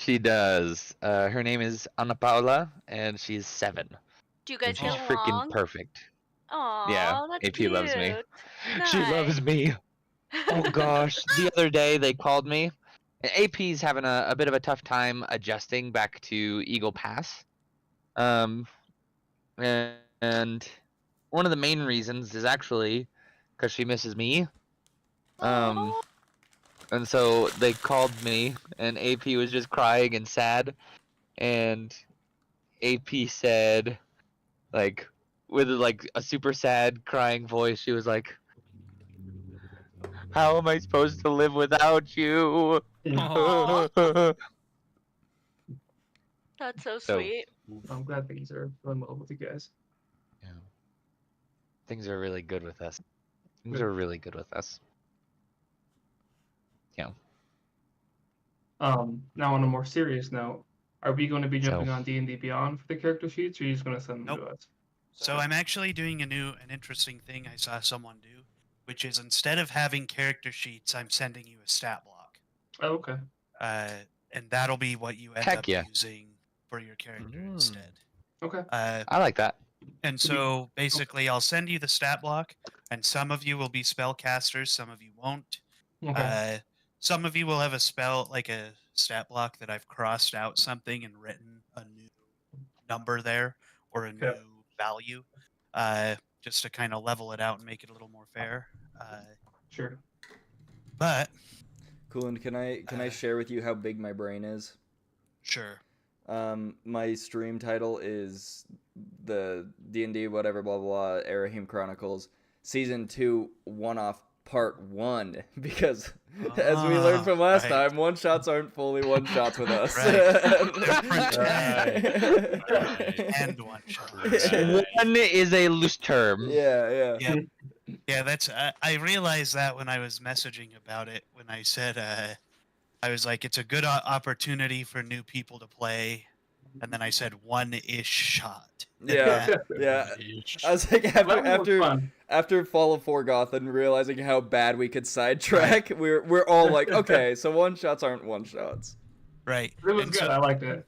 She does. Her name is Ana Paula, and she's 7. Do you And guys she's get freaking along? perfect. Aw, Yeah, that's AP cute. loves me. Nice. She loves me. Oh gosh, the other day they called me. And AP's having a bit of a tough time adjusting back to Eagle Pass. And one of the main reasons is actually because she misses me. Aw. And so they called me, and AP was just crying and sad. And AP said, like, with like a super sad, crying voice, she was like, "How am I supposed to live without you?" Aw. That's so So, sweet. I'm glad things are going well with you guys. yeah, things are really good with us. Things Good. are really good with us. Yeah. Now on a more serious note, are we going to be jumping So- on D&D Beyond for the character sheets, or are you just going to send them Nope. to us? So I'm actually doing an interesting thing I saw someone do, which is instead of having character sheets, I'm sending you a stat block. Oh, okay. And that'll be what you end Heck up yeah. using for your character Mm. instead. Okay. I like that. And so basically, I'll send you the stat block, and some of you will be spellcasters, some of you won't. Okay. Some of you will have a spell, like a stat block that I've crossed out something and written a new number there or a new value, just to kind of level it out and make it a little more fair. Sure. But Cool. Can I share with you how big my brain is? sure. My stream title is the D&D whatever blah blah Errahim Chronicles Season 2 One-Off Part 1 because as we learned from last time, one-shots aren't fully one-shots with us. And one shot. One is a loose term. Yeah. Yeah, that's. I realized that when I was messaging about it, when I said, I was like, it's a good opportunity for new people to play, and then I said one-ish shot. Yeah. I was like, after Fall of Forgoth and realizing how bad we could sidetrack, we're all like, okay, so one-shots aren't one-shots. Right. It was good. I liked it.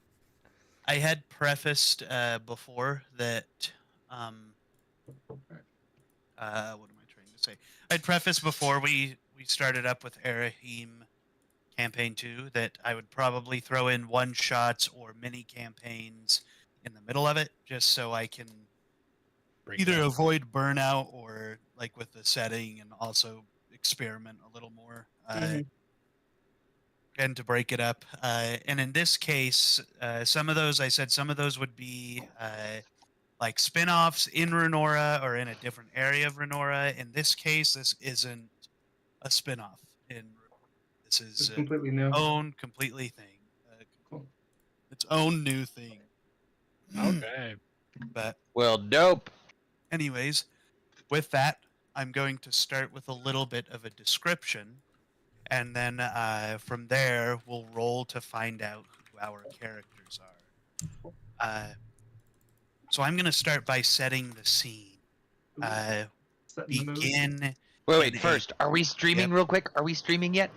I had prefaced before that. What am I trying to say? I'd prefaced before we started up with Errahim Campaign 2 that I would probably throw in one-shots or mini campaigns in the middle of it, just so I can either avoid burnout or, like, with the setting, and also experiment a little more. And to break it up. And in this case, some of those would be like spin-offs in Renora or in a different area of Renora. In this case, this isn't a spin-off. This is completely new. Completely thing. Cool. Its own new thing. Okay. But Well, dope. anyways, with that, I'm going to start with a little bit of a description, and then from there, we'll roll to find out who our characters are. So I'm going to start by setting the scene. Begin. Wait. First, are we streaming real quick? Are we streaming yet?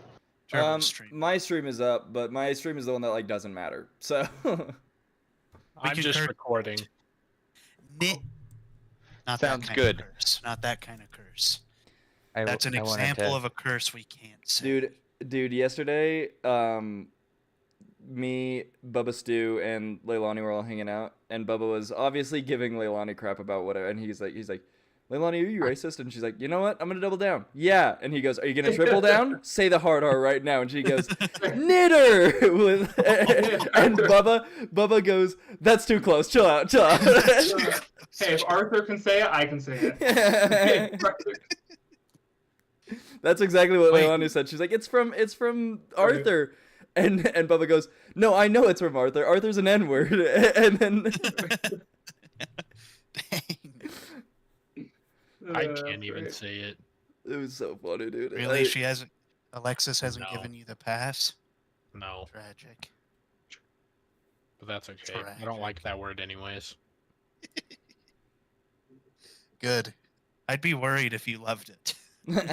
My stream is up, but my stream is the one that like doesn't matter. So I'm just recording. Not Sounds that kind good. Of curse. Not that kind of curse. I That's an wanted example to- of a curse we can't say. Dude, yesterday, me, Bubba Stu, and Leilani were all hanging out, and Bubba was obviously giving Leilani crap about whatever, and he's like, Leilani, are you racist? And she's like, you know what? I'm gonna double down. Yeah. And he goes, are you gonna triple down? Say the hard R right now. And she goes, knitter. And Bubba goes, that's too close. Chill out. Hey, if Arthur can say it, I can say it. That's exactly what Leilani said. She's like, it's from Arthur. And Bubba goes, no, I know it's from Arthur. Arthur's an N-word. And then I can't even say it. It was so funny, dude. Really? Alexis hasn't given you the pass? No. Tragic. But that's okay. I don't like that word anyways. Good. I'd be worried if you loved it.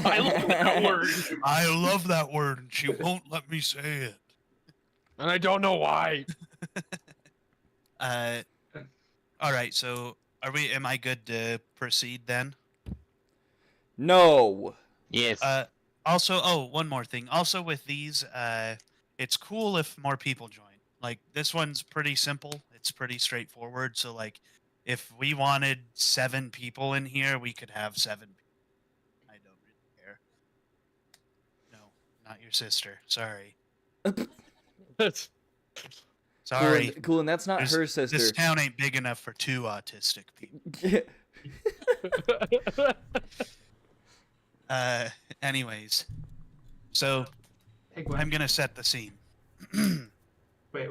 I love that word. I love that word, and she won't let me say it. And I don't know why. All right. So are we? Am I good to proceed then? No. Yes. Also, oh, one more thing. Also, with these, it's cool if more people join. Like this one's pretty simple. It's pretty straightforward. So like, if we wanted 7 people in here, we could have 7 people. I don't really care. No, not your sister. Sorry. That's Sorry. Cool, and that's not There's- her sister. This town ain't big enough for 2 autistic people. Anyways, so Hey, Gwen. I'm gonna set the scene. Wait.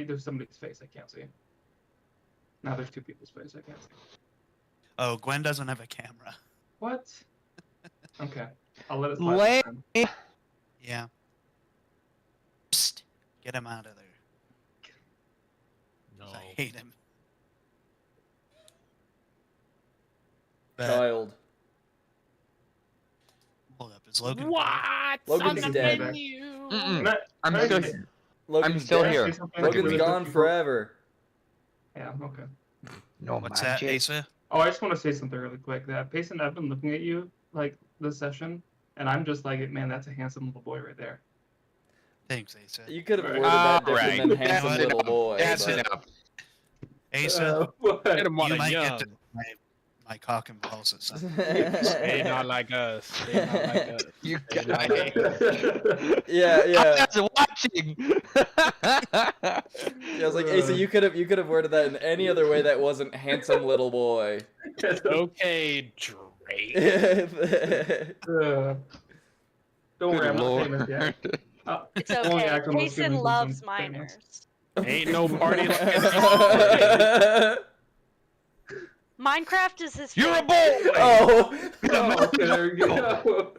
There's somebody's face I can't see. Now there's 2 people's face I can't see. Oh, Gwen doesn't have a camera. What? Okay. I'll let it slide. this time. Yeah. Psst. Get him out of there. no. I hate him. But, Child. hold up, is Logan? What? Logan's On the dead. menu. Mm-mm. Can I- I'm can I still say- here. Logan's still dead. can I here. say something like Logan's really gone quick before- forever. Yeah, okay. No What's that, magic. Asa? Oh, I just want to say something really quick. That Payson, I've been looking at you like this session, and I'm just like, man, that's a handsome little boy right there. Thanks, Asa. You could have Right. worded that different Alright. than You handsome know what? little boy. That's but- enough. Asa, What? Get him while you they're might young. get to my cock and balls at some They not like us. They not like us. You They not guys. like us. yeah. I was watching. Yeah, I was like, Asa, you could have worded that in any other way that wasn't handsome little boy. Okay, Drake. Don't worry, I'm not Lord. famous yet. It's Only okay. act on those Jason feelings loves when I'm famous. minors. Ain't no party like Minecraft is his You're a favorite. boy. Oh. Oh, okay, there you go.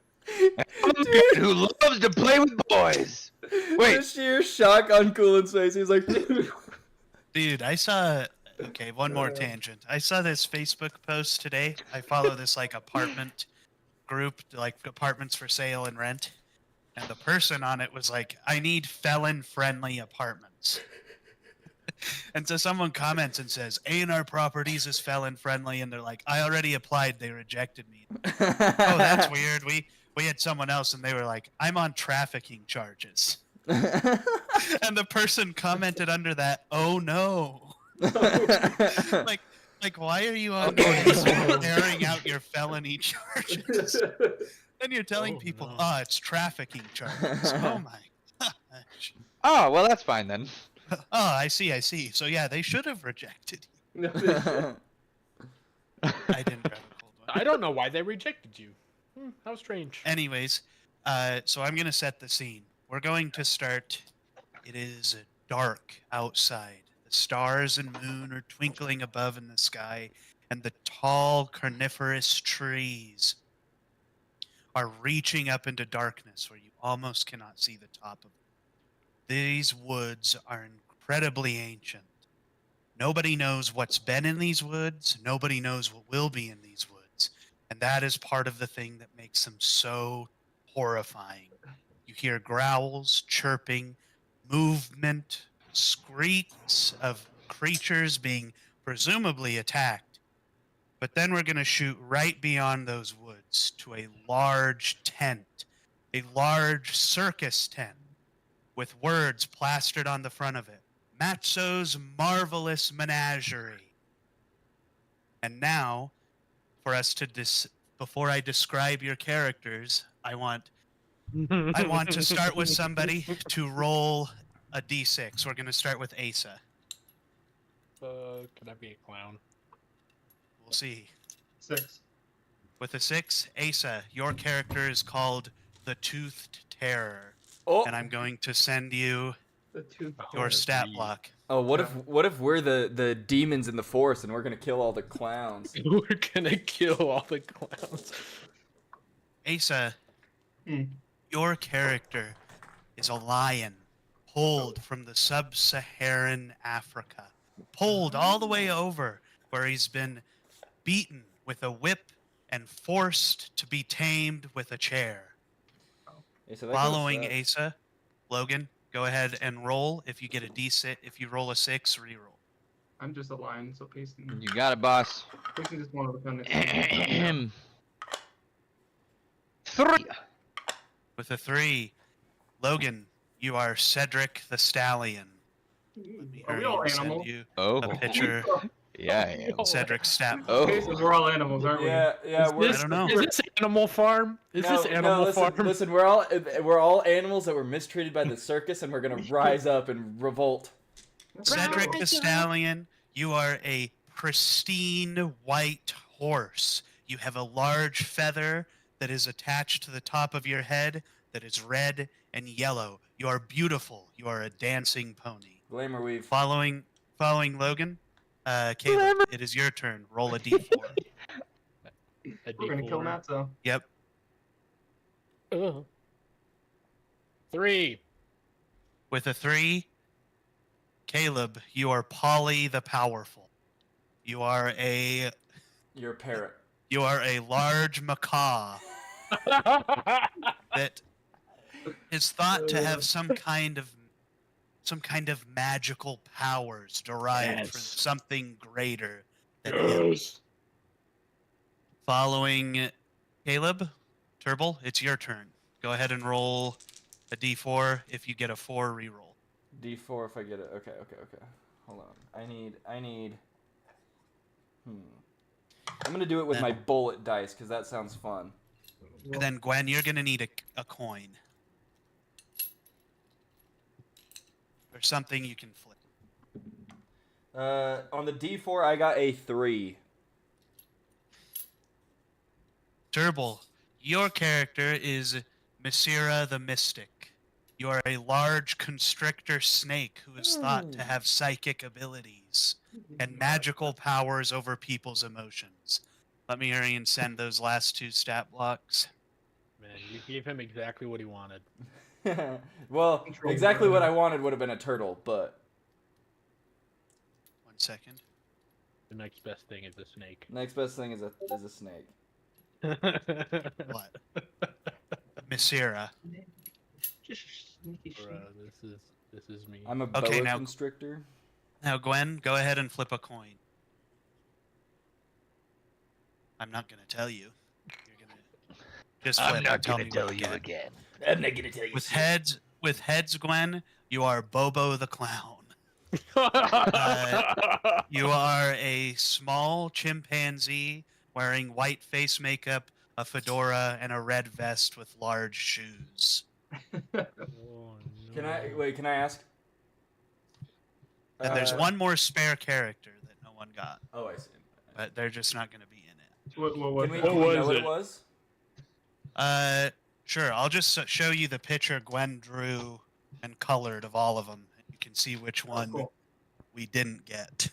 I'm a man who loves to play with boys. Wait. The sheer shock on Coolin's face. He was like, Dude, I saw. Okay, one more tangent. I saw this Facebook post today. I follow this like apartment group, like apartments for sale and rent, and the person on it was like, "I need felon-friendly apartments." And so someone comments and says, "A&R Properties is felon-friendly," and they're like, "I already applied. They rejected me." Oh, that's weird. We had someone else, and they were like, "I'm on trafficking charges." And the person commented under that, "Oh no." like why are you on Facebook airing out your felony charges? Then you're telling Oh, people, no. "Oh, it's trafficking charges." Oh my gosh. Oh well, that's fine then. Oh, I see. So yeah, they should have rejected you. I didn't grab a cold one. I don't know why they rejected you. How strange. Anyways, so I'm gonna set the scene. We're going to start. It is dark outside. The stars and moon are twinkling above in the sky, and the tall carnivorous trees are reaching up into darkness where you almost cannot see the top of them. These woods are incredibly ancient. Nobody knows what's been in these woods. Nobody knows what will be in these woods. And that is part of the thing that makes them so horrifying. You hear growls, chirping, movement, screams of creatures being presumably attacked. But then we're going to shoot right beyond those woods to a large tent, a large circus tent with words plastered on the front of it. Matzo's Marvelous Menagerie. And now, for us to before I describe your characters, I want to start with somebody to roll a d6. We're going to start with Asa. Could I be a clown? We'll see. 6. With a 6, Asa, your character is called the Toothed Terror. Oh. And I'm going to send you The two. your stat geez. block. Oh, what if we're the demons in the forest and we're gonna kill all the clowns? We're gonna kill all the clowns. Asa, Hmm. your character is a lion pulled from the sub-Saharan Africa, pulled all the way over where he's been beaten with a whip and forced to be tamed with a chair. Yeah, so that kinda Following sucks. Asa, Logan, Go ahead and roll. If you get a D6, if you roll a 6, re-roll. I'm just a lion, so Payson. You got it, boss. Payson just wanted to come next. 3. With a 3, Logan, you are Cedric the Stallion. Let me Are we hurry all and send animals? you Oh. a picture. Yeah, I am. Cedric stat. Oh. Payson, we're all animals, aren't we? Yeah, Is we're. this, I don't know. Is this Animal Farm? Is no, this Animal listen, Farm? listen, we're all animals that were mistreated by the circus, and we're gonna rise up and revolt. Cedric the Rise up. Stallion, you are a pristine white horse. You have a large feather that is attached to the top of your head that is red and yellow. You are beautiful. You are a dancing pony. Glamour weave. Following Logan, Caleb, it is your turn. Roll a d4. A We're gonna kill D4. Matzo. Yep. Ugh. 3. With a 3, Caleb, you are Polly the Powerful. You are a You're a parrot. large macaw that is thought to have some kind of magical powers derived from Yes. something greater than him. Yes. Following Caleb, Turble, it's your turn. Go ahead and roll a d4. If you get a 4, reroll. D4 if I get it. Okay. Hold on. I need. I'm gonna do it with Then- my bullet dice because that sounds fun. And then Gwen, you're gonna need a coin or something you can flip. On the D4 I got a 3. Turble, your character is Messira the Mystic. You are a large constrictor snake who is thought to have psychic abilities and magical powers over people's emotions. Let me hurry and send those last 2 stat blocks. Man, you gave him exactly what he wanted. Well, Control exactly what burn. I wanted would have been a turtle, but 1 second. The next best thing is a snake. next best thing is a snake. What? Messira. Just sneaky Bruh, this is me. I'm a Okay, boa now- constrictor. Now, Gwen, go ahead and flip a coin. I'm not gonna tell you. You're gonna just flip and tell me what you get. again. I'm not gonna tell you. With heads, Gwen, you are Bobo the Clown. You are a small chimpanzee wearing white face makeup, a fedora, and a red vest with large shoes. Oh, Can no. I ask? And there's one more spare character that no one got, Oh, I see. but they're just not going to be in it. What Can we, What can we know was what it? it was? Sure. I'll just show you the picture Gwen drew and colored of all of them. You can see which one cool. we didn't get.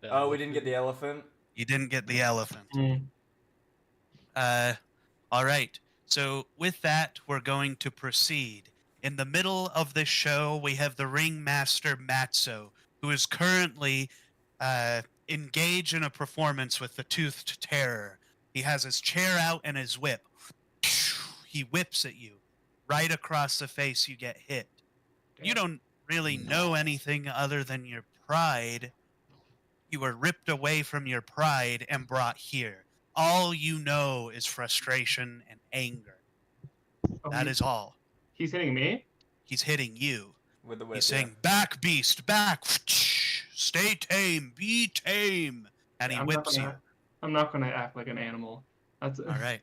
Oh, we didn't get the elephant. You didn't get the elephant. Mm. All right. So with that, we're going to proceed. In the middle of this show, we have the ringmaster Matzo, who is currently engaged in a performance with the Toothed Terror. He has his chair out and his whip. He whips at you. Right across the face, you get hit. You don't really know anything other than your pride. You were ripped away from your pride and brought here. All you know is frustration and anger. Oh, That is all. He's hitting me? He's hitting you. With the whip. He's saying, "Back, beast, back! Stay tame, be tame!" And he I'm not whips you. gonna- I'm not gonna act like an animal. That's All right.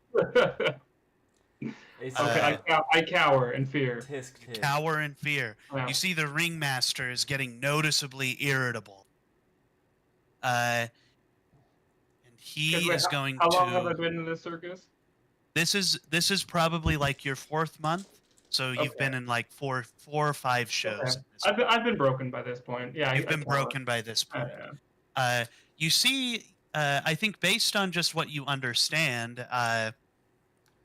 okay, I cower in fear. Tisk tisk. Cower in fear. Wow. You see the ringmaster is getting noticeably irritable. And he Wait, is going How long have I to. been in this circus? This is probably like your 4th month, so you've Okay. been in like four or 5 shows. Okay. at this I've been broken by this point. Yeah, You've I been cower. broken by this point. Yeah. You see, I think based on just what you understand,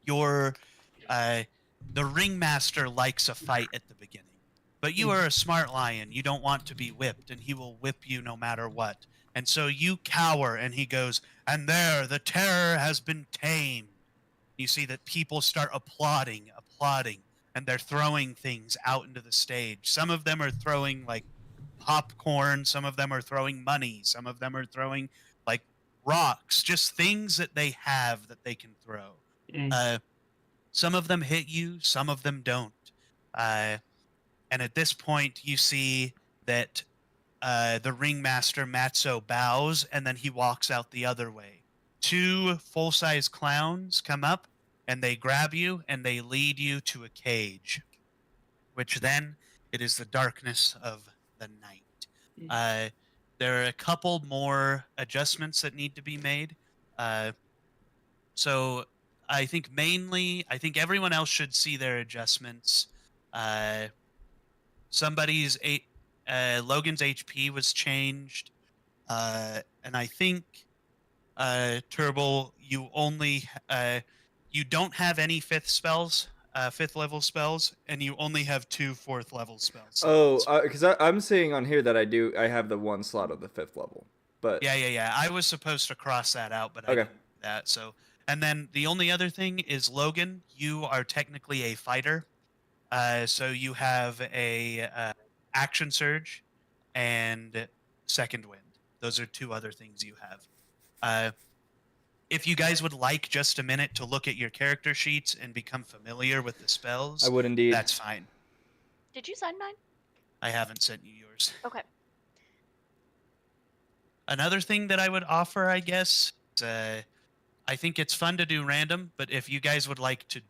the ringmaster likes a fight at the beginning. But you are a smart lion. You don't want to be whipped, and he will whip you no matter what. And so you cower, and he goes, "And there, the terror has been tamed." You see that people start applauding, and they're throwing things out into the stage. Some of them are throwing like popcorn, some of them are throwing money, some of them are throwing like rocks, just things that they have that they can throw. Mm. Some of them hit you, some of them don't. And at this point, you see that the ringmaster Matzo bows, and then he walks out the other way. 2 full-size clowns come up, and they grab you, and they lead you to a cage, which then it is the darkness of the night. There are a couple more adjustments that need to be made. So I think everyone else should see their adjustments. Logan's HP was changed, and I think Turble, you don't have any fifth level spells, and you only have 2 4th level spells. Oh, because I'm seeing on here that I have the 1 slot of the 5th level, but Yeah. I was supposed to cross that out, but I Okay. didn't do that. So, and then the only other thing is Logan, you are technically a fighter. So you have a action surge and second wind. Those are 2 other things you have. If you guys would like just a minute to look at your character sheets and become familiar with the spells, I would indeed. that's fine. Did you sign mine? I haven't sent you yours. Okay. Another thing that I would offer, I guess, is, I think it's fun to do random, but if you guys would like to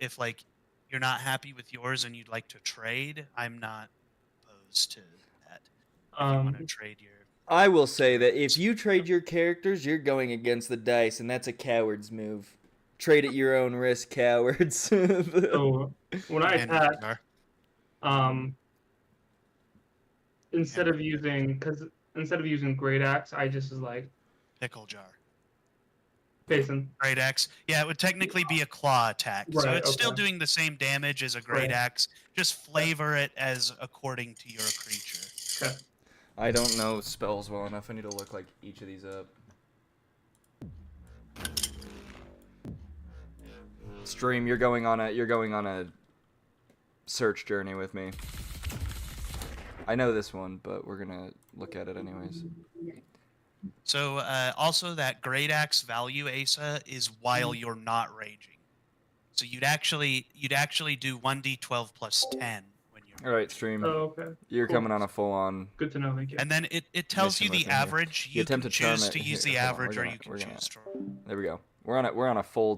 if like you're not happy with yours and you'd like to trade, I'm not opposed to that. If you want to trade your... I will say that if you trade your characters, you're going against the dice, and that's a coward's move. Trade at your own risk, cowards. So when I And attack, instead of using Great Axe, I just was like Pickle jar. facing. Great axe. Yeah, it would technically be a claw attack. So Right, it's still okay. doing the same damage as a great Right. axe. Just flavor it as according to your creature. Okay. I don't know spells well enough. I need to look like each of these up. Stream, you're going on a search journey with me. I know this one, but we're gonna look at it anyways. So also that great axe value, Asa, is while you're not raging. So you'd actually do 1d12 plus 10 when you're... All right, stream. Oh, okay. You're Cool. coming on a full-on. Good to know. Thank you. And then it tells you Mission the with me here. average. You You can attempt to charm choose it. to use Here, the hold on, average, we're or gonna- you can we're gonna- choose to... There we go. We're on a full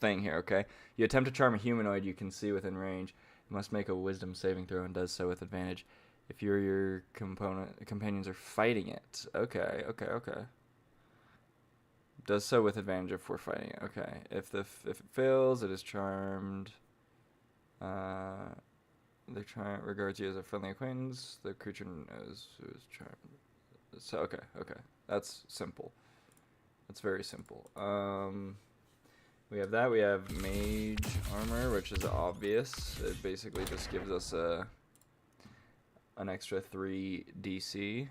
thing here. Okay. You attempt to charm a humanoid you can see within range. You must make a wisdom saving throw and does so with advantage. If you or your companions are fighting it. Okay. Does so with advantage if we're fighting it. Okay. If it fails, it is charmed. The charm regards you as a friendly acquaintance. The creature knows who is charmed. So okay. That's simple. That's very simple. We have that. We have mage armor, which is obvious. It basically just gives us an extra 3 DC.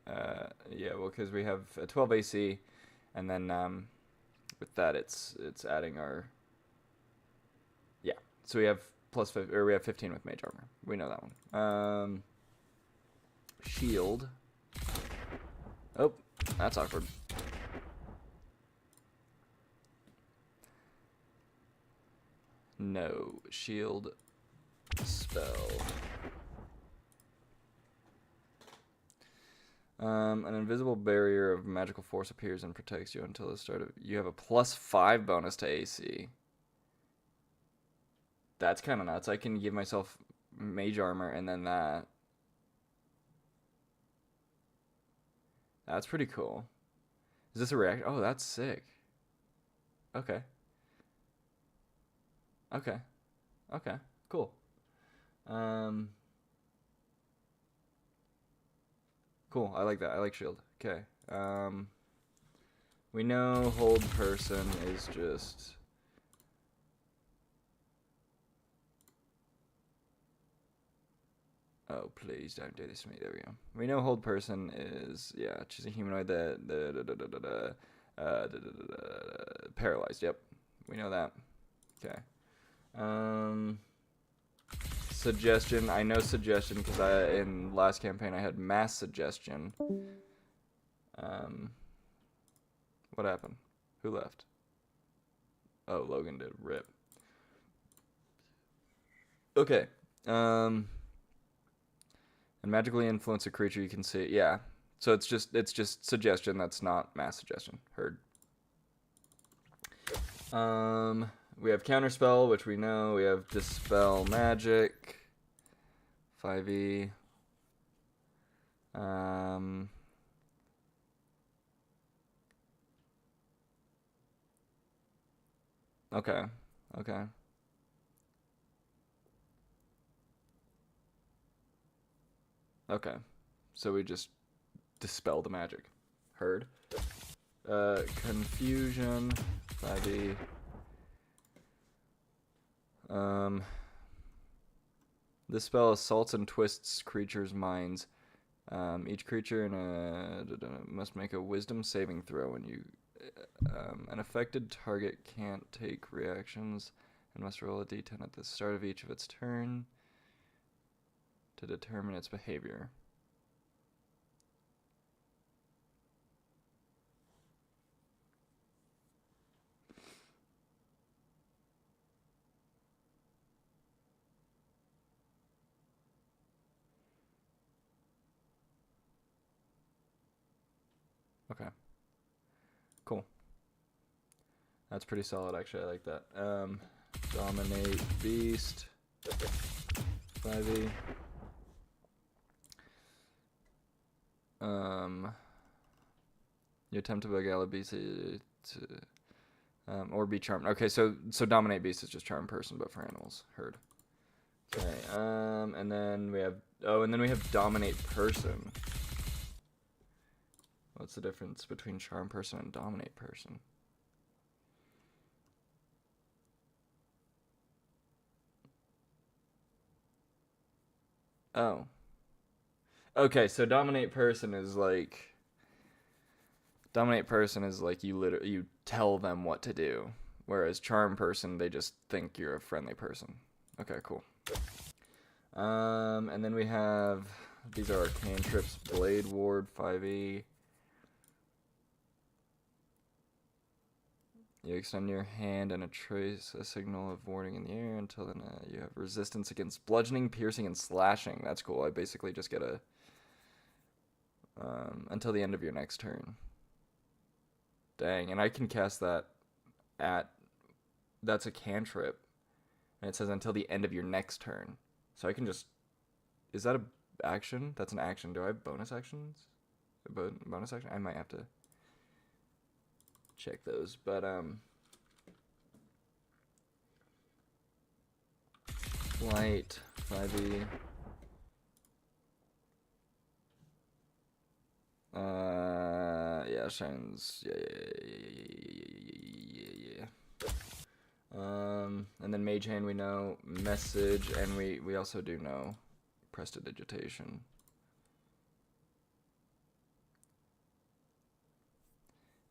Yeah, well, because we have a 12 AC, and then with that, it's adding our... Yeah, so we have we have 15 with mage armor. We know that one. Shield. Oh, that's awkward. No, shield spell. An invisible barrier of magical force appears and protects you until the start of... You have a +5 bonus to AC. That's kind of nuts. I can give myself mage armor and then that. That's pretty cool. Is this a reaction? Oh, that's sick. Okay. Cool. Cool. I like that. I like shield. Okay. We know hold person is just... Oh, please don't do this to me. There we go. We know hold person is... Yeah, she's a humanoid that... paralyzed. Yep. We know that. Okay. Suggestion. I know suggestion because in last campaign I had mass suggestion. What happened? Who left? Oh, Logan did. Rip. Okay. And magically influence a creature you can see. Yeah. So it's just suggestion. That's not mass suggestion. Heard. We have counterspell, which we know. We have dispel magic. 5e. Okay. Okay. Okay. So we just dispel the magic. Heard. Confusion. 5e. This spell assaults and twists creatures' minds. Each creature must make a wisdom saving throw when you... an affected target can't take reactions and must roll a d10 at the start of each of its turn to determine its behavior. Okay. Cool. That's pretty solid, actually. I like that. Dominate Beast. 5e. You attempt to beguile a beast or be charmed. Okay, so Dominate Beast is just charm person, but for animals. Heard. Okay. And then we have Dominate Person. What's the difference between charm person and dominate person? Oh. Okay, so dominate person is like you tell them what to do, whereas charm person, they just think you're a friendly person. Okay, cool. And then we have, these are our cantrips. Blade Ward 5e. You extend your hand and trace a signal of warning in the air until then you have resistance against bludgeoning, piercing, and slashing. That's cool. I basically just get a... until the end of your next turn. Dang, and I can cast that at... That's a cantrip. And it says until the end of your next turn. So I can just... Is that a action? That's an action. Do I have bonus actions? Bonus action? I might have to... check those, but Light 5e. Yeah, shines. Yeah. And then Mage Hand we know, Message, and we also do know Prestidigitation.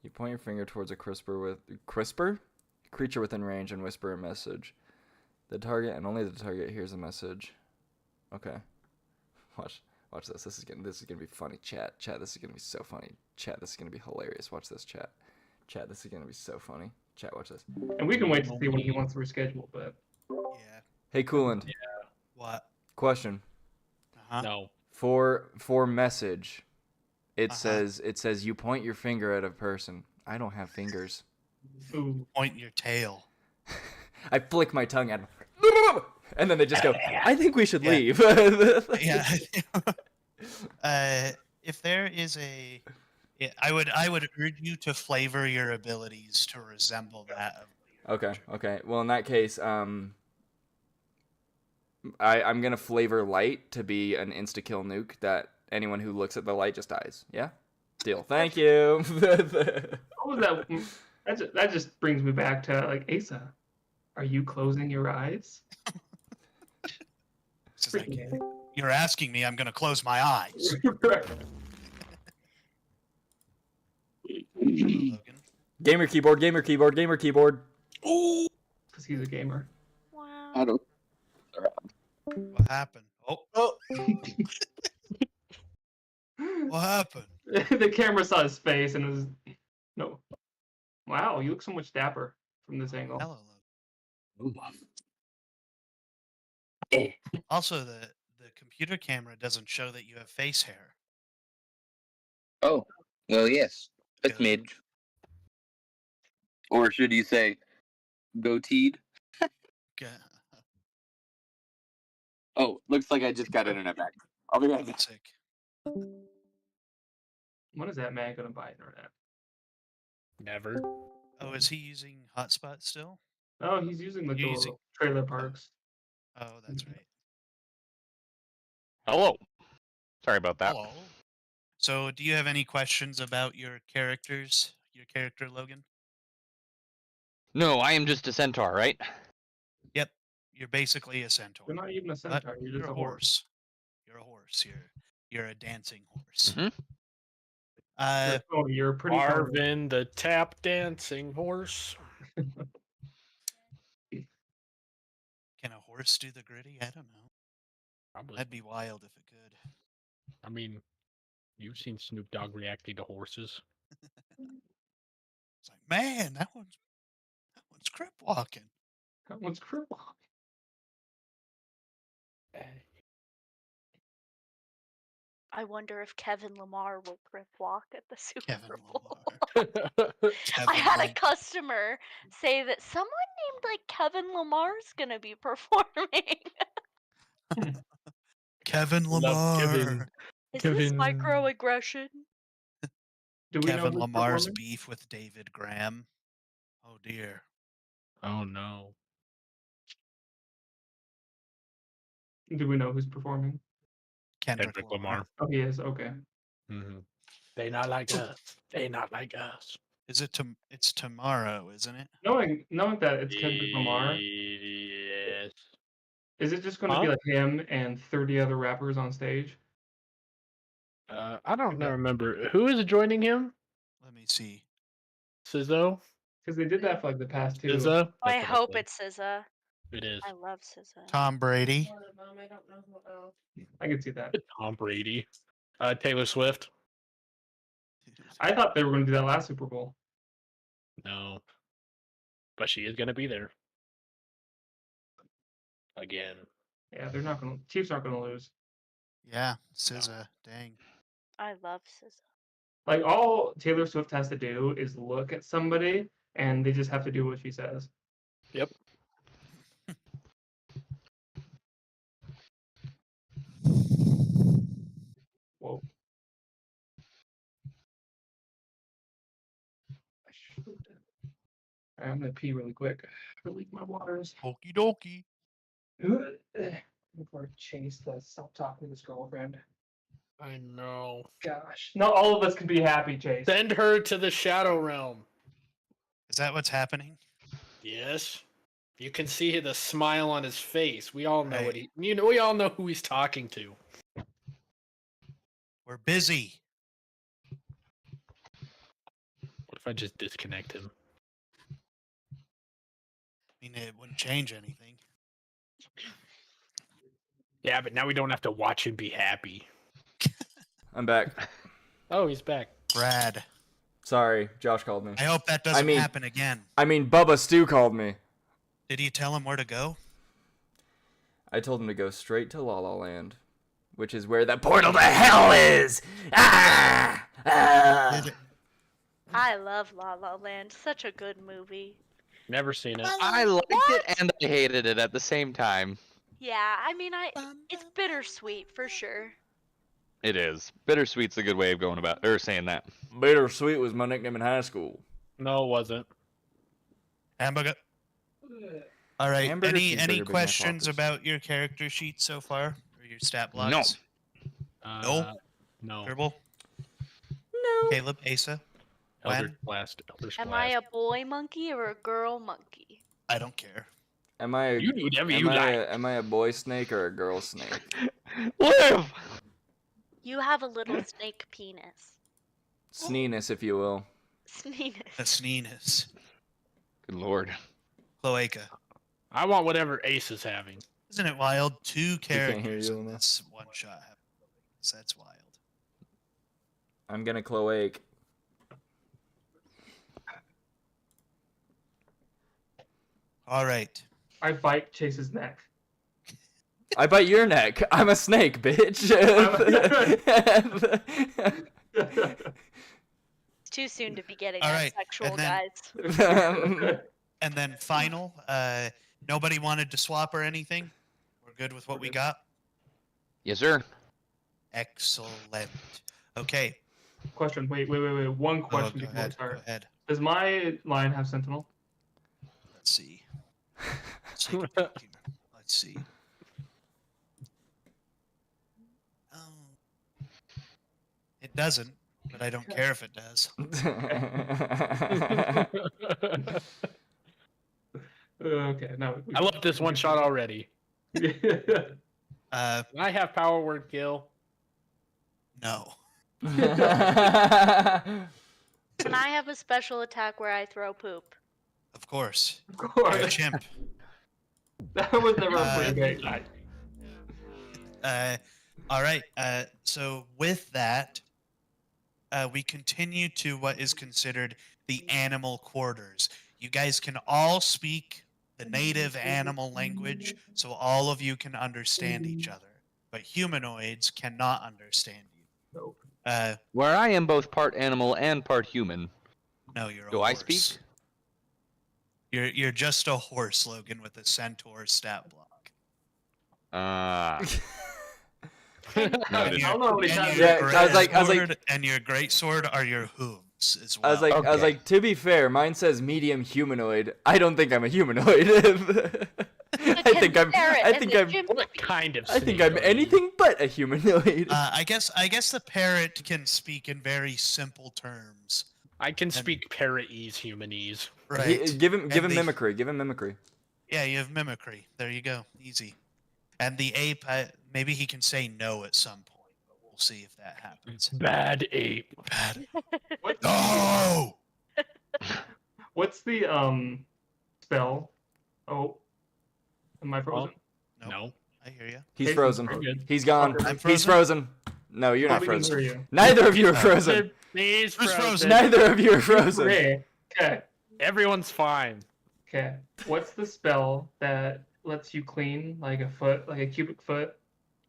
You point your finger towards a creature within range and whisper a message. The target and only the target hears a message. Okay. Watch this. This is gonna be funny. Chat, this is gonna be so funny. Chat, this is gonna be hilarious. Watch this, chat. Chat, this is gonna be so funny. Chat, watch this. And we can wait to see when he wants to reschedule, but Yeah. Hey, Coolant. What? Question. No. For message. It says you point your finger at a person. I don't have fingers. ooh. Point your tail. I flick my tongue at them. And then they just go, I think we should leave. Yeah. If there is I would urge you to flavor your abilities to resemble that of Okay. Well, in that case, I'm gonna flavor light to be an insta-kill nuke that anyone who looks at the light just dies. Yeah? Deal. Thank you. What was that? That just brings me back to, like, Asa. Are you closing your eyes? It's just like, you're asking me, I'm going to close my eyes. Right. Logan. Gamer keyboard. Ooh. Because he's a gamer. Wow. shadow. What happened? Oh, what happened? The camera saw his face and it was no. Wow, you look so much dapper from this angle. Hello. Also, the computer camera doesn't show that you have face hair. Oh, well, yes. A Good. smidge. Or should you say, goateed? G- Oh, looks like I just got internet back. I'll be right back. Sick. When is that man gonna buy internet? Never. Oh, is he using hotspot still? Oh, he's using like You're the using- trailer parks. Oh, that's right. Hello. Sorry about that. Hello. So, do you have any questions about your characters? Your character, Logan? No, I am just a centaur, right? Yep. You're basically a centaur. You're not even a But centaur. You're just a a horse. You're a horse. You're a dancing horse. Mhm. Oh, you're pretty. Marvin the tap dancing horse. Can a horse do the gritty? I don't know. Probably. That'd be wild if it could. I mean, you've seen Snoop Dogg reacting to horses. It's like, man, that one's crip walking. That one's cruel. I wonder if Kevin Lamar will crip walk at the Super Kevin Bowl. Lamar. I had a Lam- customer say that someone named like Kevin Lamar's gonna be performing. Kevin Love Lamar. Kevin. Is this Kevin. microaggression? Do we know Kevin who's Lamar's performing? beef with David Graham. Oh dear. Oh no. Do we know who's performing? Kendrick Kendrick Lamar. Lamar. Oh, he is. Okay. Mm-hmm. They not like us. They not like us. Is it it's tomorrow, isn't it? Knowing that it's Kendrick Lamar, Yes. is it just going to be Huh? like him and 30 other rappers on stage? I don't know. Remember who is joining him? Let me see. SZA. Because they did that for like the past two. SZA. I That's what hope said. it's SZA. It is. I love SZA. Tom Brady. I can see that. Tom Brady. Taylor Swift. I thought they were going to do that last Super Bowl. No. But she is gonna be there. Again. Yeah, they're not going to. Chiefs aren't going to lose. Yeah, SZA. Dang. I love SZA. Like all Taylor Swift has to do is look at somebody, and they just have to do what she says. Yep. Whoa. Alright, I'm gonna pee really quick. Relieve my waters. Okie dokie. Before Chase does stop talking to his girlfriend. I know. Gosh. Not all of us can be happy, Chase. Send her to the Shadow Realm. Is that what's happening? Yes. You can see the smile on his face. We all know what Hey. we all know who he's talking to. We're busy. What if I just disconnect him? I mean, it wouldn't change anything. Yeah, but now we don't have to watch him be happy. I'm back. Oh, he's back. Brad. Sorry, Josh called me. I hope that doesn't mean- happen again. I mean, Bubba Stu called me. Did you tell him where to go? I told him to go straight to La La Land, which is where the portal to hell is. Ah! Ah! Did it- I love La La Land. Such a good movie. Never seen it. I liked it and I hated it at the same time. Yeah, I mean, it's bittersweet for sure. It is. Bittersweet's a good way of going about or saying that. Bittersweet was my nickname in high school. No, it wasn't. Hamburger. All right. Hamburger, cheeseburger, Any Big Mac, questions Whoppers. about your character sheet so far, or your stat No. blocks? No. No. Gerbil, No. Caleb, Asa. Elder When? Blast. Elder's Am Blast. I a boy monkey or a girl monkey? I don't care. Am I? You do whatever am you I like. am I a boy snake or a girl snake? Live! You have a little snake penis. Sneeness, if you will. The Sneenus. sneeness. Good lord. Cloaca. I want whatever Ace is having. Isn't it wild? 2 can't hear characters you, in Luna. this one shot. That's wild. I'm gonna cloake. All right. I bite Chase's neck. I bite your neck. I'm a snake, bitch. It's too soon to be getting All that right, sexual, and then- guys. And then final, nobody wanted to swap or anything? We're good with what we got? Yes, sir. Excellent. Okay. Question. Wait. One question Go before we ahead. Go start. ahead. Does my line have Sentinel? Let's see. Let's take a peek here. Let's see. It doesn't, but I don't care if it does. Okay. No. I love this one shot already. Uh, Can I have power word kill? no. Can I have a special attack where I throw poop? Of course. Of You're a course. chimp. That was never a pretty great night. All right. So with that, we continue to what is considered the animal quarters. You guys can all speak the native animal language, so all of you can understand each other. But humanoids cannot understand you. Nope. Where I am both part animal and part human. No, you're a Do horse. I speak? You're just a horse, Logan, with a centaur stat block. And I Noted. don't know how many And times. your Yeah, great I was like- sword and your great sword are your hooves as well. I was Okay. like, to be fair, mine says medium humanoid. I don't think I'm a humanoid. I think I'm What kind of I think snake I'm are you? anything but a humanoid. I guess the parrot can speak in very simple terms. I can speak parrotese humanese. Right. Give him And the- mimicry. Give him mimicry. Yeah, you have mimicry. There you go. Easy. And the ape, maybe he can say no at some point, but we'll see if that happens. Bad ape. Bad. What's No! What's the spell? Oh, am I frozen? Nope. No. I hear you. He's Jason's frozen. You're good. He's gone. I'm He's frozen. No, you're not We can hear frozen. you. Neither of you are frozen. He's Who's frozen? Neither of you are frozen. Okay. Everyone's fine. Okay. What's the spell that lets you clean like a foot, like a cubic foot,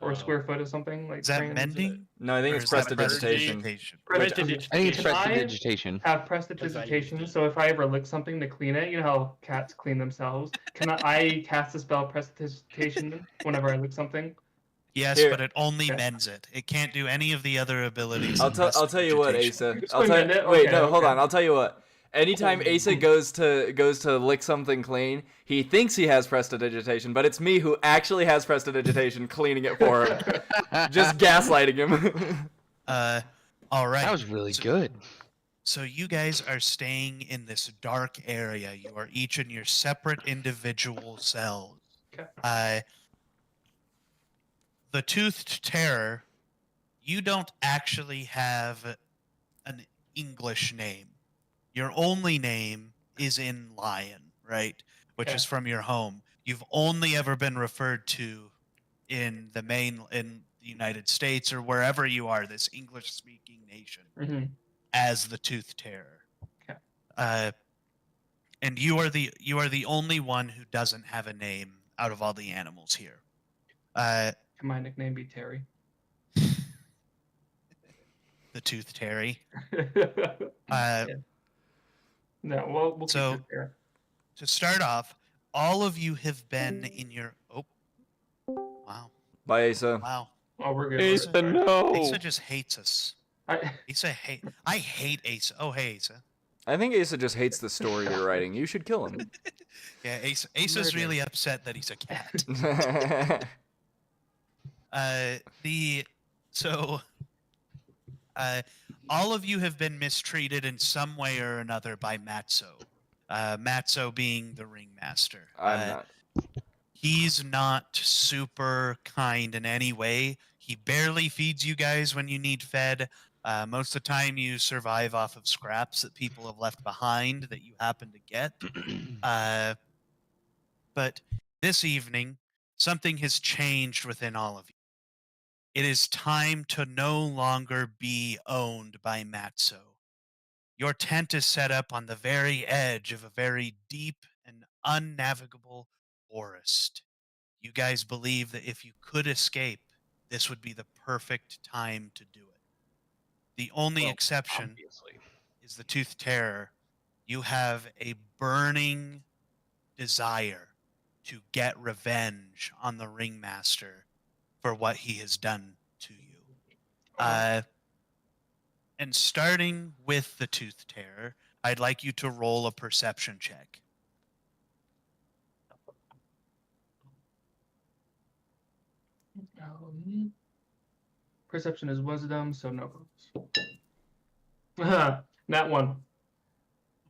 or a Oh. square foot or something? Like Is that trains- mending? No, I think Or it's is that prestidigitation. prestidigitation? Prestidigitation. I think it's Can I prestidigitation. have prestidigitation, so if I ever lick something to clean it, you know how cats clean themselves. Can I cast a spell prestidigitation whenever I lick something? Yes, Here. but it only Okay. mends it. It can't do any of the other abilities. I'll in tell you what, prestidigitation. Asa. Just I'll go tell mend it? wait, Okay, no, hold okay. on. I'll tell you what. Anytime Asa goes to lick something clean, he thinks he has prestidigitation, but it's me who actually has prestidigitation cleaning it for him. Just gaslighting him. All right. That was really So- good. So you guys are staying in this dark area. You are each in your separate individual cells. Okay. The Toothed Terror, you don't actually have an English name. Your only name is in Lion, right? Which Okay. is from your home. You've only ever been referred to in the United States or wherever you are, this English-speaking nation, Mm-hmm. as the Tooth Terror. Okay. And you are the only one who doesn't have a name out of all the animals here. Can my nickname be Terry? The Tooth Terry. Yeah. No, we'll So- keep it there. To start off, all of you have been in your. Oh, wow, Bye, Asa. wow. Oh, we're good. Asa, we're good. no. Asa just hates us. I hate Asa. Oh, hey, Asa. I think Asa just hates the story you're writing. You should kill him. Yeah, Asa's Murder. really upset that he's a cat. All of you have been mistreated in some way or another by Matzo. Matzo being the ringmaster. I'm not. He's not super kind in any way. He barely feeds you guys when you need fed. Most of the time, you survive off of scraps that people have left behind that you happen to get. But this evening, something has changed within all of you. It is time to no longer be owned by Matzo. Your tent is set up on the very edge of a very deep and unnavigable forest. You guys believe that if you could escape, this would be the perfect time to do it. The only Well, exception obviously. is the Tooth Terror. You have a burning desire to get revenge on the Ringmaster for what he has done to you. And starting with the Tooth Terror, I'd like you to roll a perception check. Perception is wisdom, so no. That one.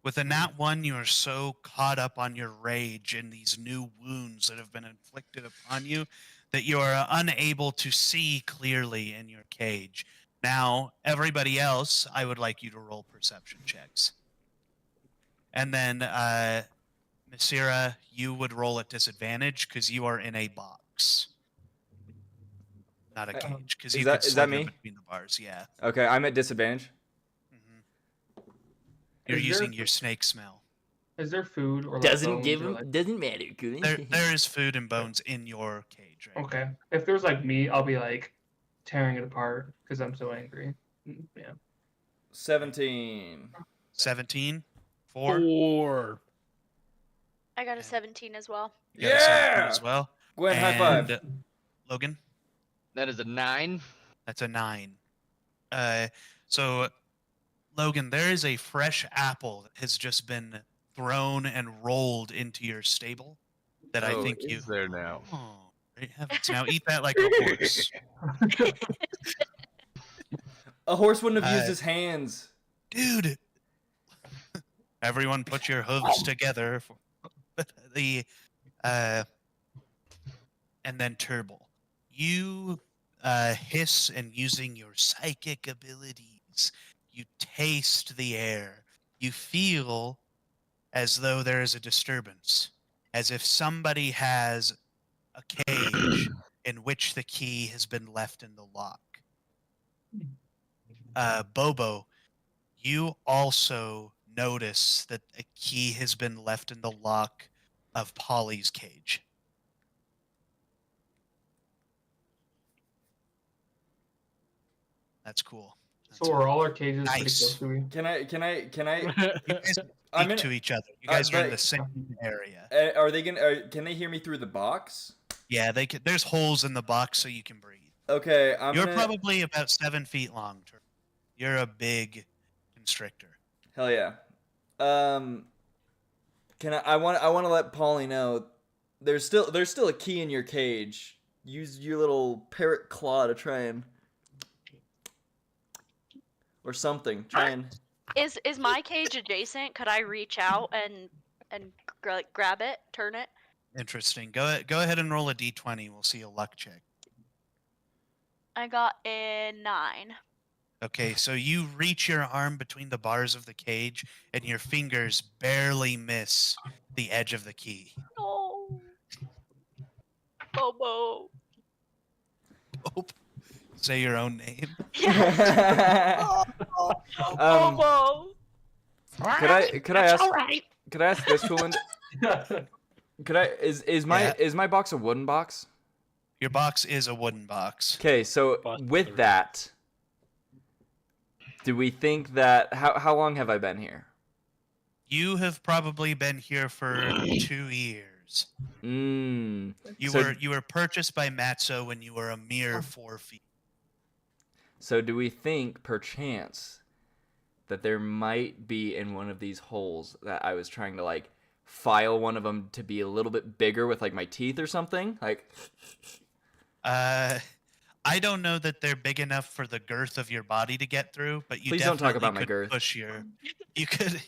With a nat 1, you are so caught up on your rage and these new wounds that have been inflicted upon you that you are unable to see clearly in your cage. Now, everybody else, I would like you to roll perception checks. And then, Masira, you would roll at disadvantage because you are in a box. Not a cage, because Is you that- could is that slither me? between the bars, yeah. Okay, I'm at disadvantage. You're Is using there- your snake smell. Is there food or like Doesn't bones give or, him. like... Doesn't matter. There is food and bones in your cage, right? Okay. If there's like meat, I'll be like tearing it apart because I'm so angry. Yeah. 17. 17? 4? 4. I got a And- 17 as well. You got a 17 Yeah! as well. Gwen, high five. And, Logan, That is a 9. that's a 9. So, Logan, there is a fresh apple that has just been thrown and rolled into your stable that I think you. is there now? Oh, great heavens! Now eat that like a horse, A horse wouldn't have used Uh, his hands. dude. Everyone, put your hooves together. For the, and then Turble, you hiss and using your psychic abilities, you taste the air. You feel as though there is a disturbance, as if somebody has a cage in which the key has been left in the lock. Bobo, you also notice that a key has been left in the lock of Polly's cage. That's cool. So are all our cages pretty Nice. close to me? Can I? You guys I'm speak in. to each other. You guys are in but- the same area. Are they gonna? Can they hear me through the box? Yeah, they can, there's holes in the box so you can breathe. Okay, You're gonna. probably about 7 feet long. Turtle. You're a big constrictor. Hell yeah. Can I want to let Polly know there's still a key in your cage. Use your little parrot claw to try and or something. Try and Is my cage adjacent? Could I reach out and grab it, turn it? Interesting. Go ahead and roll a d20. We'll see a luck check. I got a 9. Okay, so you reach your arm between the bars of the cage, and your fingers barely miss the edge of the key. No. Bobo. Oh, say your own name. Yes. Bobo. could I ask could I ask this Coolant? Could I is my box a wooden box? Your box is a wooden box. Okay, so But with the- that, do we think that how long have I been here? You have probably been here for 2 years. Mm. You So- were purchased by Matzo when you were a mere 4 feet. So do we think perchance that there might be in one of these holes that I was trying to like file one of them to be a little bit bigger with like my teeth or something? Like I don't know that they're big enough for the girth of your body to get through, but you Please don't talk definitely about my could girth. push your you could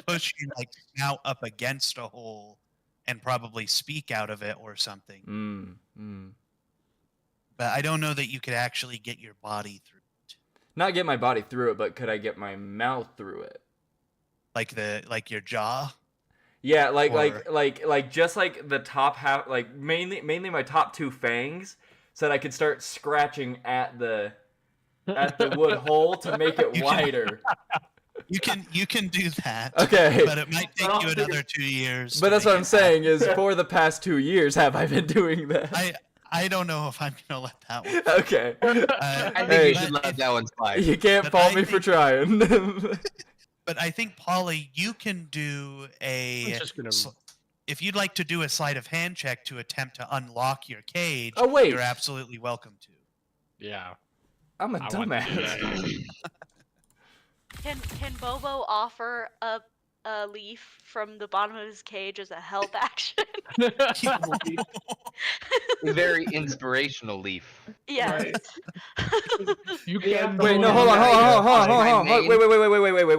push your like snout up against a hole and probably speak out of it or something. But I don't know that you could actually get your body through it. Not get my body through it, but could I get my mouth through it? Like your jaw. Yeah, like Or- like just like the top half, like mainly my top 2 fangs, so that I could start scratching at the wood hole to make it You can- wider. You can do that. Okay. But it might take you another 2 years. But to that's make what I'm it saying happen. is for the past 2 years have I been doing that? I don't know if I'm gonna let that one. Okay. I think Hey. you should let that one slide. You can't But fault I me for think- trying. But I think Polly, you can do a. I'm just gonna- If you'd like to do a sleight of hand check to attempt to unlock your cage, Oh, wait. you're absolutely welcome to. Yeah. I'm a I want to do dumbass. that. Can Bobo offer a leaf from the bottom of his cage as a help action? A very inspirational leaf. Yes. Right. You Yeah. can. Wait, no, Oh, hold on, yeah, hold on, yeah. hold on, hold on, My hold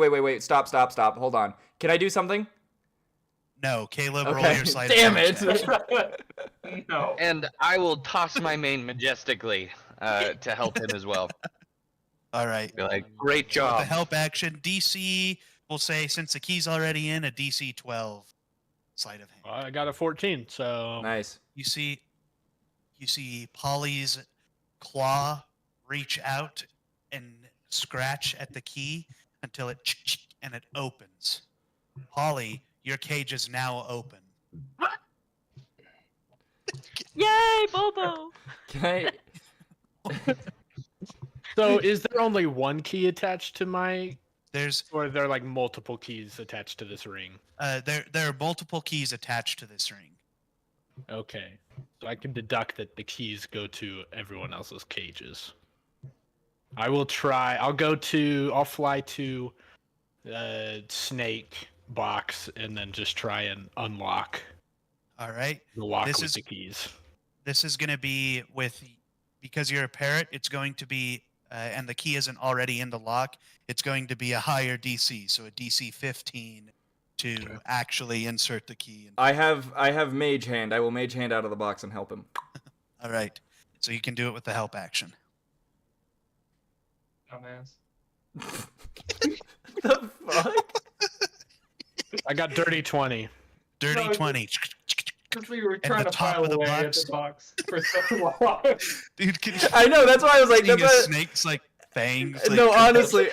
on. main- Wait. Stop. Hold on. Can I do something? No, Caleb, roll Okay. your sleight Damn of hand it. check. No. And I will toss my mane majestically to help him as well. All right. Be like, great So with job. the help action, DC, we'll say, since the key's already in, a DC 12 sleight of hand. Well, I got a 14, so Nice. You see Polly's claw reach out and scratch at the key until it and it opens. Polly, your cage is now open. Yay, Bobo! Can I? So is there only one key attached to my, There's or are there like multiple keys attached to this ring? there are multiple keys attached to this ring. Okay, so I can deduct that the keys go to everyone else's cages. I will try. I'll fly to snake box and then just try and unlock All right. the lock This with is- the keys. This is going to be because you're a parrot. It's going to be and the key isn't already in the lock. It's going to be a higher DC, so a DC 15 to actually insert the key. I have mage hand. I will mage hand out of the box and help him. All right. So you can do it with the help action. Dumbass. The fuck? I got dirty 20. Dirty No, 20. Because we were And trying the to top file of the away at box. the box for so long. Dude, can you I know. That's why I was like. seeing That's a why, snake's like fangs? Like, no, honestly,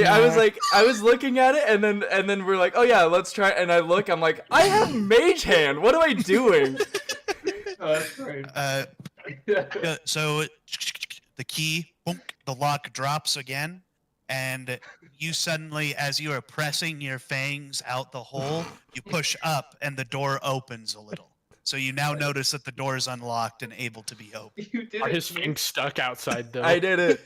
I was looking at it, and then we're like, oh yeah, let's try. And I look, I'm like, I have mage hand. What am I doing? Oh, that's right. So the key, boom, the lock drops again, and you suddenly, as you are pressing your fangs out the hole, you push up, and the door opens a little. So you now notice that the door is unlocked and able to be opened. You did Are it. his fangs stuck outside though? I did it.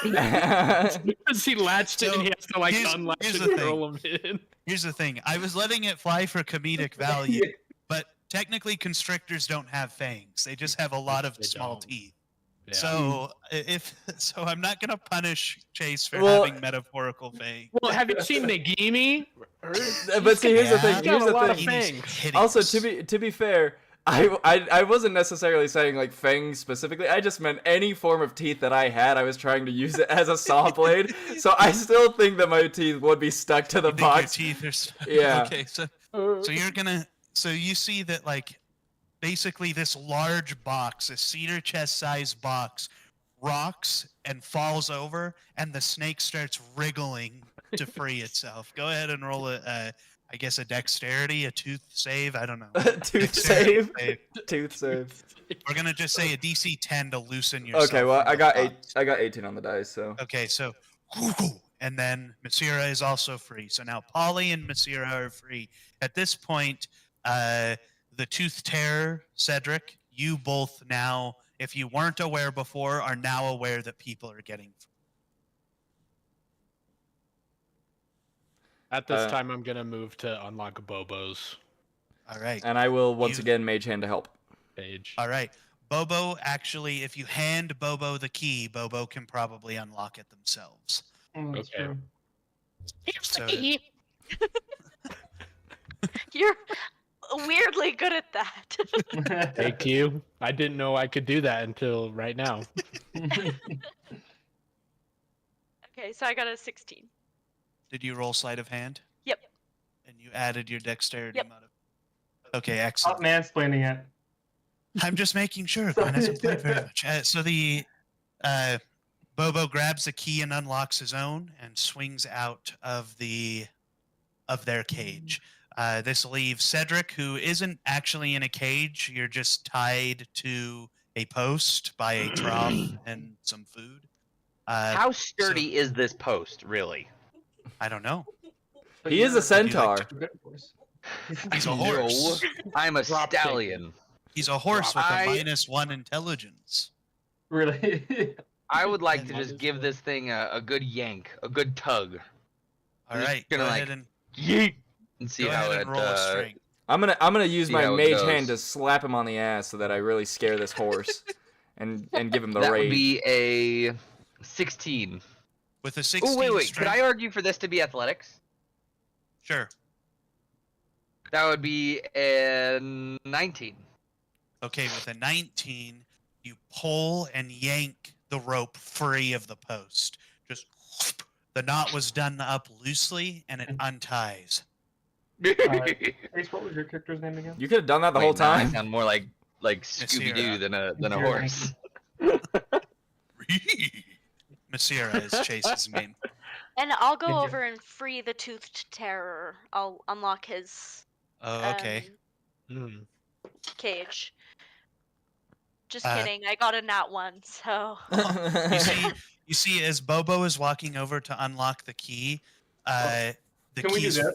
Because he latched it and he has to like here's- unlatch here's it the and roll him in. Here's the thing: I was letting it fly for comedic value, but technically constrictors don't have fangs; they just have a lot of They small don't. teeth. Yeah. So I'm not gonna punish Chase for Well- having metaphorical fangs. Well, have you seen Nagini? But see, here's the thing. He's got Here's a the lot of thing. fangs. Also, to be fair, I wasn't necessarily saying like fangs specifically. I just meant any form of teeth that I had. I was trying to use it as a saw blade. So I still think that my teeth would be stuck to the You think your box. teeth are stuck? Yeah. Okay, so you're gonna so you see that like basically this large box, a cedar chest sized box, rocks and falls over, and the snake starts wriggling to free itself. Go ahead and roll I guess a dexterity, a tooth save. I don't know. Tooth Dexterity save. Tooth save. We're gonna just say a DC 10 to loosen yourself. Okay, well from I the got box. I got 18 on the dice, so. Okay, so and then Masira is also free. So now Polly and Masira are free. At this point, the Tooth Terror, Cedric, you both now, if you weren't aware before, are now aware that people are getting free. At this Uh, time, I'm gonna move to unlock Bobo's All right. And I will once You- again mage hand to help. page. All right. Bobo, actually, if you hand Bobo the key, Bobo can probably unlock it themselves. Oh, that's Okay. true. So You're weirdly good at that. Thank you. I didn't know I could do that until right now. Okay, so I got a 16. did you roll sleight of hand? Yep. And You added your dexterity Yep. modifier. Okay, Stop excellent. mansplaining it. I'm just making sure. Sorry. Gwen hasn't played very much. So the Bobo grabs the key and unlocks his own and swings out of their cage. This leaves Cedric, who isn't actually in a cage. You're just tied to a post by a trough and some food. How sturdy is this post, really? I don't know. He is a centaur. Good horse. He's a horse. No, I'm a Drop stallion. He's a horse with a I- -1 intelligence. Really? I would like And to that just is give good. this thing a good yank, a good tug. All just right, gonna, go like, ahead and Yeet! And see go how ahead it and roll a strength. I'm gonna use See my how it mage goes. hand to slap him on the ass so that I really scare this horse, and give him the that rage. would be a 16. With a 16 Oh, wait. Could strength. I argue for this to be athletics? Sure. That would be a 19. Okay, with a 19, you pull and yank the rope free of the post. Just the knot was done up loosely, and it unties. Ace, what was your character's name again? You could have done that the Wait, whole now I time. sound more like Scooby Doo than a Messira. horse. Masira is Chase's name. And I'll go Thank you. over and free the toothed terror. I'll unlock his Oh, okay. cage. Just Uh, kidding. I got a nat 1, so You see, as Bobo is walking over to unlock the key, the Can we do keys. that?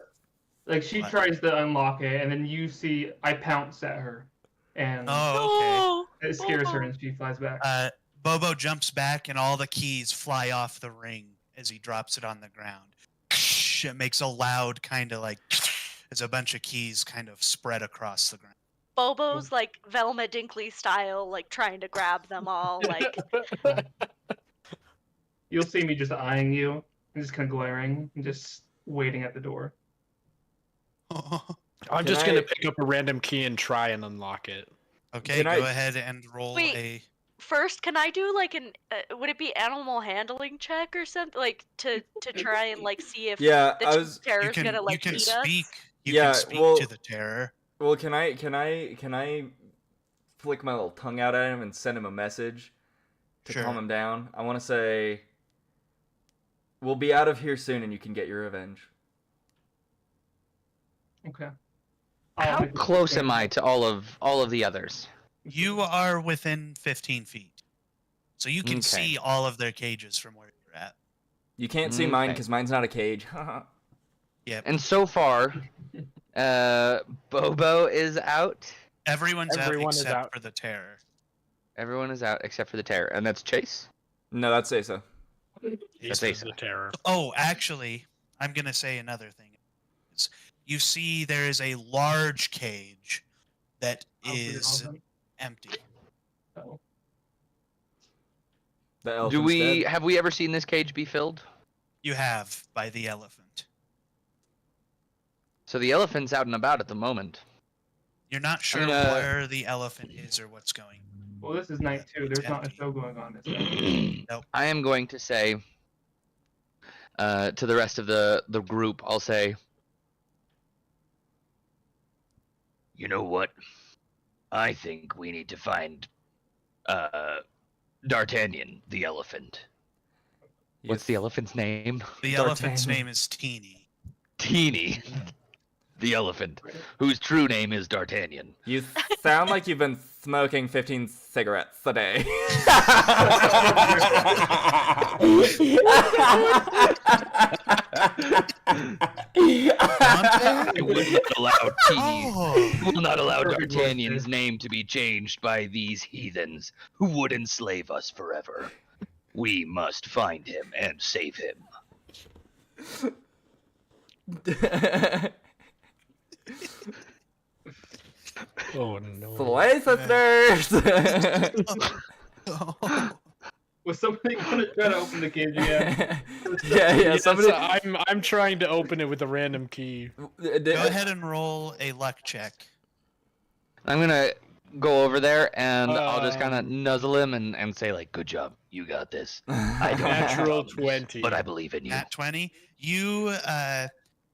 Like she What? tries to unlock it, and then you see I pounce at her, and Oh, it scares her, and she flies back. okay. Bobo jumps back, and all the keys fly off the ring as he drops it on the ground. It makes a loud kind of like as a bunch of keys kind of spread across the ground. Bobo's like Velma Dinkley style, like trying to grab them all. Like You'll see me just eyeing you, and just kind of glaring, and just waiting at the door. I'm Can just I- gonna pick up a random key and try and unlock it. Okay, Can go I- ahead and roll Wait. a. first, can I do like an would it be animal handling check or something, like to try and like see if Yeah, the I tooth was. terror's gonna like you can eat speak. us? You Yeah, can speak well- to the terror. Well, can I flick my little tongue out at him and send him a message to Sure. calm him down? I want to say, we'll be out of here soon, and you can get your revenge. Okay. How close am I to all of the others? You are within 15 feet, so you can Okay. see all of their cages from where you're at. You can't see mine Okay. because mine's not a cage. Yep. And so far, Bobo is out. Everyone's Everyone out is except out. for the terror. Everyone is out except for the terror, and that's Chase. No, that's Asa. Ace Ace. is the terror. Oh, actually, I'm gonna say another thing. You see, there is a large cage that is empty. Oh. The Do elephant's we dead. have we ever seen this cage be filled? You have by the elephant. So the elephant's out and about at the moment. You're not sure gonna- where the elephant is or what's going. Well, this is night 2. It's There's not a empty. show going on. Is there? Nope. I am going to say to the rest of the group, I'll say, you know what? I think we need to find D'Artagnan, the elephant. What's the elephant's name? The elephant's D'Artagnan. name is Teeny. Teeny, the elephant, whose true name is D'Artagnan. You sound like you've been smoking 15 cigarettes a day. I will not allow Teeny. Oh, Will not allow Perfect D'Artagnan's voice, name to be changed by these heathens who would enslave us forever. We must find him and save him. Oh no. Slay sisters! Was somebody going to try to open the cage again? yeah, Yes, somebody. I'm trying to open it with a random key. go ahead and roll a luck check. I'm gonna go over there and I'll just kind of Um, nuzzle him and say like, "Good job, you got this. I don't have Natural problems, 20. but I believe in you." At 20, you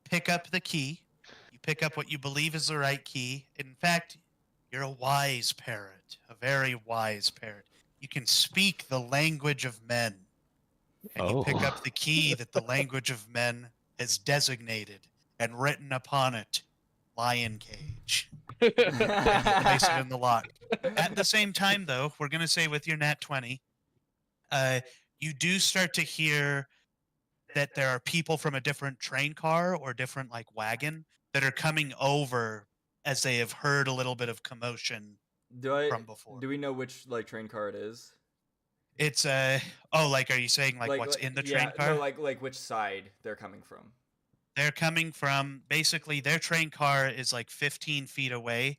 pick up the key, pick up what you believe is the right key. In fact, you're a wise parrot, a very wise parrot. You can speak the language of men. And you pick up the key that the language of men has designated and written upon it, lion cage. And you place it in the lock. At the same time, though, we're going to say with your nat 20, you do start to hear that there are people from a different train car or different like wagon that are coming over as they have heard a little bit of commotion from before. Do we know which like train car it is? It's like, are you saying like what's in the train car? No, like which side they're coming from. They're coming from basically their train car is like 15 feet away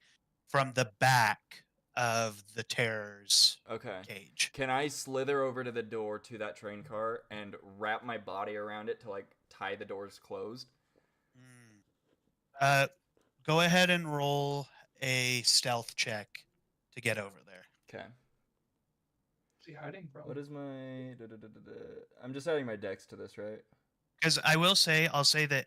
from the back of the Terror's cage. Can I slither over to the door to that train car and wrap my body around it to like tie the doors closed? Go ahead and roll a stealth check to get over there. Okay. What's he hiding from? What is my... I'm just adding my dex to this, right? Because I'll say that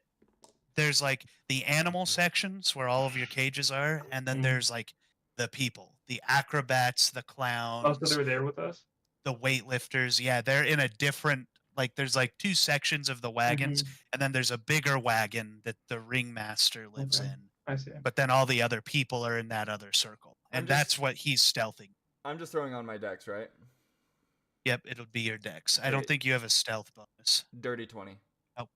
there's like the animal sections where all of your cages are, and then there's like the people, the acrobats, the clowns. Oh, so they were there with us? The weightlifters. Yeah, they're in a different, like there's like two sections of the wagons, and then there's a bigger wagon that the ringmaster lives in. I see. But then all the other people are in that other circle, and that's what he's stealthing. I'm just throwing on my dex, right? Yep, it'll be your dex. I don't think you have a stealth bonus. Dirty 20. Oh.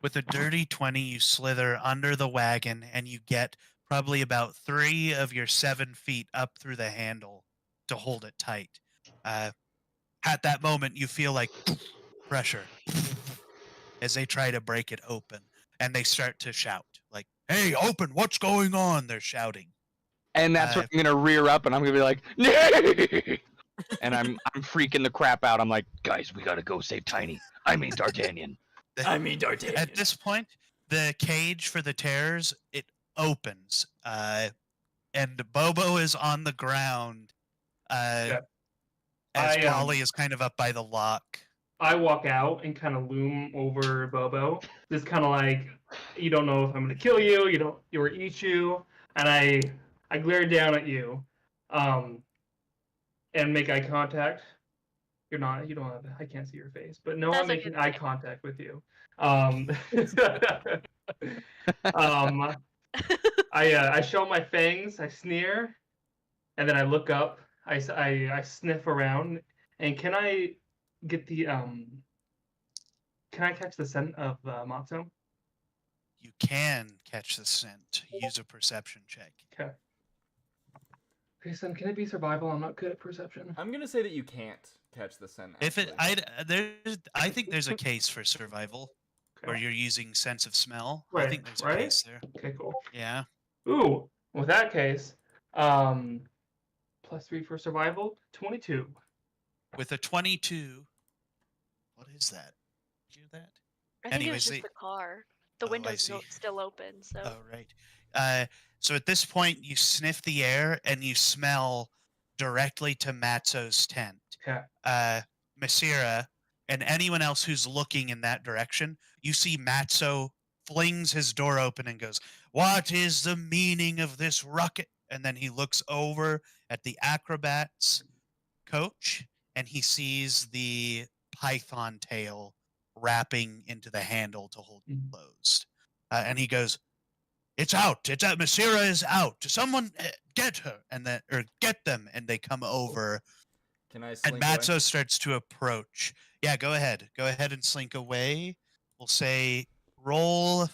With a dirty 20, you slither under the wagon, and you get probably about 3 of your 7 feet up through the handle to hold it tight. At that moment, you feel like pressure as they try to break it open, and they start to shout, like, "Hey, open! What's going on?" They're shouting. And that's where I'm gonna rear up, and I'm gonna be like, "Nay!" And I'm freaking the crap out. I'm like, "Guys, we gotta go save Tiny. I mean D'Artagnan. At this point, the cage for the Terrors, it opens, and Bobo is on the ground, as Polly is kind of up by the lock. I walk out and kind of loom over Bobo, just kind of like, you don't know if I'm gonna kill you, or eat you, and I glare down at you, and make eye contact. You don't have, I can't see your face, but no, I'm making eye contact with you. I show my fangs, I sneer, and then I look up, I sniff around, and can I get the can I catch the scent of Matsu? You can catch the scent. Use a perception check. Okay. Okay, son, can it be survival? I'm not good at perception. I'm gonna say that you can't catch the scent. If it, I think there's a case for survival, where you're using sense of smell. Right, I think there's a case there. Okay, cool. Yeah. Ooh, with that case, +3 for survival, 22. With a 22, what is that? Did you do that? I think it was just the car. The window's still open, so. Oh, right. So at this point, you sniff the air and you smell directly to Matzo's tent. Okay. Masira and anyone else who's looking in that direction, you see Matzo flings his door open and goes, "What is the meaning of this ruckus?" And then he looks over at the acrobat's coach and he sees the python tail wrapping into the handle to hold it closed. And he goes, "It's out. It's out. Masira is out. Someone get her." And then, or get them. And they come over. Can I slink and Matzo starts to approach. Yeah, go ahead. Go ahead and slink away. We'll say roll.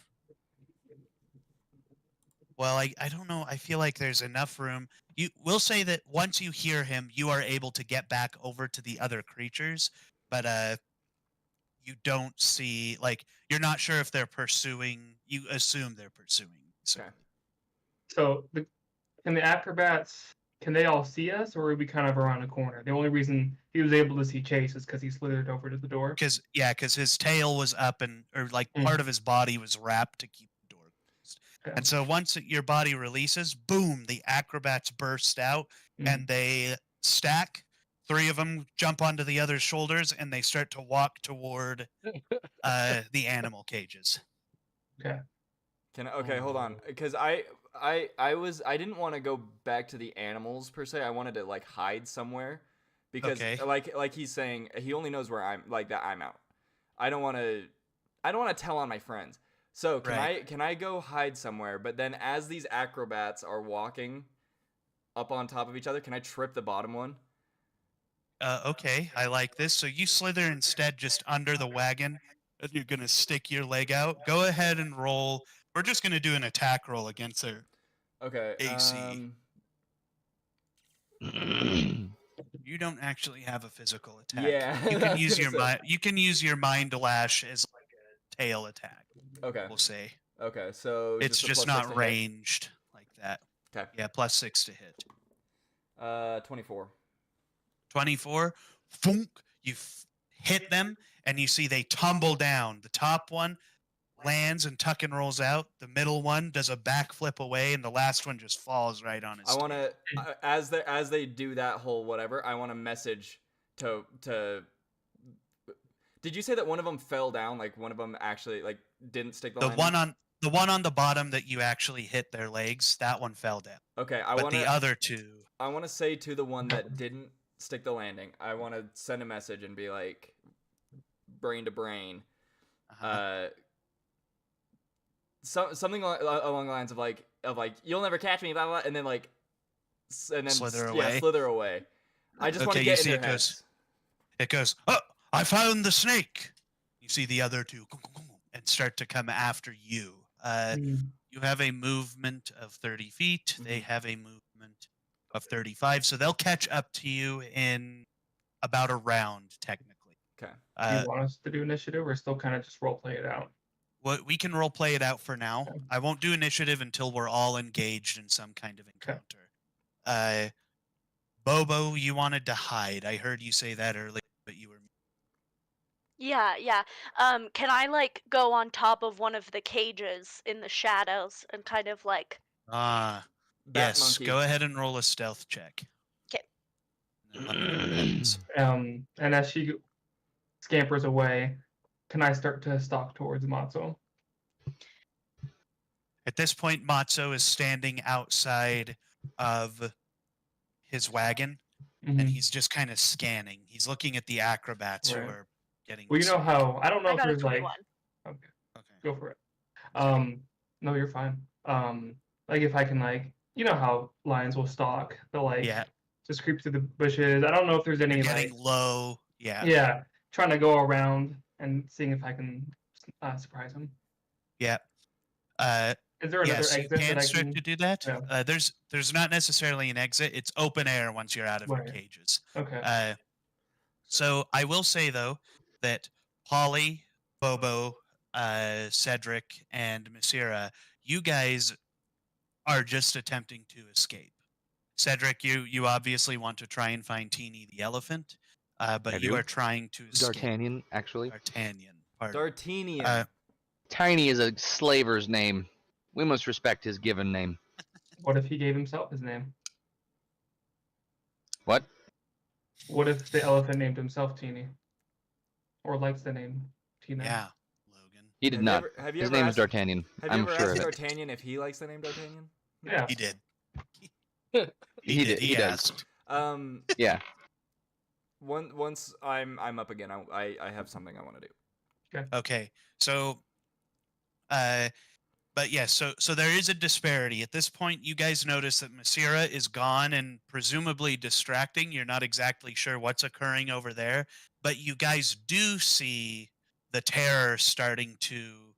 Well, I don't know. I feel like there's enough room. We'll say that once you hear him, you are able to get back over to the other creatures, but you don't see, like, you're not sure if they're pursuing. You assume they're pursuing. So, Okay. So, can the acrobats, can they all see us, or are we kind of around a corner? The only reason he was able to see Chase is because he slithered over to the door. Because his tail was up or like part of his body was wrapped to keep the door closed. Okay. And so once your body releases, boom, the acrobats burst out and they stack. 3 of them jump onto the other's shoulders and they start to walk toward the animal cages. Okay. Okay, hold on, because I didn't want to go back to the animals per se. I wanted to like hide somewhere, because Okay. like he's saying, he only knows where I'm like that. I'm out. I don't want to tell on my friends. So can I go hide somewhere? But then as these acrobats are walking up on top of each other, can I trip the bottom one? Okay, I like this. So you slither instead just under the wagon, and you're gonna stick your leg out. Go ahead and roll. We're just gonna do an attack roll against their Okay. AC. You don't actually have a physical attack. Yeah, You I can was use gonna your say. mind. You can use your mind lash as like a tail attack. Okay. We'll say Okay. So it's a just +6 to not hit. ranged like that. Okay. Yeah, +6 to hit. 24. 24. Thunk, you hit them, and you see they tumble down. The top one lands and tuck and rolls out. The middle one does a backflip away, and the last one just falls right on his I want tail. to as they do that whole whatever. I want to message to. Did you say that one of them fell down? Like one of them actually like didn't stick the landing? The one on the bottom that you actually hit their legs, that one fell down. Okay, But the other two, I want to say to the one that didn't stick the landing, I want to send a message and be like, brain to brain, something along the lines of like you'll never catch me, blah blah, blah, and then slither away. Slither away. I just want to Okay, get you in see their it heads. it goes, oh, I found the snake. You see the other two and start to come after you. You have a movement of 30 feet. They have a movement of 35, so they'll catch up to you in about a round, technically. Okay. Do you want us to do initiative, or still kind of just role play it out? We can role play it out for now. Okay. I won't do initiative until we're all engaged in some kind of encounter. Bobo, you wanted to hide. I heard you say that earlier, but you were. Yeah, yeah. Can I like go on top of one of the cages in the shadows and kind of like Bat Yes. monkey. Go ahead and roll a stealth check. 'Kay. And then let me know what happens. And as she scampers away, can I start to stalk towards Matzo? At this point, Matzo is standing outside of his wagon, and he's just kind of scanning. He's looking at the acrobats who Right. are getting. Well, you know how I don't know I if got a there's like 21. okay, Okay. go for it. No, you're fine. Like if I can like how lions will stalk, they'll like Yeah. just creep through the bushes. I don't know if there's any You're like getting low. Yeah. yeah, trying to go around and seeing if I can surprise him. Yeah. Is there another Yes, you exit that can I start can? to do that. Yeah. There's not necessarily an exit. It's open air once you're out of your Right. cages. Okay. So I will say though that Polly, Bobo, Cedric, and Masira, you guys are just attempting to escape. Cedric, you obviously want to try and find Teeny the elephant, but I you do. are trying to escape. D'Artagnan, actually. D'Artagnan. Pardon. D'Artagnan. Tiny is a slaver's name. We must respect his given name. What if he gave himself his name? What? What if the elephant named himself Teeny? Or likes the name Tina? Yeah, Logan. He did not. Have you His ever name is asked, D'Artagnan. Have you I'm ever sure asked of it. D'Artagnan if he likes the name D'Artagnan? Yeah. He did. He did. He He does. asked. Yeah. Once I'm up again, I have something I want to do. Okay, so, but yes, so there is a disparity. At this point, you guys notice that Masira is gone and presumably distracting. You're not exactly sure what's occurring over there, but you guys do see the terror starting to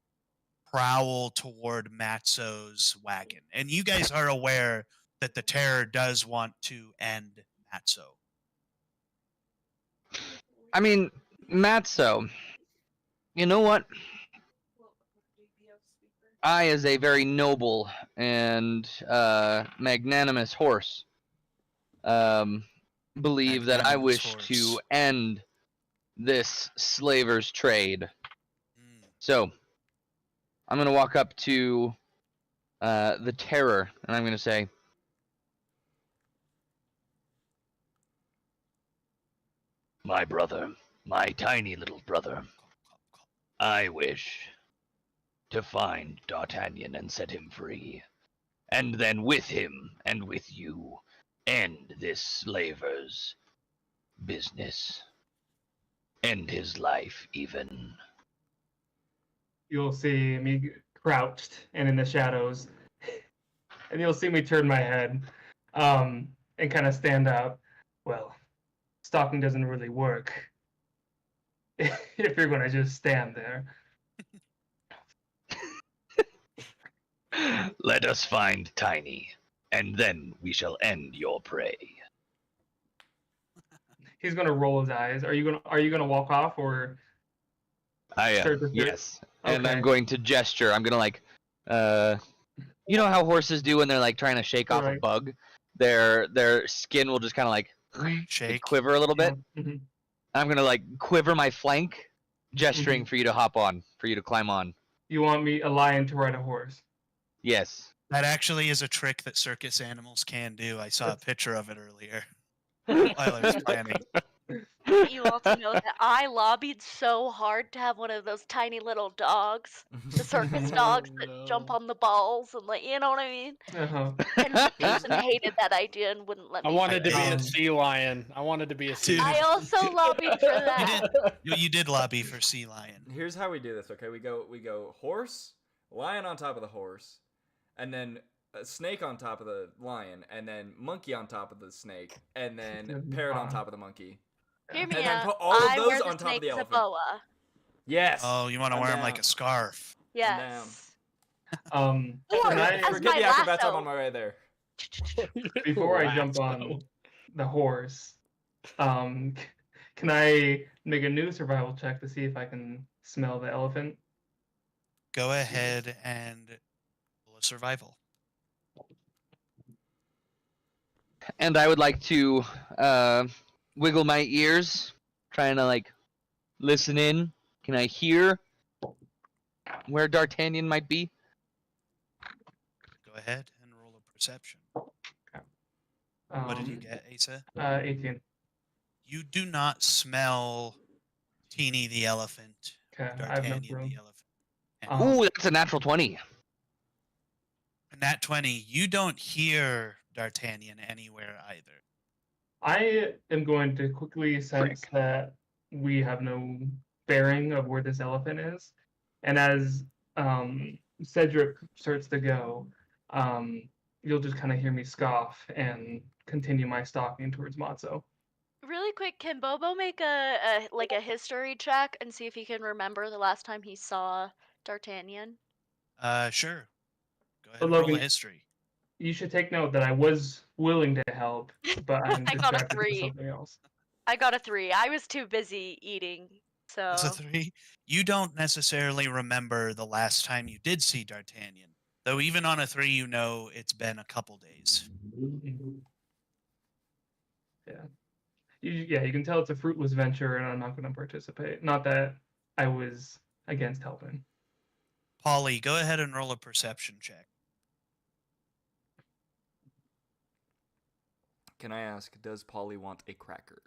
prowl toward Matzo's wagon. And you guys are aware that the terror does want to end Matzo. I mean, Matzo, you know what? I, as a very noble and magnanimous horse, believe that I Magnanimous wish horse. to end this slaver's trade. So, I'm going to walk up to the terror, and I'm going to say, my brother, my tiny little brother, I wish to find D'Artagnan and set him free. And then with him and with you, end this slaver's business. End his life, even. You'll see me crouched and in the shadows, and you'll see me turn my head, and kind of stand up. Well, stalking doesn't really work if you're going to just stand there. Let us find Tiny, and then we shall end your prey. He's going to roll his eyes. Are you going to walk off, or I am, start to yes. And Okay. I'm going to gesture. I'm going to you know how horses do when they're like trying to shake off a Right. bug? Their skin will just kind of like Shake. quiver a little bit. Mhm. I'm going to like quiver my flank, gesturing for you to hop on, for you to climb on. You want a lion to ride a horse? Yes. That actually is a trick that circus animals can do. I saw a That's- picture of it earlier while I was planning. You also know that I lobbied so hard to have one of those tiny little dogs, the circus dogs that jump no. on the balls and like, you know what I mean? Uh-huh. And Jason hated that idea and wouldn't let I me. wanted to be a Um, sea lion. I wanted to be a sea Dude. lion. I also lobbied for that. You did lobby for sea lion. Here's how we do this, okay? We go horse, lion on top of the horse, and then a snake on top of the lion, and then monkey on top of the snake, and then parrot on top of the monkey. Hear me And then out. put all of I those wear the on top of the snake as a elephant. boa. Yes. Oh, you want to I'm wear him like down. a scarf. Yes. Or Can I- as Forget my the acrobats, lasso. I'm on my way there. Before I jump on the horse, can I make a new survival check to see if I can smell the elephant? Go ahead and roll a survival. And I would like to wiggle my ears, trying to like listen in. Can I hear where D'Artagnan might be? Go ahead and roll a perception. What did you get, Asa? 18. You do not smell Teeny the elephant, Okay, I have no D'Artagnan clue. the elephant. Um, Ooh, that's a natural 20. Nat 20, you don't hear D'Artagnan anywhere either. I am going to quickly sense Frick. that we have no bearing of where this elephant is. And as Cedric starts to go, you'll just kind of hear me scoff and continue my stalking towards Matzo. Really quick, can Bobo make a history check and see if he can remember the last time he saw D'Artagnan? Sure. Go ahead But and roll a Logan, history. you should take note that I was willing to help, but I'm I got a distracted with 3. something else. I got a 3. I was too busy eating, so. That's a 3. You don't necessarily remember the last time you did see D'Artagnan. Though even on a 3, you know it's been a couple days. Yeah. You can tell it's a fruitless venture, and I'm not going to participate. Not that I was against helping. Polly, go ahead and roll a perception check. Can I ask, does Polly want a cracker?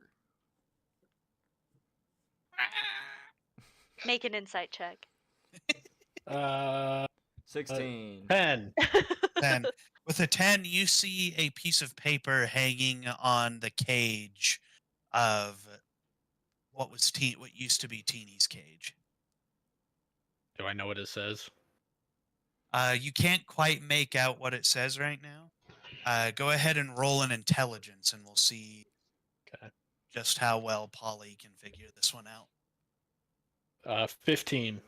Make an insight check. 16. 10. 10. With a 10, you see a piece of paper hanging on the cage of what used to be Teeny's cage. Do I know what it says? You can't quite make out what it says right now. Go ahead and roll an intelligence, and we'll see Okay. just how well Polly can figure this one out. 15.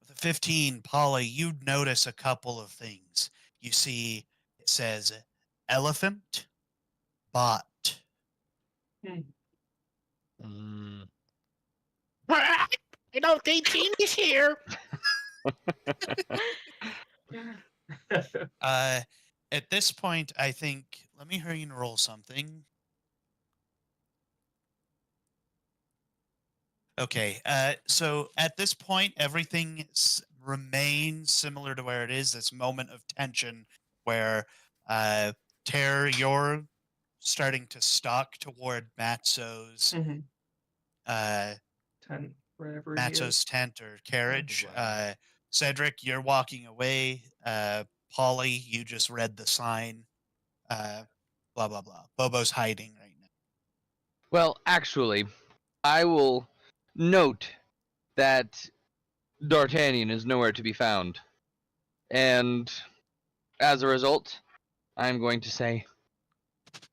With a 15, Polly, you notice a couple of things. You see, it says elephant, bot. Mm. I don't think Teeny's here. At this point, I think, let me hurry and roll something. Okay, so at this point, everything remains similar to where it is. This moment of tension where Terror, you're starting to stalk toward Matzo's Tent, wherever he is. Matzo's tent or carriage. Wow. Cedric, you're walking away. Polly, you just read the sign. Blah blah blah. Bobo's hiding right now. Well, actually, I will note that D'Artagnan is nowhere to be found. And as a result, I'm going to say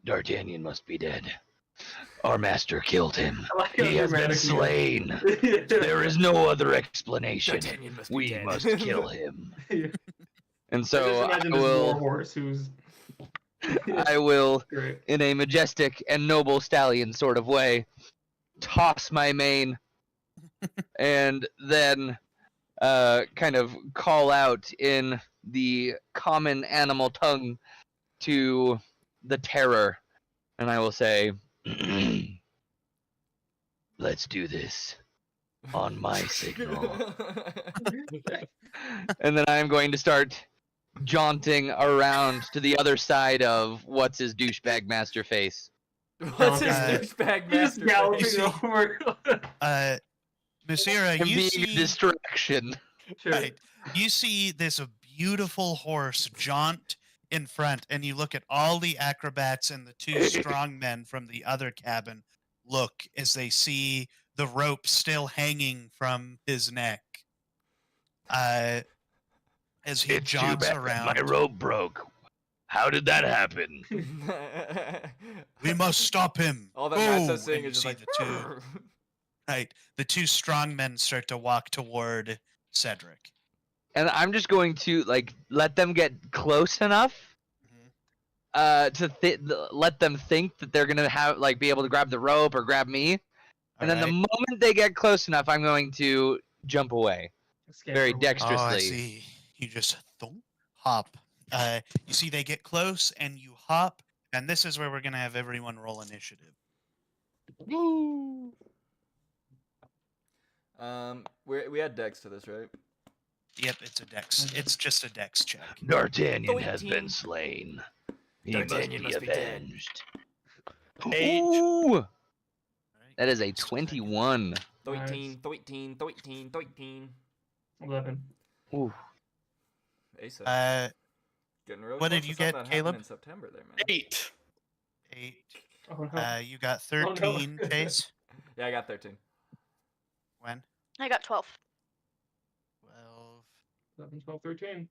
D'Artagnan must be dead. Our master killed him. I like how He has been dramatic he is. slain. There is no other explanation. D'Artagnan must be We dead. must kill him. Yeah. And I just so imagine I this war will, horse who's. I will, Great. in a majestic and noble stallion sort of way, toss my mane, and then kind of call out in the common animal tongue to the terror, and I will say, "Let's do this on my signal." And then I'm going to start jaunting around to the other side of what's his douchebag master face. What's his Uh, douchebag He's just master? galloping see- over. Masira, Him you being see a distraction. Sure. right, you see this beautiful horse jaunt in front, and you look at all the acrobats and the two strong men from the other cabin look as they see the rope still hanging from his neck. As he jaunts around. rope broke. How did that happen? We must stop him. All that Go! Matt's And saying you is just see like. the two. Right, the two strong men start to walk toward Cedric. And I'm just going to let them get close enough to let them think that they're gonna have be able to grab the rope or grab me. And then the Alright. moment they get close enough, I'm going to jump away. Scamper Very away. dexterous. Oh, I Dexterously. see. You just thump, hop. You see, they get close and you hop, and this is where we're gonna have everyone roll initiative. Woo! We had Dex to this, right? Yep, it's a dex. It's just a dex check. D'Artagnan has 13. been slain. He D'Artagnan must must be be dead. avenged. Age. Ooh, Alright, that is a just second. 21. 13. 11. Ooh. Asa. Getting real what close did to you something get, that happened Caleb? in September there, man. 8. 8. Oh no. You got Oh, no. 13, Chase. Yeah, I got 13. When? I got 12. 12, 11, 12, 13.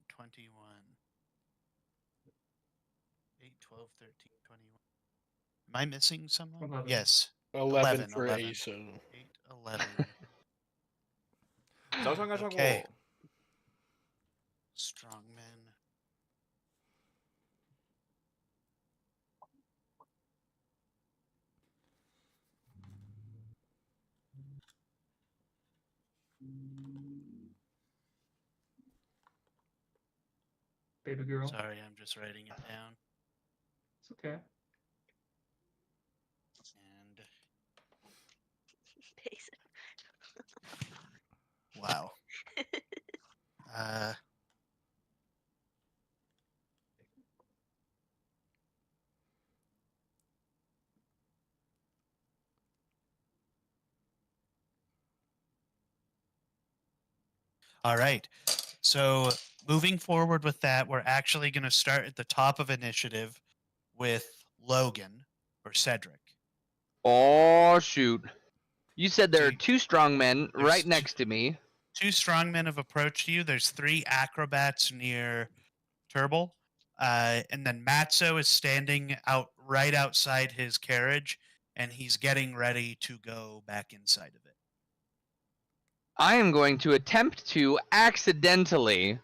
21. 8, 12, 13, 21. Am I missing someone? 11. Yes. 11 for 11. Asa. 8, 11. Okay. Strong men. Baby girl. Sorry, I'm just writing it down. It's okay. And Basic. wow. All right. So moving forward with that, we're actually going to start at the top of initiative with Logan or Cedric. Oh shoot! You said there are See, two strong men there's right two- next to me. 2 strong men have approached you. There's 3 acrobats near Turble. And then Matzo is standing right outside his carriage, and he's getting ready to go back inside of it. I am going to attempt to accidentally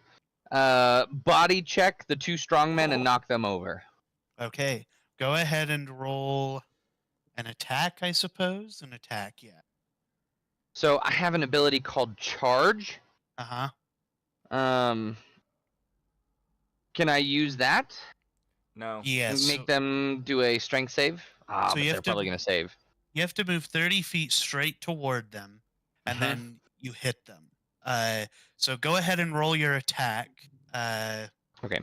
body check the two strong men and knock them over. Okay. Go ahead and roll an attack, I suppose. An attack, yeah. So I have an ability called Charge. Uh-huh. Can I use that? No. Yes. Make them do a strength save? Ah, So but you they're have to- probably going to save. You have to move 30 feet straight toward them, and Uh-huh. then you hit them. So go ahead and roll your attack Okay.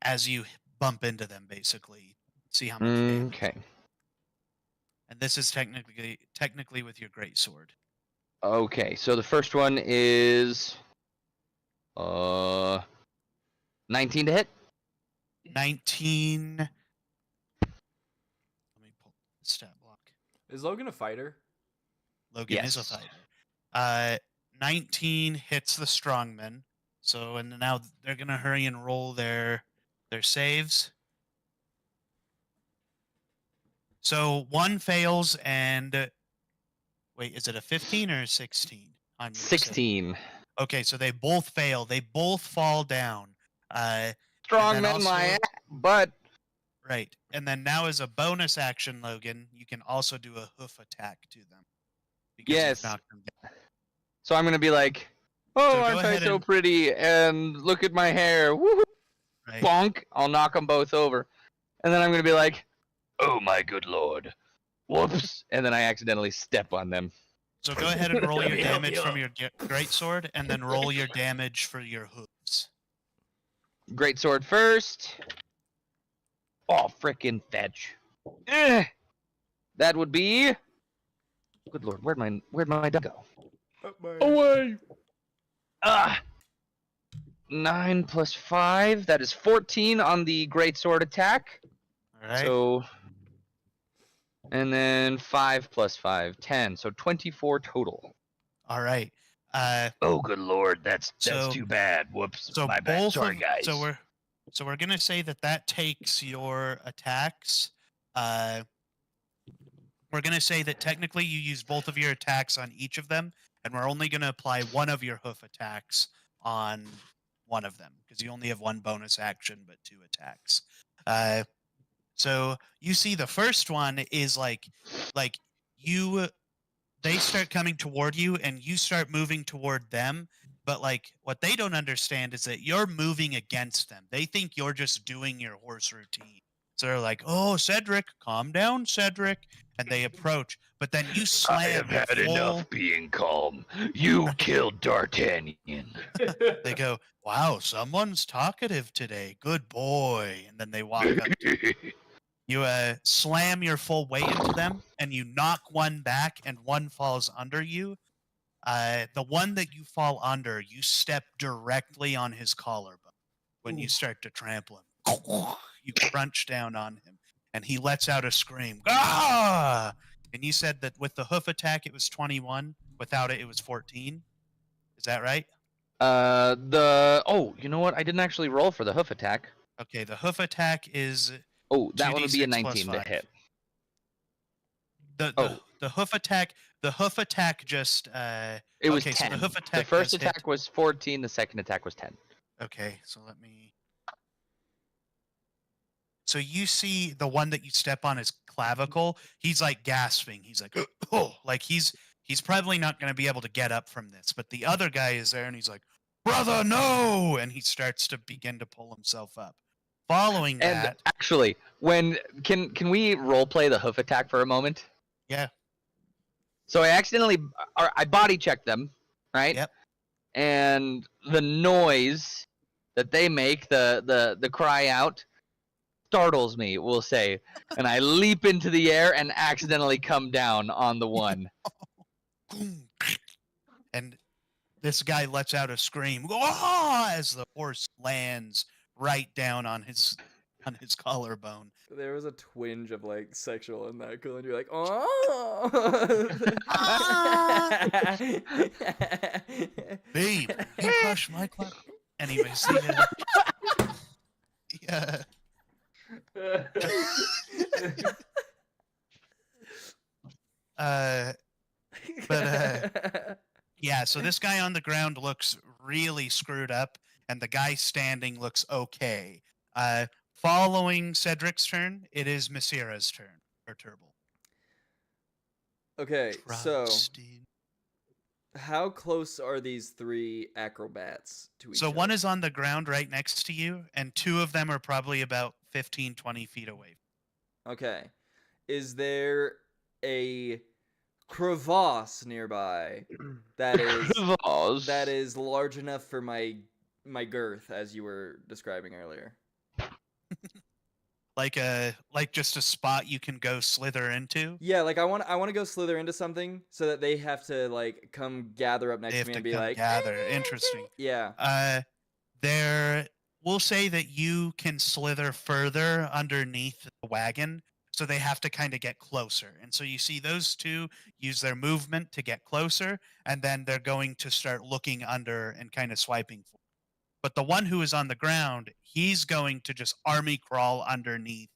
as you bump into them, basically. See how much damage. Okay. And this is technically with your greatsword. Okay, so the first one is 19 to hit. 19. Let me pull the stat block. Is Logan a fighter? Logan is a Yes. fighter. 19 hits the strongman. So, and now they're gonna hurry and roll their saves. So one fails and wait, is it a 15 or a 16 on your save? 16. Okay, so they both fail. They both fall down. And Strong then man, my also- butt. Right. And then now as a bonus action, Logan, you can also do a hoof attack to them. Because Yes. you've knocked them down. So I'm gonna be like, oh, So go aren't I ahead so and- pretty? And look at my hair. Woohoo! Right. Bonk. I'll knock them both over. And then I'm gonna be like, oh my good lord. Whoops. And then I accidentally step on them. So go ahead and roll Let your me help damage you from up. your greatsword, and then roll your damage for your hooves. Great sword first. Oh, frickin' fetch. That would be. Good lord, where'd my die go? Away! Ah! 9 plus 5. That is 14 on the great sword attack. All right. So. And then 5 plus 5, 10. So 24 total. All right. Oh, good lord, that's So- too bad. Whoops, So my bad. both Sorry, of, guys. So we're gonna say that takes your attacks. We're gonna say that technically you use both of your attacks on each of them, and we're only gonna apply one of your hoof attacks on one of them because you only have one bonus action but 2 attacks. So you see the first one is like you they start coming toward you and you start moving toward them, but like what they don't understand is that you're moving against them. They think you're just doing your horse routine. So they're like, "Oh, Cedric, calm down, Cedric." And they approach, but then you slam your full being calm. You killed D'Artagnan. They go, "Wow, someone's talkative today. Good boy." And then they walk up to you. You slam your full weight into them, and you knock one back, and one falls under you. The one that you fall under, you step directly on his collarbone when you start to trample him. You crunch down on him, and he lets out a scream. Ah! And you said that with the hoof attack, it was 21. Without it, it was 14. Is that right? You know what? I didn't actually roll for the hoof attack. Okay, the hoof attack is Oh, that one would be a 2d6 plus 19 to 5. hit. The hoof attack. The hoof attack just. It was okay, 10. so the hoof The attack. first does hit. attack was 14. The second attack was 10. Okay, so let me. So you see the one that you step on his clavicle. He's like gasping. He's like, oh, like he's probably not going to be able to get up from this. But the other guy is there, and he's like, brother, no, and he starts to begin to pull himself up. Following And that, actually, can we role play the hoof attack for a moment? Yeah. So I body checked them, right? Yep. And the noise that they make, the cry out, startles me, we'll say. And I leap into the air and accidentally come down on the one. and this guy lets out a scream "Ah!" as the horse lands right down on his collarbone. There was a twinge of like sexual in that, cool, and you're like, oh. Babe, you crush my clap. Anyways, yeah. Yeah, so this guy on the ground looks really screwed up, and the guy standing looks okay. Following Cedric's turn, it is Masira's turn, or Turble. Okay, so Trusting. how close are these 3 acrobats to each So other? one is on the ground right next to you, and 2 of them are probably about 15, 20 feet away. Okay. Is there a crevasse nearby that is large enough for my girth, as you were describing earlier? like just a spot you can go slither into. Yeah, like I want to go slither into something so that they have to like come gather up They next to have me to and be come like, gather. Interesting. yeah. There, we'll say that you can slither further underneath the wagon, so they have to kind of get closer. And so you see those two use their movement to get closer, and then they're going to start looking under and kind of swiping for. But the one who is on the ground, he's going to just army crawl underneath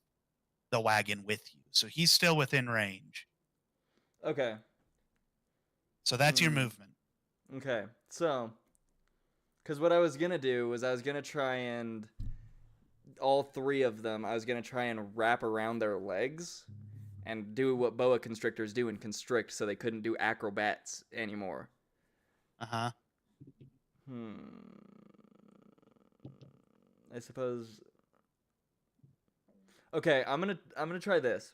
the wagon with you. So he's still within range. Okay. So that's your Hmm. movement. Okay. So, because what I was gonna do was I was gonna try and all three of them. I was gonna try and wrap around their legs and do what boa constrictors do and constrict, so they couldn't do acrobats anymore. Uh-huh. I suppose. Okay, I'm gonna try this.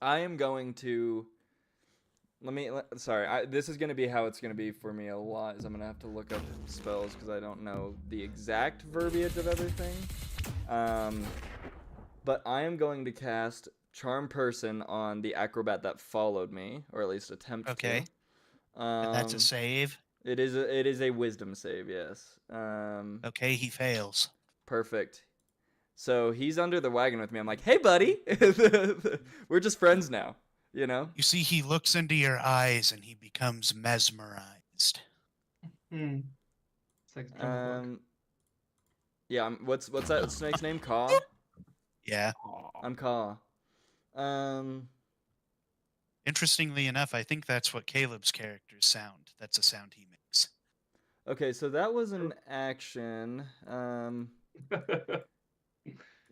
I am going to. Sorry, this is gonna be how it's gonna be for me a lot. Is I'm gonna have to look up spells because I don't know the exact verbiage of everything. But I am going to cast Charm Person on the acrobat that followed me, or at least attempt Okay. to. And that's a save. It is a wisdom save, yes. Okay, he fails. Perfect. So he's under the wagon with me. I'm like, hey, buddy. We're just friends now, you know? You see, he looks into your eyes and he becomes mesmerized. It's like a Jungle Book. Yeah, what's that snake's name? Caw? Yeah. I'm Caw. Interestingly enough, I think that's what Caleb's character's sound. That's a sound he makes. Okay, so that was an action.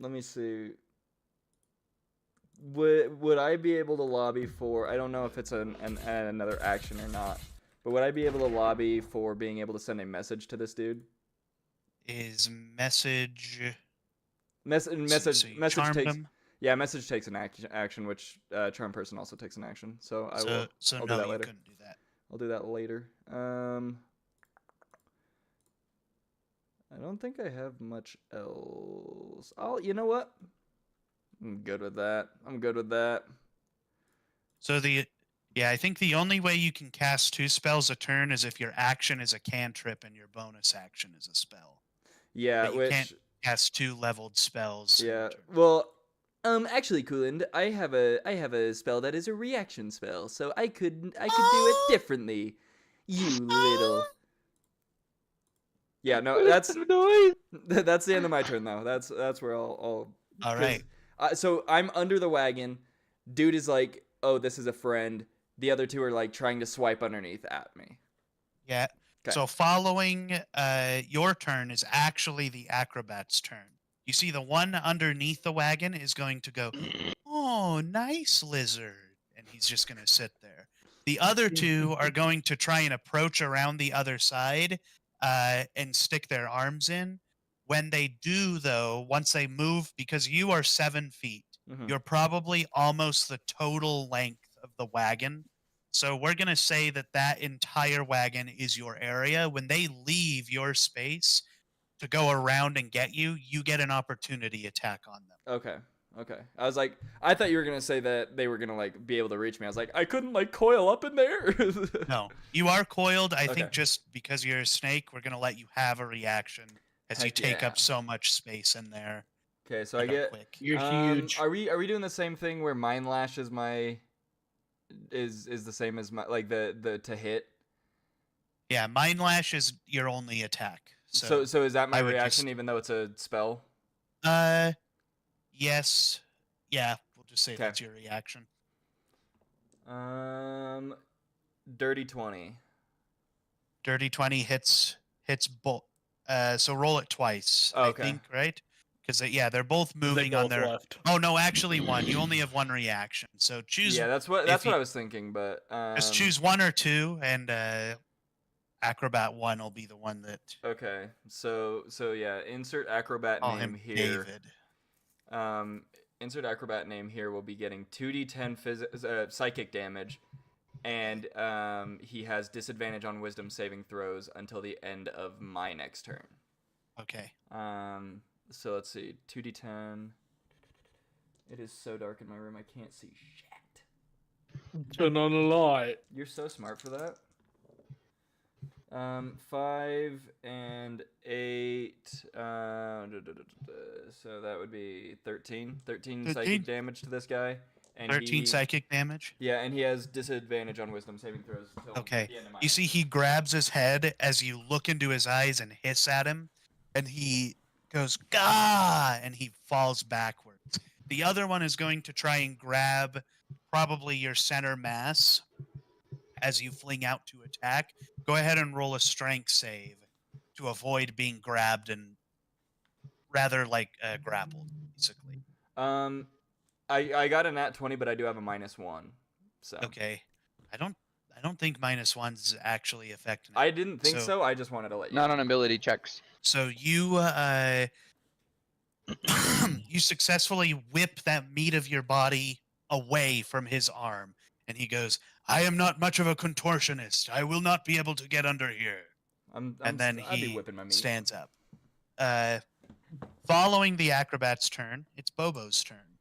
Let me see. Would I be able to lobby for? I don't know if it's another action or not, but would I be able to lobby for being able to send a message to this dude? Is message. Message charmed takes. him? Yeah, message takes an action, which Charm Person also takes an action. So I will. So I'll no, do that you later. couldn't do that. I'll do that later. I don't think I have much else. You know what? I'm good with that. So I think the only way you can cast 2 spells a turn is if your action is a cantrip and your bonus action is a spell. Yeah, But you can't cast 2 leveled spells. in a Yeah. turn. Well, actually, Cooland, I have a spell that is a reaction spell, so I could do it differently. You little. Yeah, no, that's the end of my turn though. That's where I'll All right. So I'm under the wagon. Dude is like, "Oh, this is a friend." The other two are like trying to swipe underneath at me. Yeah. 'Kay. So following your turn is actually the acrobat's turn. You see the one underneath the wagon is going to go, "Oh, nice lizard." And he's just going to sit there. The other two are going to try and approach around the other side and stick their arms in. When they do, though, once they move, because you are 7 feet, Mhm. you're probably almost the total length of the wagon. So we're going to say that entire wagon is your area. When they leave your space to go around and get you, you get an opportunity attack on them. Okay. I was like, I thought you were gonna say that they were gonna like be able to reach me. I was like, I couldn't like coil up in there. No, you are coiled. I Okay. think just because you're a snake, we're going to let you have a reaction as you Heck take yeah. up so much space in there. Okay, so that I are get. quick. You're huge. Are we doing the same thing where Mind Lash is my is the same as my like the to hit? Yeah, Mind Lash is your only attack. So is that my I would reaction just- even though it's a spell? Yes. Yeah, we'll just say 'Kay. that's your reaction. Dirty 20. Dirty 20 hits both. So roll it twice, Okay. I think, right? Because they're both They moving on both their. left. Oh no, actually one. You only have one reaction. So choose. Yeah, that's what if you- I was thinking, but Just choose 1 or 2, and Acrobat 1 will be the one that. Okay. So yeah, insert acrobat Call name him here. David. Insert acrobat name here will be getting 2d10 psychic damage, and he has disadvantage on wisdom saving throws until the end of my next turn. Okay. So let's see, 2d10. It is so dark in my room, I can't see shit. Turn on the light. You're so smart for that. 5 and 8. So that would be 13. 13 psychic 13? damage to this guy. And 13 he, psychic damage. Yeah, and he has disadvantage on wisdom saving throws until Okay. the end of my You see, he grabs his head as you look into his eyes and hiss at him, and he goes, "Gah!" and he falls backwards. The other one is going to try and grab probably your center mass as you fling out to attack. Go ahead and roll a strength save to avoid being grabbed and rather like grappled, basically. I got a nat 20, but I do have a -1. So Okay. I don't think -1s actually affect. I didn't think so. I just wanted to let you Not know. on ability checks. So you you successfully whip that meat of your body away from his arm, and he goes, "I am not much of a contortionist. I will not be able to get under here." And then I'd be he whipping my meat. stands up. Following the acrobat's turn, it's Bobo's turn.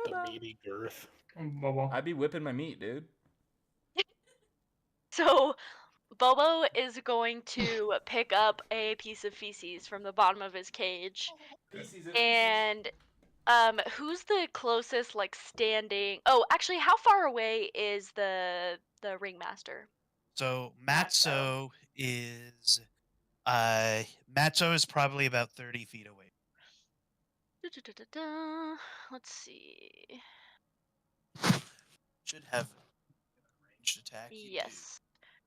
The meaty girth. Bobo. I'd be whipping my meat, dude. So Bobo is going to pick up a piece of feces from the bottom of his cage. And who's the closest like standing? Oh, actually, how far away is the ringmaster? So Matzo. Matzo is probably about 30 feet away. Let's see. Should have ranged attack. You do. Yes.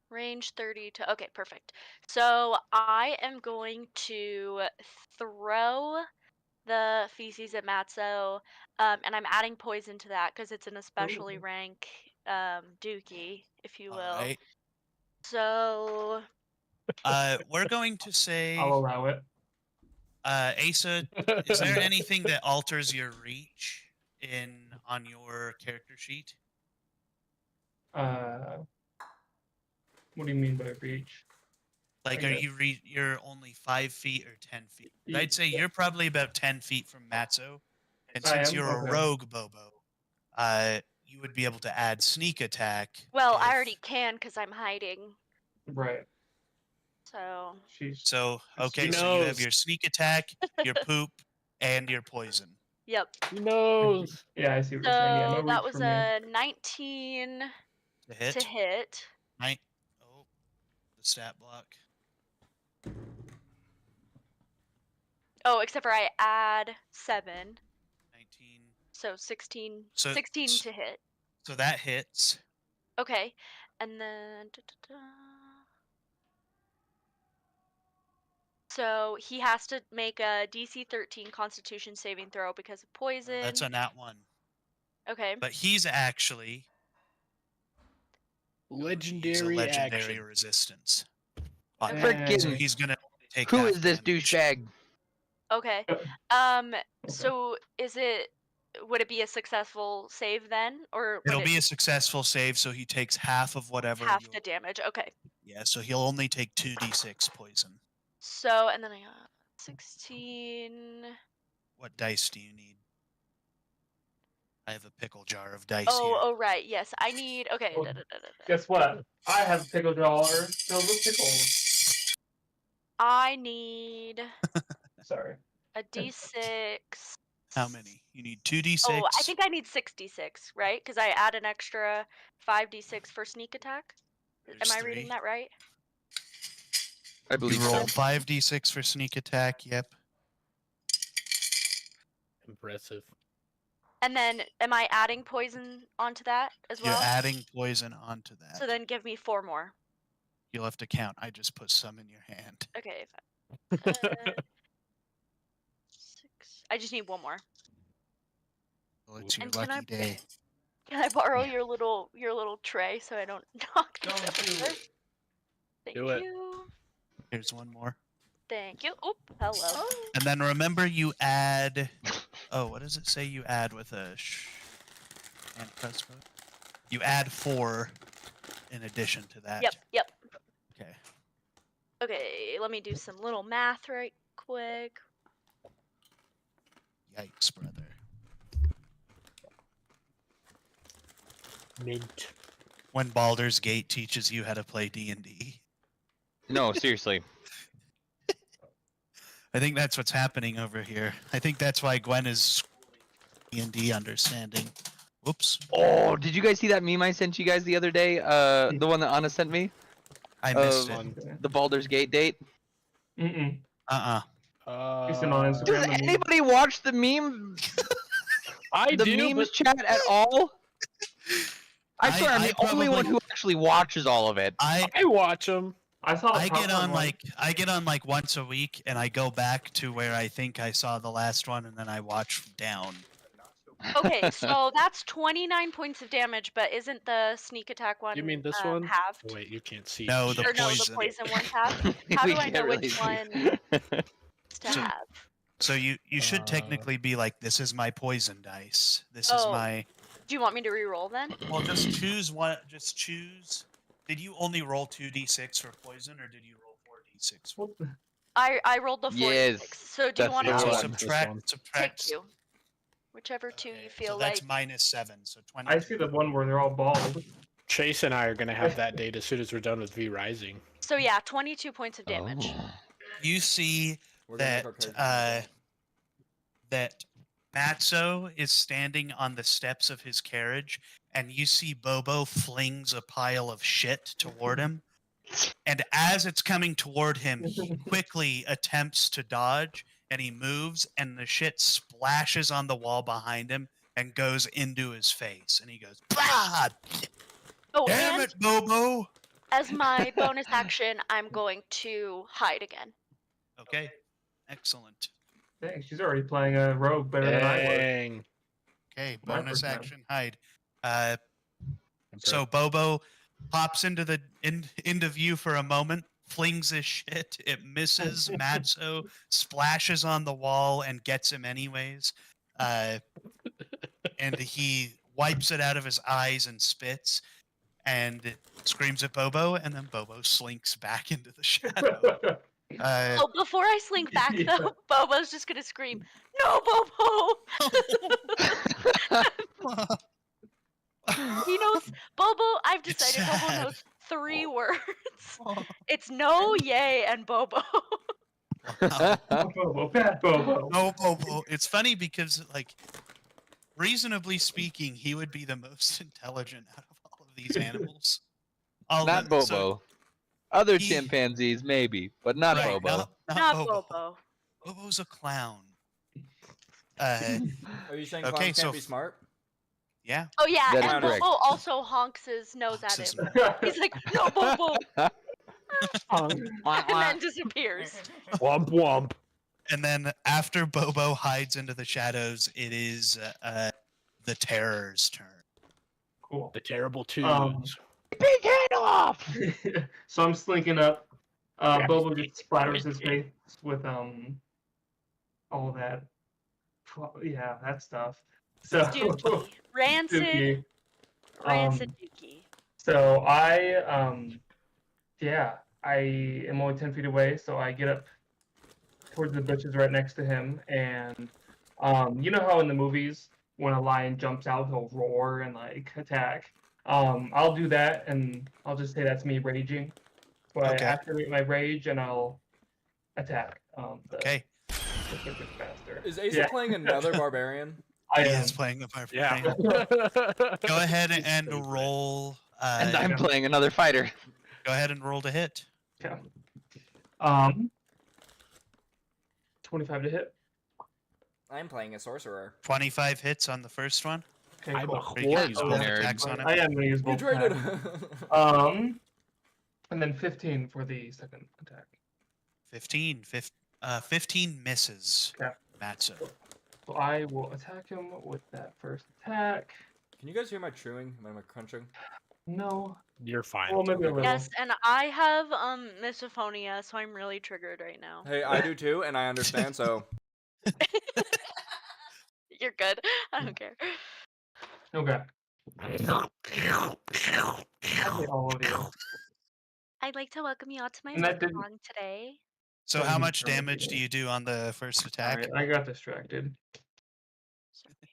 Range 30 to... Okay, perfect. So I am going to throw the feces at Matzo, and I'm adding poison to that because it's an especially rank dookie, if you will. All right. So... We're going to say, I'll allow it. Asa, is there anything that alters your reach on your character sheet? What do you mean by reach? Like, I are guess. you're only 5 feet or 10 feet? Ye- I'd say you're probably about 10 feet from Matzo, and I since am? you're a Okay. rogue, Bobo, you would be able to add sneak attack. Well, I if- already can because I'm hiding. Right. So... She's. So okay, He so you have knows. your sneak attack, your poop, and your poison. Yep. He knows. Yeah, I see what you're saying. Yeah, no So that reach was for me. a 19 To hit. to hit. Oh, the stat block. Oh, except for I add 7. 19. So 16. So 16 to hit. So that hits. Okay. And then... So he has to make a DC 13 Constitution saving throw because of poison. That's a nat 1. Okay. But he's actually Legendary legendary action. resistance. On And- that. So Frickin' he's gonna take. Who half is this damage. douchebag? Okay. Okay. So would it be a successful save then, or would It'll it be a successful save, so he takes half of whatever. half the damage? Okay. Yeah, so he'll only take 2d6 poison. So and then I got 16. What dice do you need? I have a pickle jar of dice here. Oh right. Yes, I need. Okay. Well, Guess what? I have a pickle jar filled with pickles. I need Sorry. a D6. How many? You need 2d6. Oh, I think I need 66, right? Because I add an extra 5d6 for sneak attack. There's Am I reading 3. that right? I believe You roll so. 5d6 for sneak attack. Yep. Impressive. And then am I adding poison onto that as well? You're adding poison onto that. So then give me 4 more. You'll have to count. I just put some in your hand. Okay. 6. I just need 1 more. Well, it's your And can I- lucky day. Can I borrow your little tray so I don't knock Don't this do over? it. Thank Do it. you. Here's one more. Thank you. Oop, hello. And then remember you add... Oh, what does it say you add with a and press vote? You add 4 in addition to that. Yep. Okay. Okay, let me do some little math right quick. Yikes, brother. Mint. When Baldur's Gate teaches you how to play D&D. No, seriously. I think that's what's happening over here. I think that's why Gwen is D&D understanding. Whoops. Oh, did you guys see that meme I sent you guys the other day? The one that Anna sent me? I missed Of it. the Baldur's Gate date? Mm-mm. Uh-uh. You seen on Instagram? Does the meme? anybody watch the meme? I the do, memes but chat at all? I I- swear, I'm I the only one probably- who actually watches all of it. I watch them. I saw. I the get popcorn on one. like once a week, and I go back to where I think I saw the last one, and then I watch down. Okay, so that's 29 points of damage, but isn't the sneak attack one You mean this one? halved? Wait, you can't see. No, the Or no, the poison. poison one's halved? How We do I can't know really which see. one to So- have? So you should Uh, technically be like, this is my poison dice. This is Oh. my. Do you want me to re-roll then? Well, just choose one. Just choose. Did you only roll 2d6 for poison, or did you roll 4d6? What the- I rolled the 4 Yes, So do you that's want the to So one. take subtract. take Subtract. 2? Whichever 2 Okay, you feel so that's like. -7. So 20. I see the one where they're all bald. Chase and I are gonna have that date as soon as we're done with V Rising. So yeah, 22 points of damage. Oh. You see We're gonna make that our characters that Matzo is standing on the steps of his carriage, and you see Bobo flings a pile of shit toward him. And as it's coming toward him, he quickly attempts to dodge, and he moves, and the shit splashes on the wall behind him and goes into his face. And he goes, "Bah! Oh, Damn and it, Bobo!" as my bonus action, I'm going to hide again. Okay, excellent. Dang, she's already playing a rogue better than I was. Dang. Okay, My bonus first time. action, hide. So Bobo pops into into view for a moment, flings his shit. It misses Matzo, splashes on the wall, and gets him anyways. And he wipes it out of his eyes and spits, and screams at Bobo, and then Bobo slinks back into the shadow. Oh, before I slink back Yeah. though, Bobo's just gonna scream, "No, Bobo!" He knows Bobo. I've It's decided Bobo sad. knows 3 words. It's no, yay, and Bobo. Wow. Bobo, bad Bobo. No, Bobo. It's funny because, like, reasonably speaking, he would be the most intelligent out of all of these animals. All Not the- Bobo. so- Other he- chimpanzees, maybe, but not right, Bobo. Not Not Bobo. Bobo. Bobo's a clown. Are you saying Okay, clowns so can't be smart? Yeah. Oh yeah, That is and correct. Bobo also honks his nose Honks at his him. He's like, "No, Bobo," and then disappears. Womp womp. And then after Bobo hides into the shadows, it is the Terror's turn. Cool. The terrible twos. Big head off! So I'm slinking up. Yeah. Bobo just splatters his face with all that. Yeah, that stuff. So Dookie. Rancid. Dookie. Rancid Dookie. So I am only 10 feet away, so I get up towards the bushes right next to him, and you know how in the movies when a lion jumps out, he'll roar and like attack. I'll do that, and I'll just say that's me raging. So I Okay. activate my rage, and I'll attack. Okay. The freaking bastard. Is Asa Yeah. playing another barbarian? I He am. is playing the Yeah. barbarian. Go ahead He's and so great. roll. And I'm playing another fighter. Go ahead and roll to hit. Okay. 25 to hit. I'm playing a sorcerer. 25 hits on the first one. Okay, I'm cool. a Or you can use Boy, both nerd. attacks on I it. am gonna use You both traded. attacks. And then 15 for the second attack. 15. 15 misses. Okay. Matzo. So I will attack him with that first attack. Can you guys hear my chewing? Am I crunching? No. You're fine. Well, maybe a little. Yes, and I have misophonia, so I'm really triggered right now. Hey, I do too, and I understand. So You're good. I don't care. Okay. I hate all of you. I'd like to welcome you all to my And that didn't- song today. So how much damage do you do on the first attack? Alright, I got distracted.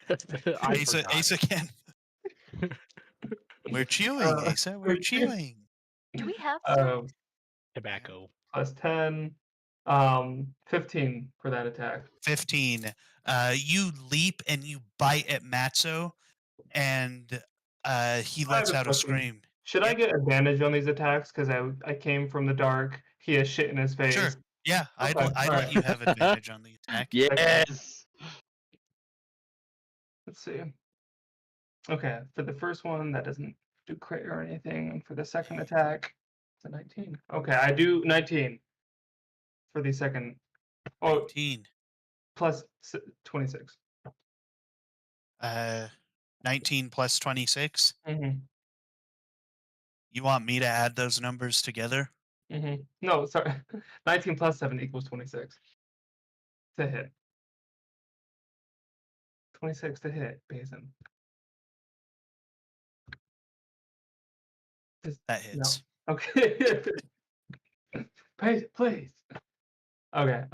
I Asa, forgot. Asa can. We're chewing, Asa. We're chewing. Do we have some? Tobacco. Plus 10. 15 for that attack. 15. You leap and you bite at Matzo, and he I lets have a out a question. scream. Should I Yep. get advantage on these attacks because I came from the dark? He has shit in his face. Sure. Yeah, I'd Okay, let alright. you have advantage on the attack. Yes. Let's see. Okay, for the first one, that doesn't do crit or anything. And for the second attack, it's a 19. Okay, I do 19 for the second. Oh, 19. plus 26. 19 plus 26. Mm-hmm. You want me to add those numbers together? Mm-hmm. No, sorry. 19 plus 7 equals 26. To hit. 26 to hit, Basin. That hits. No. Okay. Please. Okay.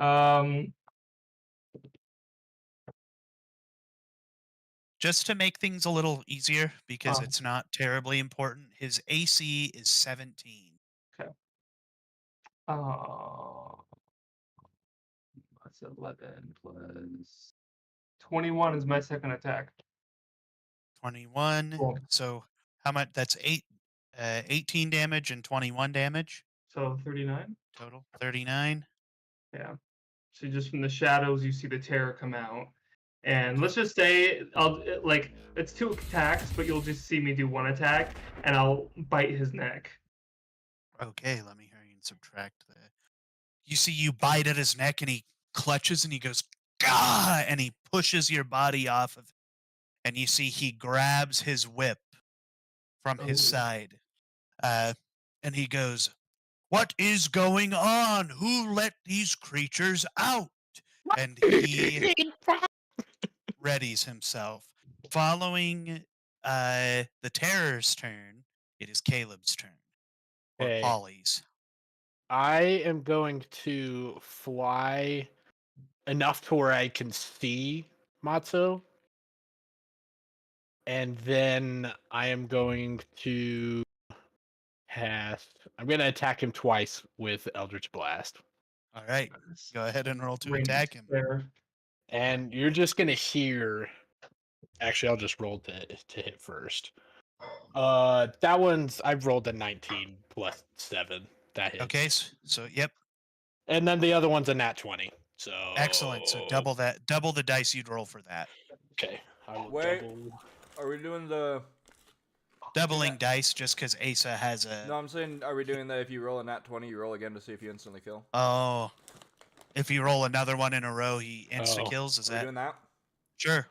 Just to make things a little easier, because Um. it's not terribly important, his AC is 17. That's 11 plus 21 is my second attack. 21. Cool. So how much? That's 18 damage and 21 damage So 39. total. 39. Yeah. So just from the shadows, you see the terror come out, and let's just say it's 2 attacks, but you'll just see me do 1 attack, and I'll bite his neck. Okay, let me hear you subtract that. You see, you bite at his neck, and he clutches, and he goes, "Gah!" and he pushes your body off of, and you see he grabs his whip from his Ooh. side, and he goes, "What is going on? Who let these creatures out?" And he readies himself. Following the terror's turn, it is Caleb's turn. Or Okay. Polly's. I am going to fly enough to where I can see Matzo. And then I am going to I'm going to attack him twice with Eldritch Blast. All right. Go ahead and roll to Ranged attack him. there. And you're just going to hear. Actually, I'll just roll to hit first. That one's. I've rolled a 19 plus 7. That hits. Okay. So yep. And then the other one's a nat 20. So Excellent. So double the dice you'd roll for that. Okay. I will Wait. double. Are we doing the? Doubling dice just because Asa has a. No, I'm saying, are we doing that? If you roll a nat 20, you roll again to see if you instantly kill. Oh. If you roll another one in a row, he insta Oh. kills. Is Are we that doing that? sure?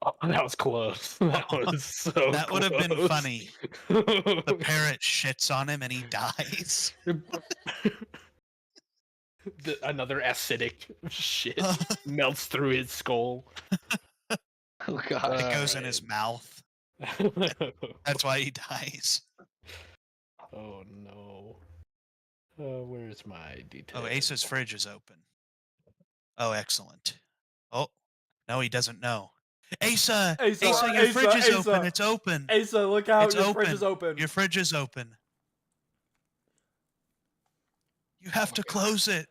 Oh, that was close. That was so. That would have been close. funny. The parrot shits on him and he dies. Another acidic shit melts through his skull. Oh god. It goes in his mouth. That's why he dies. Oh no. Where's my detail? Oh, Asa's fridge is open. Oh, excellent. Oh, no, he doesn't know. Asa, your fridge is open. It's open. Asa, look out! It's Your fridge is open. Your fridge is open. You have to close it.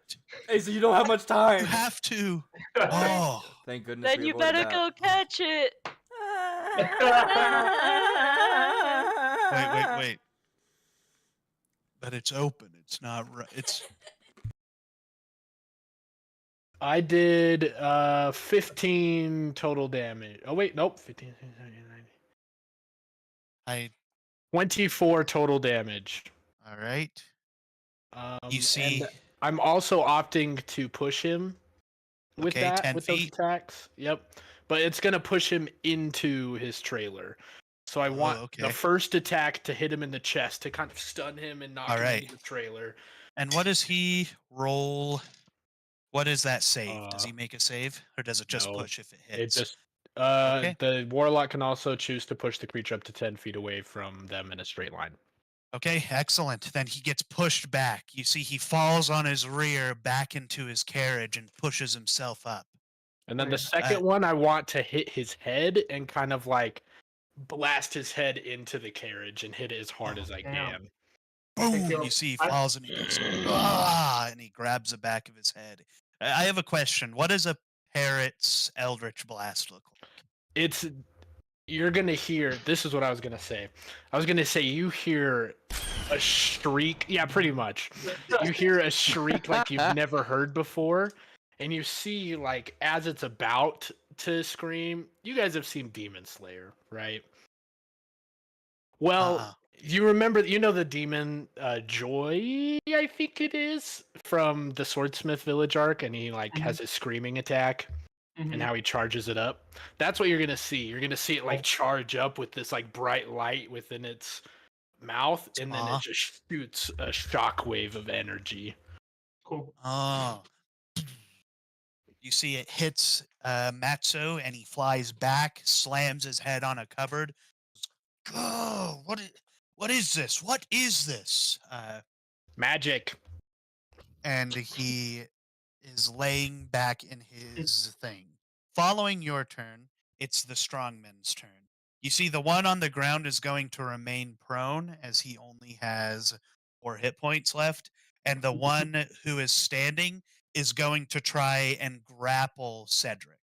Asa, you don't have much time. You have to. Oh, Thank goodness. Then we you avoided better that. go catch it. wait. But it's open. It's not right. It's. I did 15 total damage. Oh wait, nope. 15, 24 total damage. All right. You And see. I'm also opting to push him with Okay, 10 those feet. attacks. Yep. But it's gonna push him into his trailer. So I want the first attack to hit him in the chest to kind of stun him and knock him into the trailer. And what does he roll? What is that save? Does he make a save, or does it just push if it hits? It just the warlock can also choose to push the creature up to 10 feet away from them in a straight line. Okay, excellent. Then he gets pushed back. You see, he falls on his rear back into his carriage and pushes himself up. And then the second one, I want to hit his head and kind of like blast his head into the carriage and hit it as hard as I Damn. can. Boom! feel- You see he I- falls and he goes, ah, and he grabs the back of his head. I have a question. What does a parrot's eldritch blast look like? You're gonna hear. This is what I was gonna say. I was gonna say you hear a shriek. Yeah, pretty much. You hear a shriek like you've never heard before, and you see like as it's about to scream. You guys have seen Demon Slayer, right? Well, Uh-uh. you remember, the demon Joy, I think it is, from the Swordsmith Village arc, and he like has his screaming attack and Mhm. how he charges it up. That's what you're gonna see. You're gonna see it like Oh. charge up with this like bright light within its mouth, and then Aw. it just shoots a shockwave of energy. Cool. Oh. You see it hits Matzo and he flies back, slams his head on a cupboard. Oh, what is this? What is this? Magic. And he is laying back in his thing. Following your turn, it's the strongman's turn. You see the one on the ground is going to remain prone as he only has 4 hit points left, and the one who is standing is going to try and grapple Cedric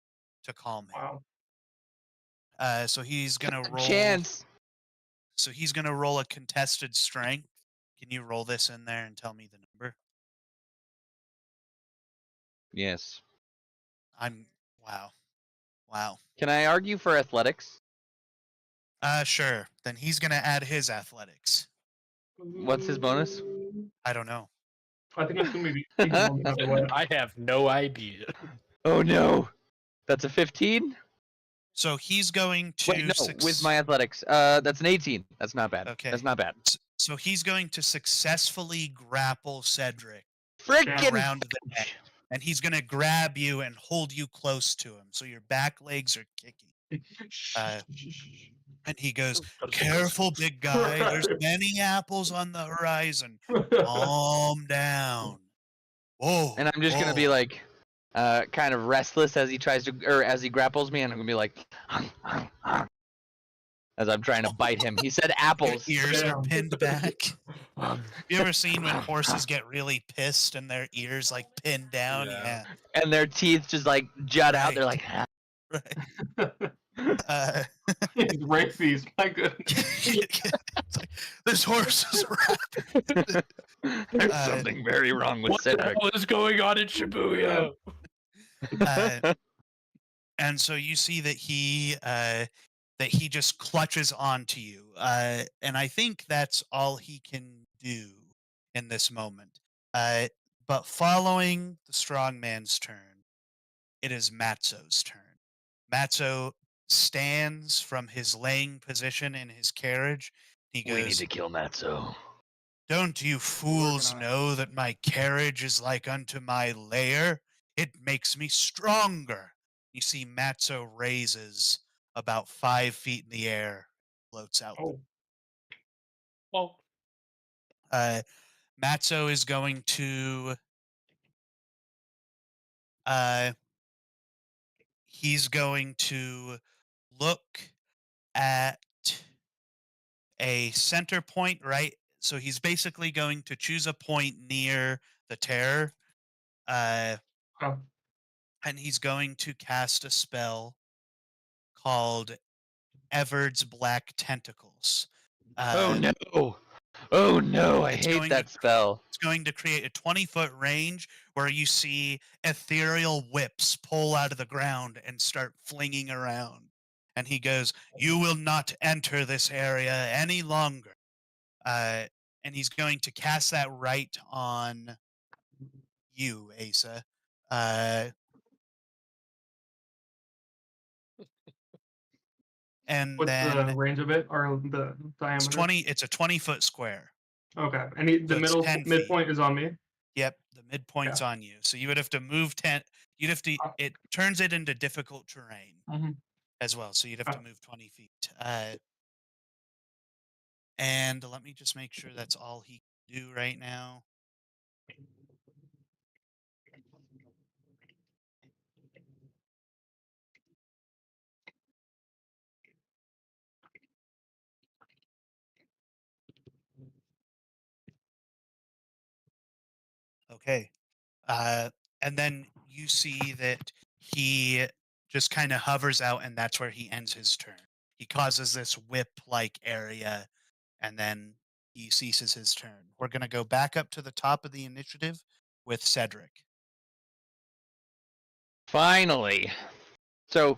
to calm him. Wow. So he's gonna roll. Chance. So he's gonna roll a contested strength. Can you roll this in there and tell me the number? Yes. Wow. Can I argue for athletics? Sure. Then he's gonna add his athletics. What's his bonus? I don't know. I think it's gonna be equal no matter what. I have no idea. Oh no. That's a 15? So he's going to Wait, no, with my athletics. That's an 18. That's not bad. Okay. That's not bad. So he's going to successfully grapple Cedric Freaking around the neck, and he's going to grab you and hold you close to him, so your back legs are kicking. And he goes, "Careful, big guy. There's many apples on the horizon. Calm down." Whoa. And I'm just gonna be whoa. like, kind of restless as he tries to, or as he grapples me, and I'm gonna be like, as I'm trying to bite him. He said Your apples. ears are Damn. pinned back. You ever seen when horses get really pissed and their ears like pinned down? Yeah. Yeah. And their teeth just like jut out. They're like, Right. It's races. My goodness. It's like, this horse is rapid. there's something very wrong with What the Cedric. hell is going on in Shibuya? And so you see that he just clutches onto you, and I think that's all he can do in this moment. But following the strongman's turn, it is Matzo's turn. Matzo stands from his laying position in his carriage. He We need goes, to kill Matzo. "Don't you fools on it. know that my carriage is like unto my lair? It makes me stronger." You see Matzo raises about 5 feet in the air, floats out. Oh. Well. Matzo is going to he's going to look at a center point, right? So he's basically going to choose a point near the terror, Oh. and he's going to cast a spell called Everard's Black Tentacles. Oh no! Oh no! I It's hate going that to- spell. It's going to create a 20-foot range where you see ethereal whips pull out of the ground and start flinging around. And he goes, "You will not enter this area any longer." And he's going to cast that right on you, Asa. And What's then the range of it or the diameter? it's a 20-foot square. Okay, and the So it's middle 10 feet. midpoint is on me. Yep, the midpoint's on you. So you would have to move 10. You'd have to. It turns it into difficult terrain Mhm. as well. So you'd have to move 20 feet. And let me just make sure that's all he can do right now. Okay. And then you see that he just kind of hovers out, and that's where he ends his turn. He causes this whip-like area, and then he ceases his turn. We're going to go back up to the top of the initiative with Cedric. Finally. So,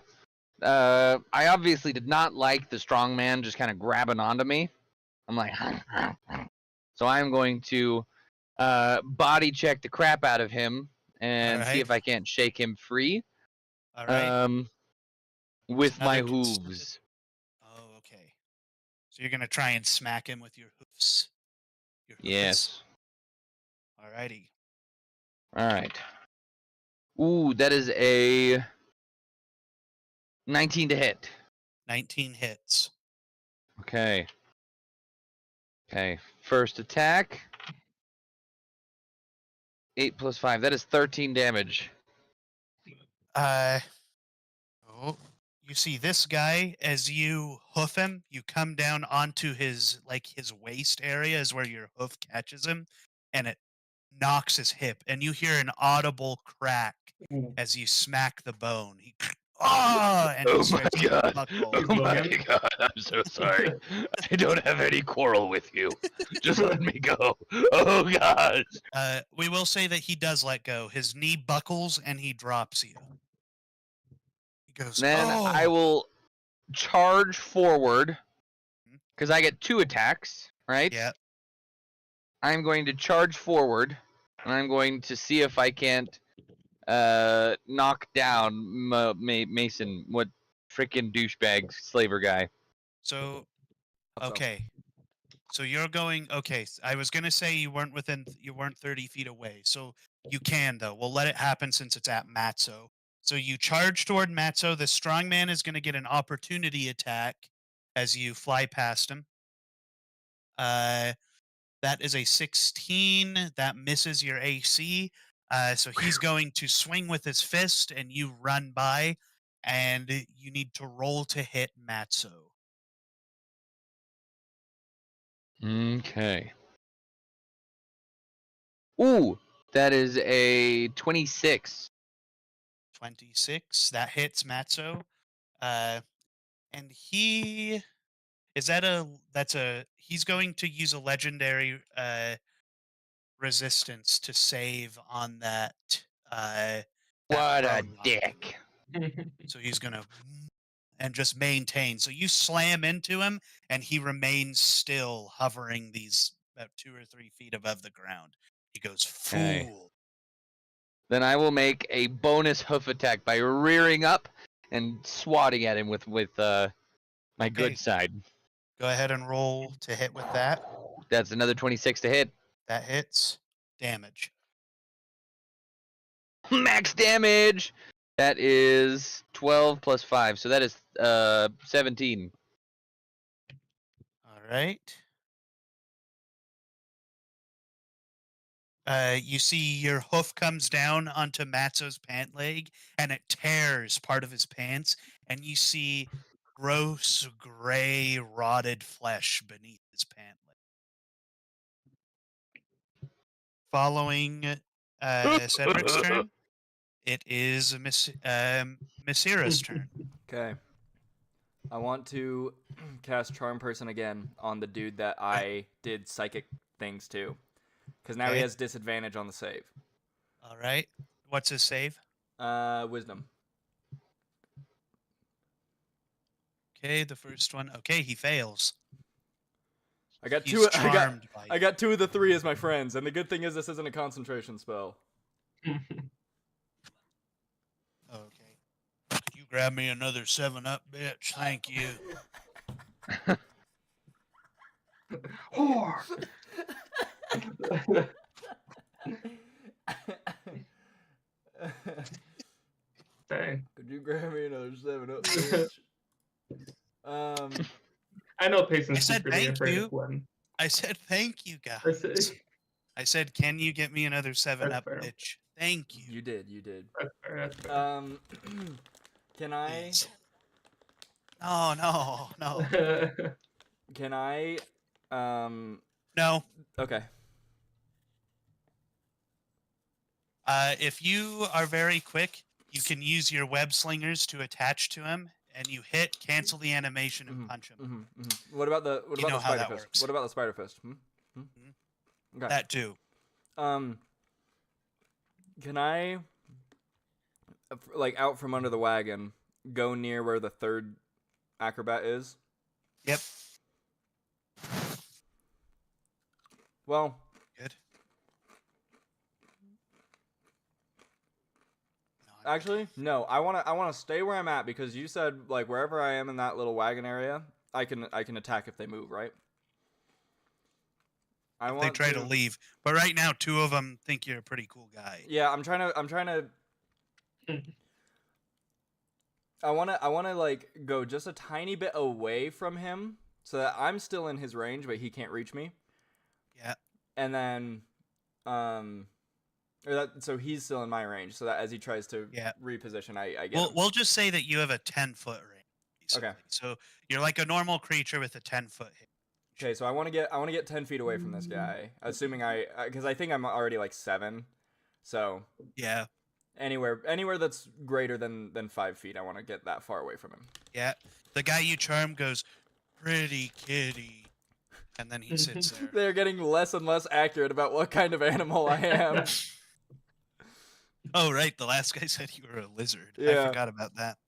I obviously did not like the strong man just kind of grabbing onto me. I'm like, so I'm going to body check the crap out of him and see Alright. if I can't shake him free. All right. With my Another cons- hooves. Oh, okay. So you're going to try and smack him with your hoofs. Your hoofs. Yes. Alrighty. All right. Ooh, that is a 19 to hit. 19 hits. Okay. Okay. First attack. 8 plus 5. That is 13 damage. Oh, you see this guy as you hoof him, you come down onto his waist area is where your hoof catches him, and it knocks his hip, and you hear an audible crack Ooh. as you smack the bone. He and Oh he starts my to god. buckle. Oh my Logan? god. I'm so sorry. I don't have any quarrel with you. Just let me go. Oh god. We will say that he does let go. His knee buckles and he drops you. He goes, Then I "Oh, will charge forward because I get 2 attacks, right? yeah." I'm going to charge forward and I'm going to see if I can't knock down Mason, what freaking douchebag slaver guy. So Hope so. okay. So you're going okay. I was gonna say you weren't 30 feet away. So you can though. We'll let it happen since it's at Matzo. So you charge toward Matzo. The strong man is gonna get an opportunity attack as you fly past him. That is a 16. That misses your AC. So he's going to swing with his fist, and you run by, and you need to roll to hit Matzo. Okay. Ooh, that is a 26. 26. That hits Matzo. And he is that a that's a he's going to use a legendary resistance to save on that What a prone lock. dick. So he's gonna and just maintain. So you slam into him, and he remains still, hovering these about 2 or 3 feet above the ground. He goes, Okay. "Fool!" Then I will make a bonus hoof attack by rearing up and swatting at him with my Okay. good side. Go ahead and roll to hit with that. That's another 26 to hit. That hits. Damage. Max damage. That is 12 plus 5, so that is 17. All right. You see your hoof comes down onto Matzo's pant leg, and it tears part of his pants, and you see gross, gray, rotted flesh beneath his pant leg. Following Cedric's turn, it is Messira's turn. Okay. I want to cast Charm Person again on the dude that I did psychic things to. Because now he Okay. has disadvantage on the save. All right. What's his save? Wisdom. Okay, the first one. Okay, he fails. I got He's two. charmed by I you. got 2 of the 3 as my friends, and the good thing is this isn't a concentration spell. Okay. Could you grab me another 7-Up, bitch? Thank you. Whore! Dang. Could you grab me another 7-Up, bitch? I know Payson's I said secretly thank afraid you. of Gwen. I said thank you, I guys. said, I said, can you get me another 7-Up, fair. bitch? Thank you. You did. that's fair, that's fair. Can I? Please. No. Can I? No. Okay. If you are very quick, you can use your web slingers to attach to him, and you hit, cancel the animation, and punch him. What about the You know how spider that fist? works. What about the spider fist? Okay. That too. Can I, like, out from under the wagon, go near where the third acrobat is? Yep. Well, Good. actually, no. I wanna stay where I'm at because you said like wherever I am in that little wagon area, I can attack if they move, right? They try to leave, but right now 2 of them think you're a pretty cool guy. Yeah, I'm trying to. I wanna like go just a tiny bit away from him so that I'm still in his range, but he can't reach me. Yeah. And then, so he's still in my range, so that as he tries to reposition, I get him. We'll just say that you have a 10-foot range. Basically. Okay. So you're like a normal creature with a 10-foot range. Okay, so I want to get 10 feet away from this guy, assuming because I think I'm already like 7, so yeah. Anywhere that's greater than 5 feet, I want to get that far away from him. Yeah. The guy you charm goes, "Pretty kitty," and then he sits there. They're getting less and less accurate about what kind of animal I am. Oh, right. The last guy said you were a lizard. Yeah. I forgot about that.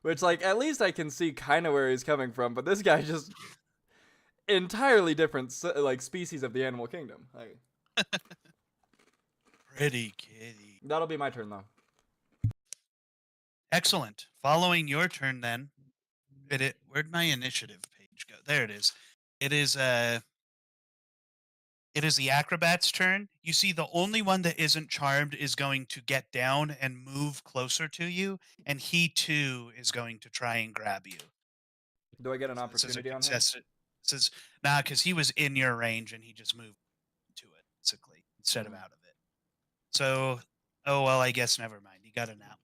Which, like, at least I can see kind of where he's coming from, but this guy just entirely different, like, species of the animal kingdom. Pretty kitty. That'll be my turn, though. Excellent. Following your turn, then. Where'd my initiative page go? There it is. It is the acrobat's turn. You see, the only one that isn't charmed is going to get down and move closer to you, and he too is going to try and grab you. Do I get an opportunity on him? Says, nah, because he was in your range and he just moved to it, basically, instead of out of it. So, oh well, I guess never mind. He got an out.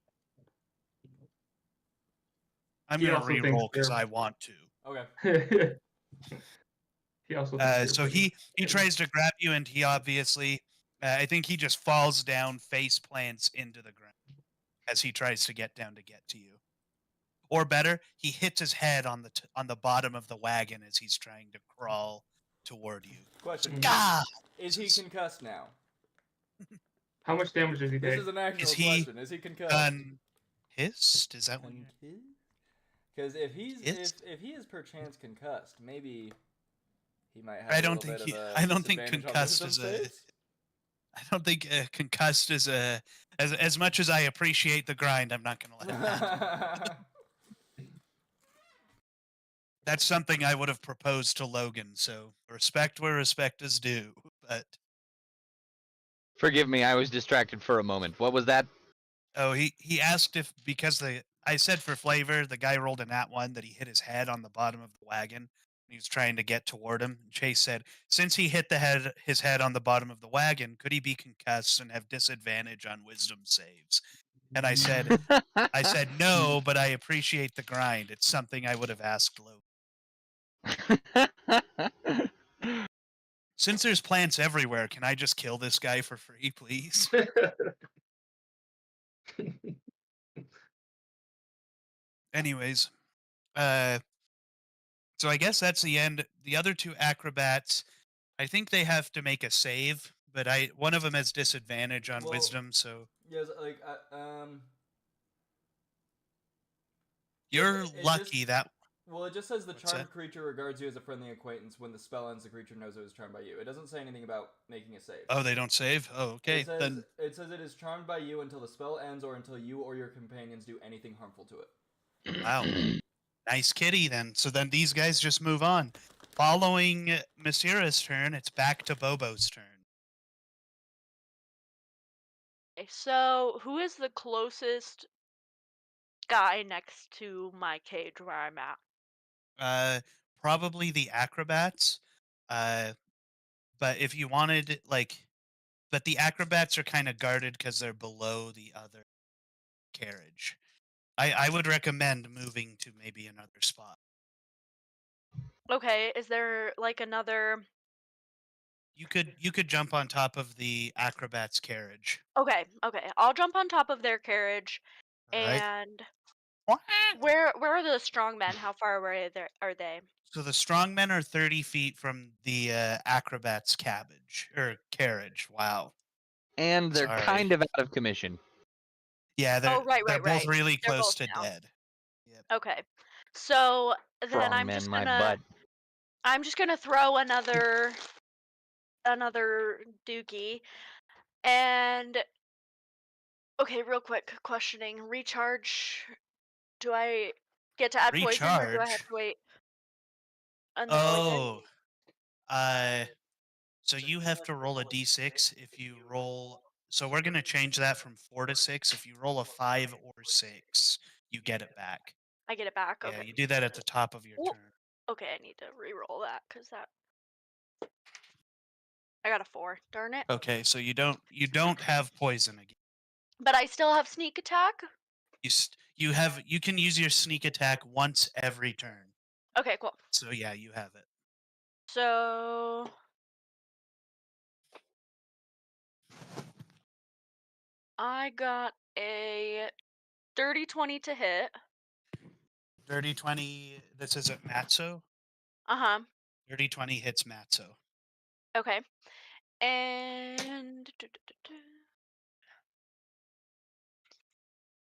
I'm gonna re-roll because I want to. Okay. He also. So he tries to grab you, and he obviously, I think he just falls down, face plants into the ground as he tries to get down to get to you. Or better, he hits his head on the bottom of the wagon as he's trying to crawl toward you. Question. God! Is he concussed now? How much damage does he take? This is an actual question. Is he concussed? Hissed? Is that what you're... Because if he is perchance concussed, maybe he might have. I don't think concussed is a. As much as I appreciate the grind, I'm not gonna let him happen. That's something I would have proposed to Logan. So respect where respect is due. But forgive me, I was distracted for a moment. What was that? Oh, he asked if I said for flavor, the guy rolled a nat 1 that he hit his head on the bottom of the wagon. He was trying to get toward him. Chase said, since he hit his head on the bottom of the wagon, could he be concussed and have disadvantage on wisdom saves? And I said no, but I appreciate the grind. It's something I would have asked Logan. Since there's plants everywhere, can I just kill this guy for free, please? Anyways, so I guess that's the end. The other 2 acrobats, I think they have to make a save, but one of them has disadvantage on wisdom, so yes, like you're lucky that. Well, it just says the charmed creature regards you as a friendly acquaintance. When the spell ends, the creature knows it was charmed by you. It doesn't say anything about making a save. Oh, they don't save? Oh, okay. It says it is charmed by you until the spell ends or until you or your companions do anything harmful to it. Wow. Nice kitty, then. So then these guys just move on. Following Masira's turn, it's back to Bobo's turn. Okay, so who is the closest guy next to my cage where I'm at? Probably the acrobats. But if you wanted, but the acrobats are kind of guarded because they're below the other carriage. I would recommend moving to maybe another spot. Okay, is there like another You could jump on top of the acrobat's carriage. Okay, okay. I'll jump on top of their carriage. All right. And where are the strong men? How far away are they? So the strongmen are 30 feet from the acrobat's cabbage or carriage. Wow. And they're Sorry. kind of out of commission. Yeah, Oh, right, they're right, both right. really They're close both to down. dead. Yep. Okay. So then Strong I'm men, just my gonna butt. I'm just gonna throw another dookie. And okay, real quick questioning. Recharge. Do I get to add poison or do I have Recharge. to wait until Oh, so you have to roll a d6 if you roll. So we're gonna change that from 4 to 6. If you roll a 5 or 6, you get it back. I get it back? Yeah, Okay. you do that at the top of your Ooh. turn. Okay, I need to re-roll that because I got a 4. Darn it. Okay, so you don't have poison again. But I still have sneak attack. You can use your sneak attack once every turn. Okay, cool. So yeah, you have it. So I got a 30-20 to hit. Dirty 20. This isn't Matzo. Uh-huh. Dirty 20 hits Matzo. Okay. And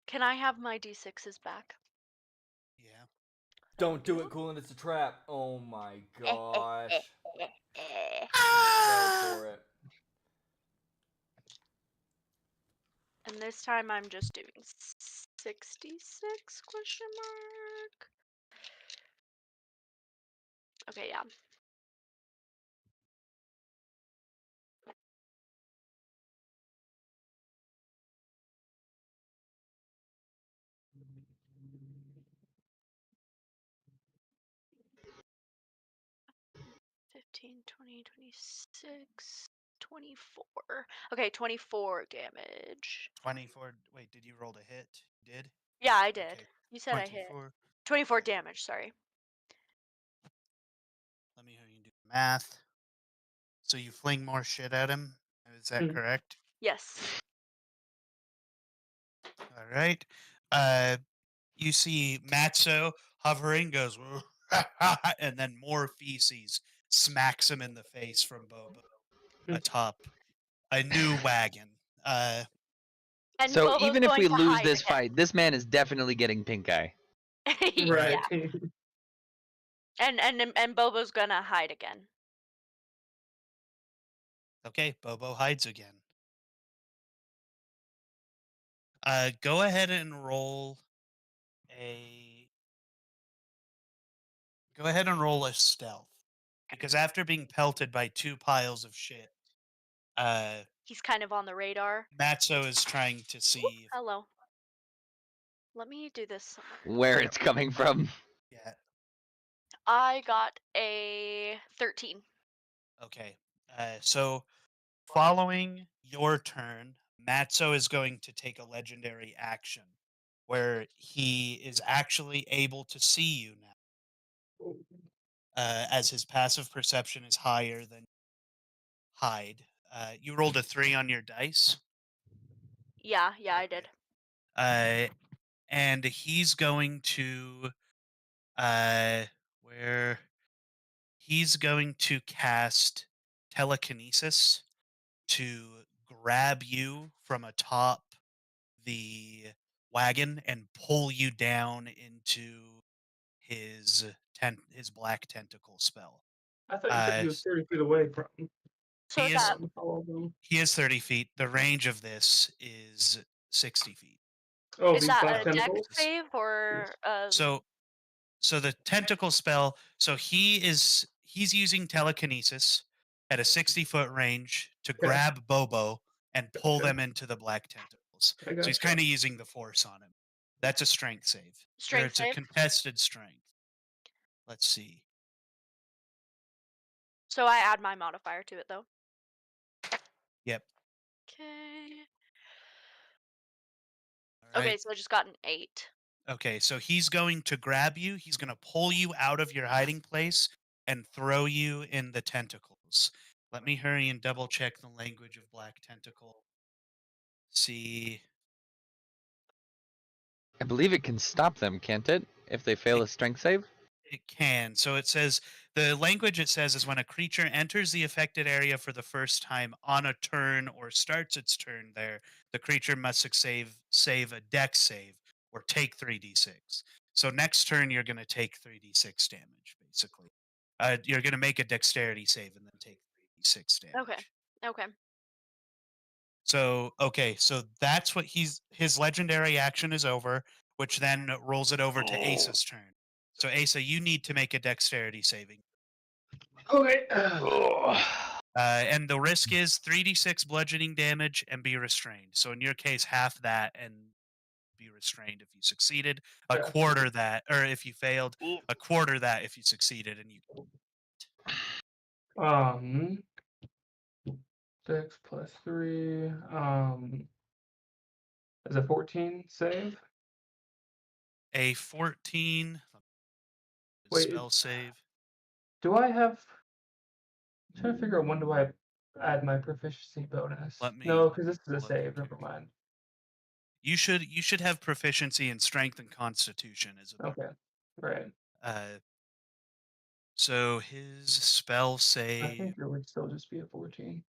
can I have my d6s back? Yeah. Don't do it, Coolin. It's a trap. Oh my gosh. Go for it. And this time I'm just doing 66 question mark. Okay, yeah. $15, $20, $26, $24. Okay, 24 damage. 24. Wait, did you roll to hit? You did? Yeah, I did. Okay. You said I hit. 24. 24 damage, sorry. Let me hear you do the math. So you fling more shit at him. Is that correct? Yes. All right. You see Matzo hovering, goes, and then more feces smacks him in the face from Bobo atop a new wagon. And So Bobo's even if going we to lose hide this again. fight, this man is definitely getting pink eye. Right. Yeah. And Bobo's gonna hide again. Okay, Bobo hides again. Go ahead and roll a. Go ahead and roll a stealth, because after being pelted by 2 piles of shit, He's kind of on the radar. Matzo is trying to see. If, Hello. Let me do this. Where it's coming from. yeah. I got a 13. Okay. So following your turn, Matzo is going to take a legendary action where he is actually able to see you now, as his passive perception is higher than hide. You rolled a 3 on your dice. Yeah, I did. And he's going to where he's going to cast telekinesis to grab you from atop the wagon and pull you down into his his black tentacle spell. I thought you said he was 30 feet away from. So He is is- that all of them. He is 30 feet. The range of this is 60 feet. Oh, is these that black a dex tentacles. save or So the tentacle spell, so he's using telekinesis at a 60-foot range to Okay. grab Bobo and pull Gotcha. them into the black tentacles. I So he's gotcha. kind of using the force on him. That's a strength save. Or strength it's save? a contested strength. Let's see. So I add my modifier to it though. Yep. Okay. All Okay, right. so I just got an 8. Okay, so he's going to grab you. He's going to pull you out of your hiding place and throw you in the tentacles. Let me hurry and double check the language of Black Tentacle. See. I believe it can stop them, can't it? If they fail a strength save? It can. So it says the language it says is when a creature enters the affected area for the first time on a turn or starts its turn there, the creature must save a dex save or take 3d6. So next turn you're going to take 3d6 damage basically. You're going to make a dexterity save and then take 3d6 damage. Okay. Okay. So okay, so that's what his legendary action is over, which then rolls it over to Asa's turn. So Asa, you need to make a dexterity saving. Okay. And the risk is 3d6 bludgeoning damage and be restrained. So in your case, half that and be restrained if you succeeded, a Okay. quarter that, or if you failed, a quarter that if you succeeded, and you. Um, 6 plus 3. Is a 14 save? A 14 Wait, spell save. do I have? I'm trying to figure out when do I add my proficiency bonus? No, because this is a look save. at Never your- mind. You should have proficiency in strength and constitution as a Okay, right. So his spell I save. think it would still just be a 14.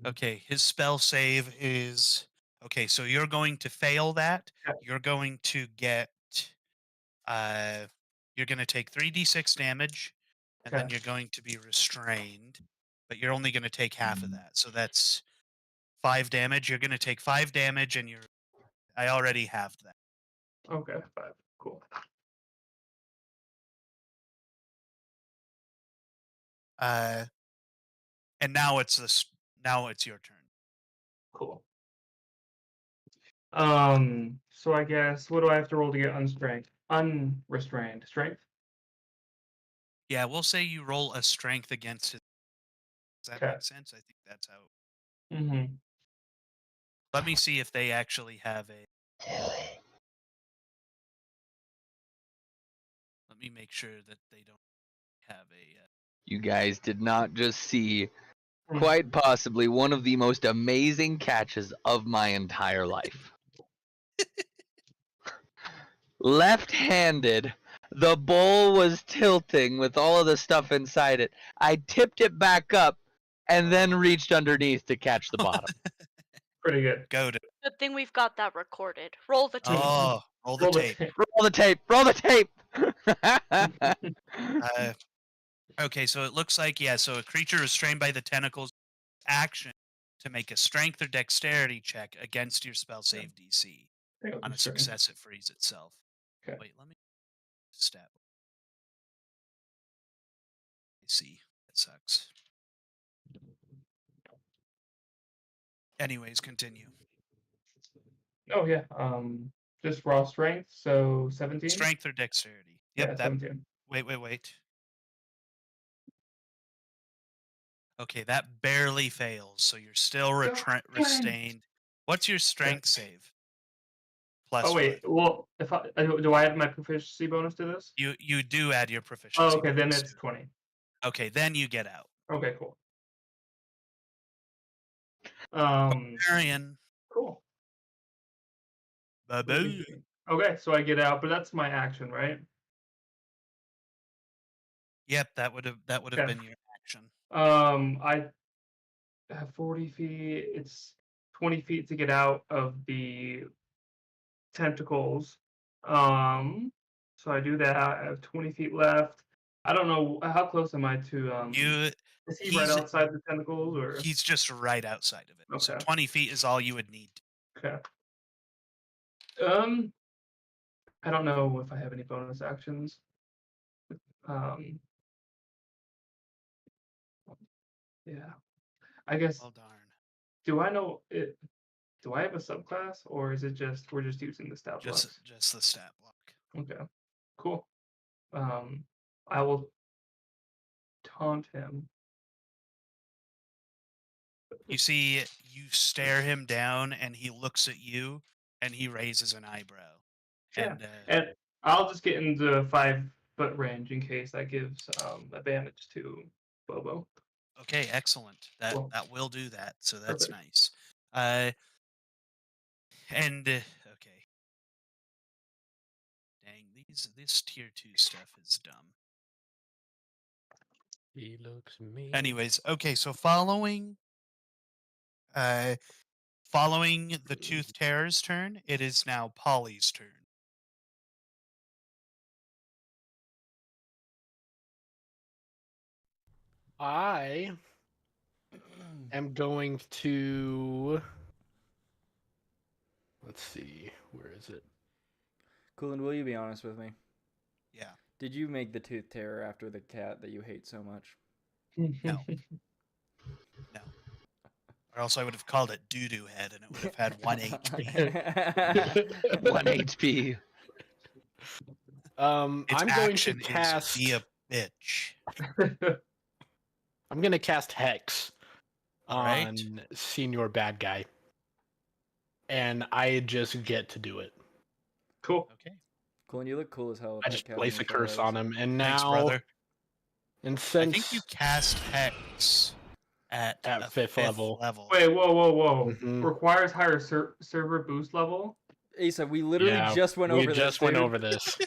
Okay, his spell save is okay. So you're going to fail that. Yeah. You're going to get. You're going to take 3d6 damage, and then Okay. you're going to be restrained. But you're only going to take half of that. So that's 5 damage. You're going to take 5 damage, and you're. I already have that. Okay, 5. Cool. And now it's this. Now it's your turn. Cool. So I guess what do I have to roll to get unrestrained? Strength? Yeah, we'll say you roll a strength against it. Does that Okay. make sense? I think that's how. Mm-hmm. Let me see if they actually have a. Let me make sure that they don't have a. You guys did not just see quite possibly one of the most amazing catches of my entire life. Left-handed, the bowl was tilting with all of the stuff inside it. I tipped it back up and then reached underneath to catch the bottom. Pretty good. Go to. Good thing we've got that recorded. Roll the tape. Oh, roll the Roll the tape. tape. Roll the tape! Roll the tape! Okay, so it looks like so a creature restrained by the tentacles action to make a strength or dexterity check against your spell save DC. On a success, it frees itself. Okay. Wait, let me stat. See, that sucks. Anyways, continue. Oh yeah. Just raw strength. So 17. Strength or dexterity? Yep. Yeah, that. 17. Wait. Okay, that barely fails, so you're still restrained. What's your strength save? Plus Oh wait. Well, if do I add my proficiency bonus to this? you do add your proficiency. Oh, okay. Then bonus it's to it. 20. Okay, then you get out. Okay, cool. Marion. Cool. Bye-bye. Okay, so I get out, but that's my action, right? Yep, that would have Okay. been your action. I have 40 feet. It's 20 feet to get out of the tentacles. So I do that. I have 20 feet left. I don't know how close am I to is he right outside the tentacles or He's just right outside of it. So Okay. 20 feet is all you would need. Okay. I don't know if I have any bonus actions. Yeah. I guess Well, darn. do I know it do I have a subclass or is it just we're just using the stat blocks? Just the stat block. Okay. Cool. I will taunt him. You see, you stare him down, and he looks at you, and he raises an eyebrow. Yeah. And And I'll just get into 5-foot range in case that gives advantage to Bobo. Okay, excellent. That Cool. that will do that. So that's Perfect. nice. Okay. Dang, this tier 2 stuff is dumb. He looks mean. Anyways, okay, so following the Tooth Terror's turn, it is now Polly's turn. I am going to. Let's see. Where is it? Coolin, will you be honest with me? Yeah. Did you make the tooth terror after the cat that you hate so much? No. No. Or else I would have called it Doo-Doo Head and it would have had 1 HP. 1 HP. Its I'm going to action cast. is be a bitch. I'm going to cast Hex Alright. on Senior Bad Guy, and I just get to do it. Cool. Okay. Coolin, you look cool as hell. with I that just cat place on a your curse shoulders. on him, and Thanks, now, brother. and I since think you cast Hex at a 5th level. Wait, whoa. Mhm. Requires higher server boost level? Asa, we literally just went over this. We just went dude. over this.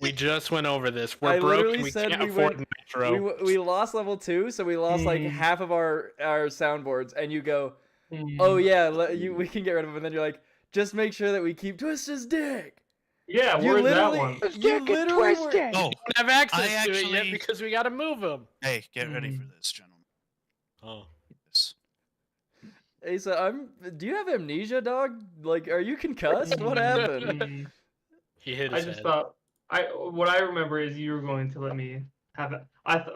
We just went over this. I We're broke literally and we said can't we afford went- Nitro. We lost level 2, so we lost like half of our soundboards, and you go, oh yeah, we can get rid of them, and then you're like, just make sure that we keep Twist's dick. Yeah, You where's that literally, one? you literally were. Oh, We don't have access I to it yet actually- because we got to move him. hey, get ready for this, gentlemen. Oh. This. Asa, do you have amnesia, dog? Like, are you concussed? What happened? Mm, He hit I his just head. thought what I remember is you were going to let me have it.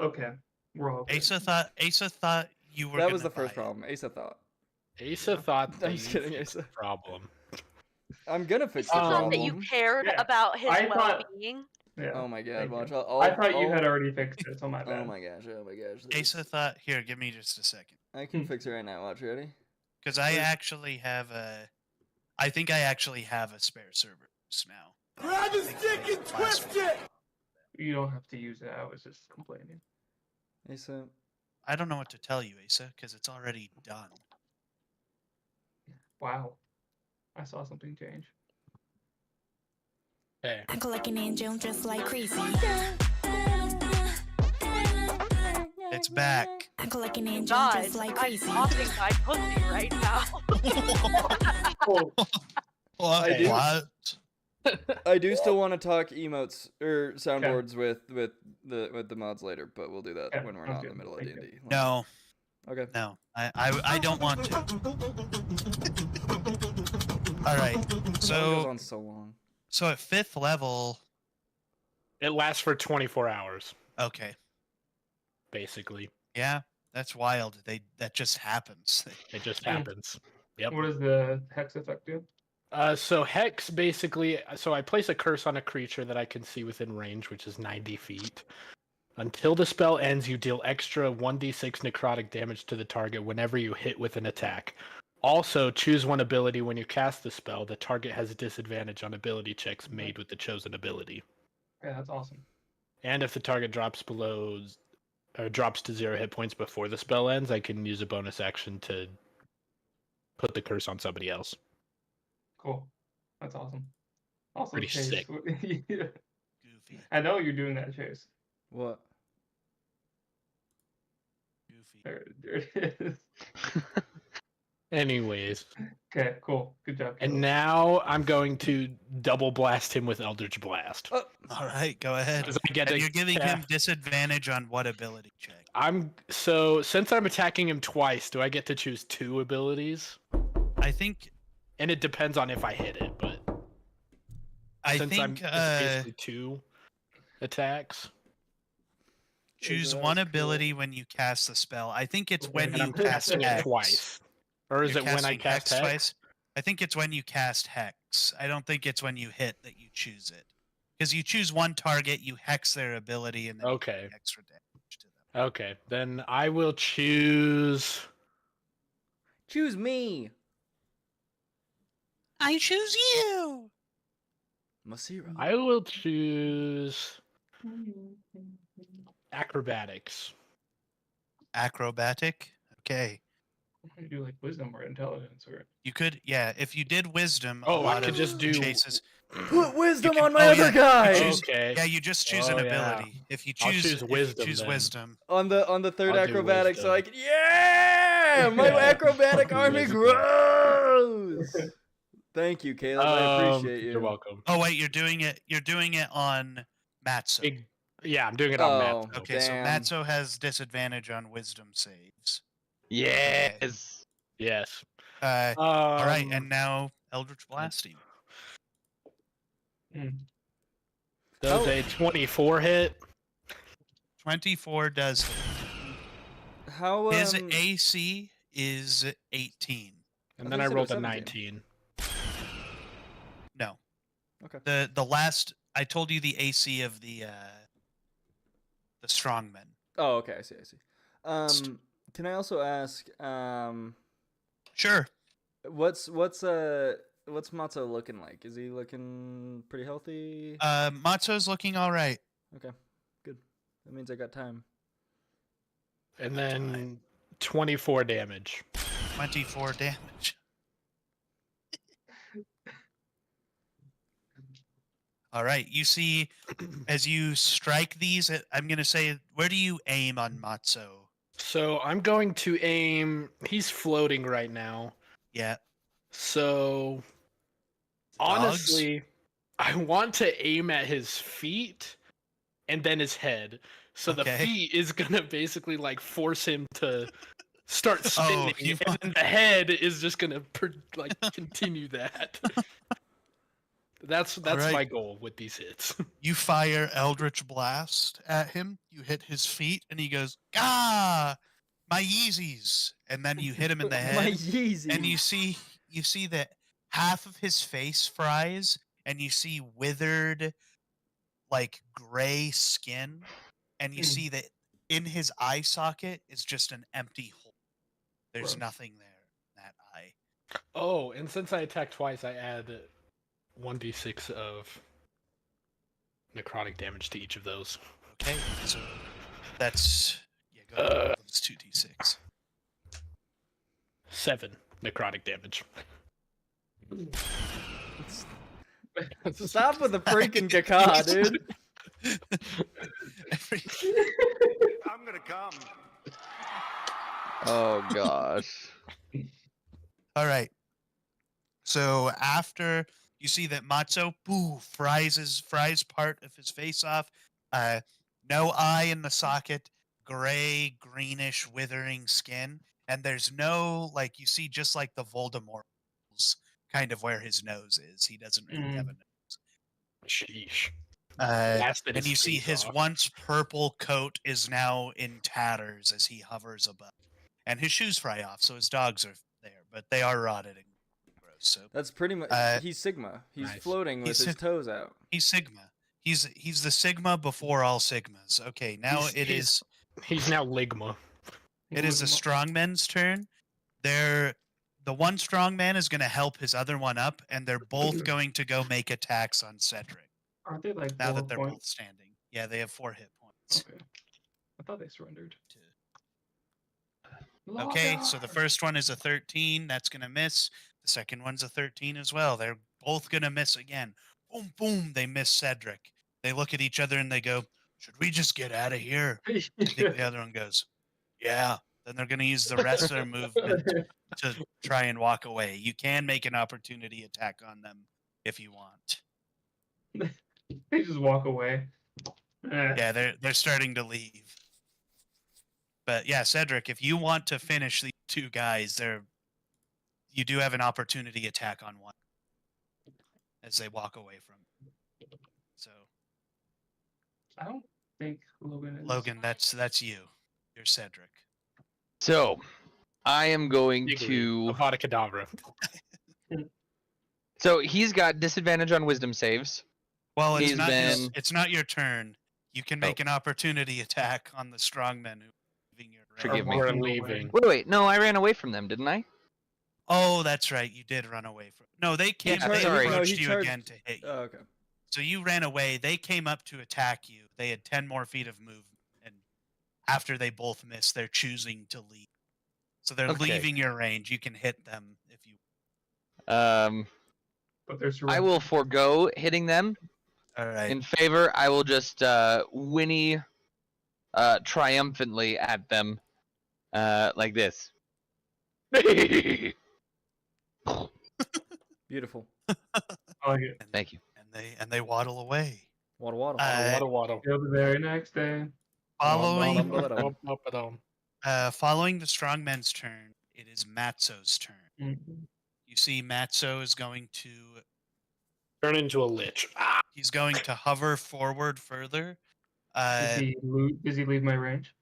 Okay, we're all good. Asa thought you were That gonna was the first buy it. problem. Asa thought. Asa thought I'm that just kidding, you fixed the Asa. problem. I'm gonna fix the I I thought that you problem. cared Yeah, about his I thought- well-being. Yeah. Oh my god, thank watch. you. I'll, I thought you I'll- had already fixed it, so my bad. Oh my gosh, this- Asa thought, here, give me just a second. I can fix it right now. Watch, ready? Because I actually have I think I actually have a spare server now. Grab his dick and twist it! You don't have to use it. I was just complaining. Asa, I don't know what to tell you, Asa, because it's already done. Wow. I saw something change. Hey. Act like an angel, just like crazy. It's back. Act like an angel, Guys, just like I'm crazy. popping my pussy right now. Oh, What? I do- What? I do still want to talk emotes or soundboards with the mods later, but we'll do that Okay, when we're sounds not in the good. middle of Thank D&D. you. No, Okay. no. I don't want to. All right. That one goes So on so long. at 5th level, It lasts for 24 hours, okay. basically. Yeah, that's wild. That just happens. It just happens. Yep. what does the hex effect do? So Hex basically, so I place a curse on a creature that I can see within range, which is 90 feet. Until the spell ends, you deal extra 1d6 necrotic damage to the target whenever you hit with an attack. Also, choose one ability when you cast the spell. The target has a disadvantage on ability checks made with the chosen ability. Yeah, that's awesome. And if the target drops drops to 0 hit points before the spell ends, I can use a bonus action to put the curse on somebody else. Cool. That's awesome. Also, Pretty Chase, sick. Yeah. Goofy. I know you're doing that, Chase. What? Goofy. There it is. Anyways, Okay, cool. Good job. and Caleb. now I'm going to double blast him with Eldritch Blast. All right, go ahead. 'Cause I get And to- you're giving yeah. him disadvantage on what ability check? Since I'm attacking him twice, do I get to choose 2 abilities? I think And it depends on if I hit it, but since think it's basically 2 attacks. choose That's one cool. ability when you cast the spell. I think it's when And you I'm cast casting it Hex. twice. Or is You're it when I casting cast Hex? twice? I think it's when you cast Hex. I don't think it's when you hit that you choose it. Because you choose one target, you hex their ability, and then you Okay. take extra damage to them. Okay, then I will choose. Choose me. I choose you! Masira. I will choose acrobatics. Acrobatic. Okay. You do like wisdom or intelligence or. You could, yeah. If you did wisdom, a Oh, I lot could of just do. chases. Put wisdom can- on my oh, other yeah, guy. you choose- Okay. Yeah, you just choose an Oh, yeah. ability. If you I'll choose, choose if you wisdom choose then. wisdom. On the third I'll do acrobatic, so I wisdom. can. Yeah, my Yeah. acrobatic army Wisdom. grows. Thank you, Caleb. I appreciate you. You're welcome. Oh wait, you're doing it. You're doing it on Matzo. Yeah, I'm doing it on Oh, Matt. Okay, so damn. Matzo has disadvantage on wisdom saves. Yes. Yes. All right, and now Eldritch Blasting. Does How- a 24 hit? 24 does hit. How His AC is 18. And I then thought I you said it rolled was a 17. 19. No. Okay. The last I told you the AC of the strongmen. Oh, okay. I see. Can I also ask? Sure. What's Matzo looking like? Is he looking pretty healthy? Matzo's looking all right. Okay, good. That means I got time. And then 24 damage. 24 damage. All right. You see, as you strike these, I'm going to say, where do you aim on Matzo? So I'm going to aim. He's floating right now. Yeah. So honestly, I want to aim at his feet and then his head. So the Okay. feet is gonna basically like force him to start spinning, you and then the head is just gonna like continue that. That's right. my goal with these hits. You fire Eldritch Blast at him. You hit his feet, and he goes, "Ah, my Yeezys!" And then you hit him in the head. My Yeezy. And you see that half of his face fries, and you see withered, like gray skin, and you see that in his eye socket is just an empty hole. There's Gross. nothing there in that eye. Oh, and since I attack twice, I add 1d6 of necrotic damage to each of those. Okay, so that's go ahead and roll those 2d6. 7 necrotic damage. Stop with the freaking caca, dude. I'm gonna come. Oh gosh. All right. So after you see that Matzo fries part of his face off, no eye in the socket, gray, greenish, withering skin, and there's no you see just like the Voldemort kind of where his nose is. He doesn't really have a nose. Sheesh. And you see his once purple coat is now in tatters as he hovers above. And his shoes fry off, so his dogs are there, but they are rotted and gross. So That's pretty much. He's Sigma. He's Nice. floating with his toes out. he's Sigma. He's the Sigma before all Sigmas. Okay, now He's now Ligma. it is the strongmen's turn. The one strongman is going to help his other one up, and they're both going to go make attacks on Cedric. Aren't they like Now 4 that they're both points? standing. Yeah, they have 4 hit points. Okay. I thought they surrendered. Okay, so the first one is a 13. That's going to miss. The second one's a 13 as well. They're both going to miss again. Boom, boom. They miss Cedric. They look at each other and they go, "Should we just get out of here?" I think the other one goes, "Yeah." Then they're going to use the rest of their movement to try and walk away. You can make an opportunity attack on them if you want. They just walk away. Yeah, they're starting to leave. But yeah, Cedric, if you want to finish these 2 guys, you do have an opportunity attack on one as they walk away from. So I don't think Logan is. Logan, that's you. You're Cedric. So, I am going to. Avada Kedavra. So he's got disadvantage on wisdom saves. Well, it's He's not been- it's not your turn. You can make an opportunity attack on the strongmen who are leaving your range. Forgive me. We're Walking leaving. Wait. No, I ran away from them, didn't I? Oh, that's right. You did run away from. No, they came. Yeah, they sorry. approached No, he you charged- again to hit you. Oh, okay. So you ran away. They came up to attack you. They had 10 more feet of movement, and after they both missed, they're choosing to leave. So they're Okay. leaving your range. You can hit them if you. But there's I will forego hitting them. All right. In favor, I will just whinny triumphantly at them like this. Beautiful. I like it. Thank you. And they waddle away. Waddle waddle. Waddle. Till the very next day. Following Following the strongman's turn, it is Matzo's turn. Mhm. You see, Matzo is going to. Turn into a lich. Ah! He's going to hover forward further. Does he leave my range?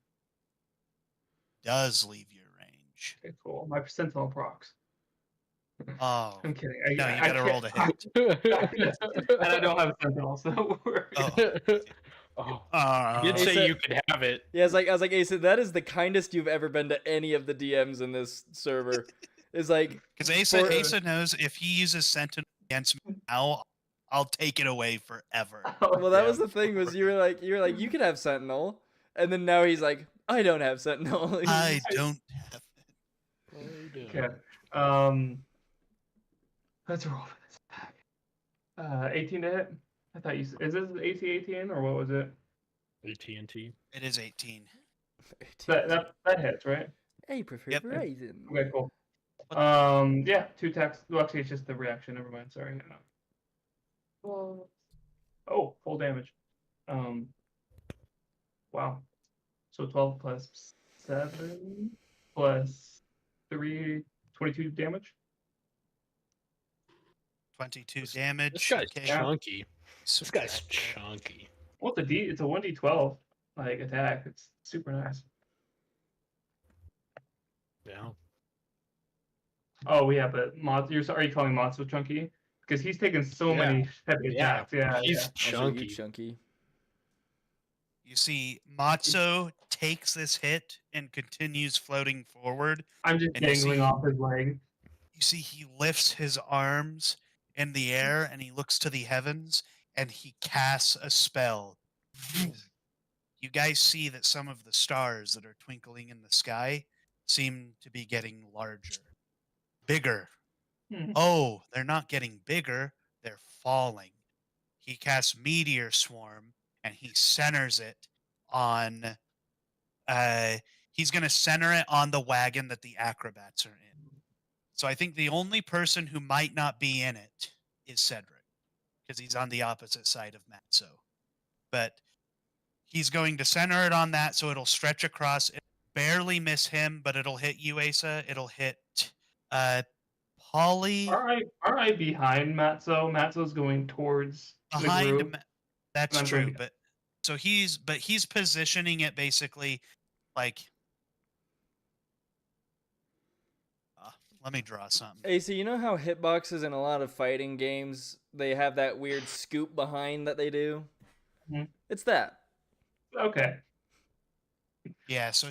Does leave your range. Okay, cool. My percentile procs. Oh. I'm kidding. No, you gotta roll to hit. And I don't have a sentinel, so we're Oh. Oh. You did Asa- say you could have it. Yeah, I was like, Asa, that is the kindest you've ever been to any of the DMs in this server. Is like, Because Asa knows if he uses Sentinel against me now, I'll take it away forever. well, that was the thing. Was you were like, you could have Sentinel, and then now he's like, I don't have Sentinel. I don't have it. Okay. Let's roll for this attack. 18 to hit. I thought is this AC-18 or what was it? AT&T. It is 18. That hits, right? I prefer Yep. Verizon. Okay, cool. Yeah, 2 attacks. Well, actually, it's just the reaction. Never mind. Sorry. Oh, full damage. Wow. So 12 plus 7 plus 3, 22 damage. 22 damage. This guy's okay. chunky. This guy's Subtract that. chunky. Well, it's a 1d12 like attack. It's super nice. Yeah. Oh yeah, but are you calling Matsu chunky? Because he's taken so many heavy Yeah. attacks. Yeah, He's yeah. chunky. Chunky. You see, Matzo takes this hit and continues floating forward. I'm just And you dangling see- off his leg. You see, he lifts his arms in the air and he looks to the heavens and he casts a spell. You guys see that some of the stars that are twinkling in the sky seem to be getting larger, bigger. Hmm. Oh, they're not getting bigger, they're falling. He casts Meteor Swarm and he centers it on. He's going to center it on the wagon that the acrobats are in. So I think the only person who might not be in it is Cedric, because he's on the opposite side of Matzo. But he's going to center it on that, so it'll stretch across. It barely miss him, but it'll hit you, Asa. It'll hit Polly. Aren't I behind Matzo? Matzo's going towards the Behind group. That's I'm true, going- but so he's positioning it basically like. Let me draw something. Hey, so you know how hitboxes in a lot of fighting games, they have that weird scoop behind that they do? Mhm. It's that. Okay. Yeah, so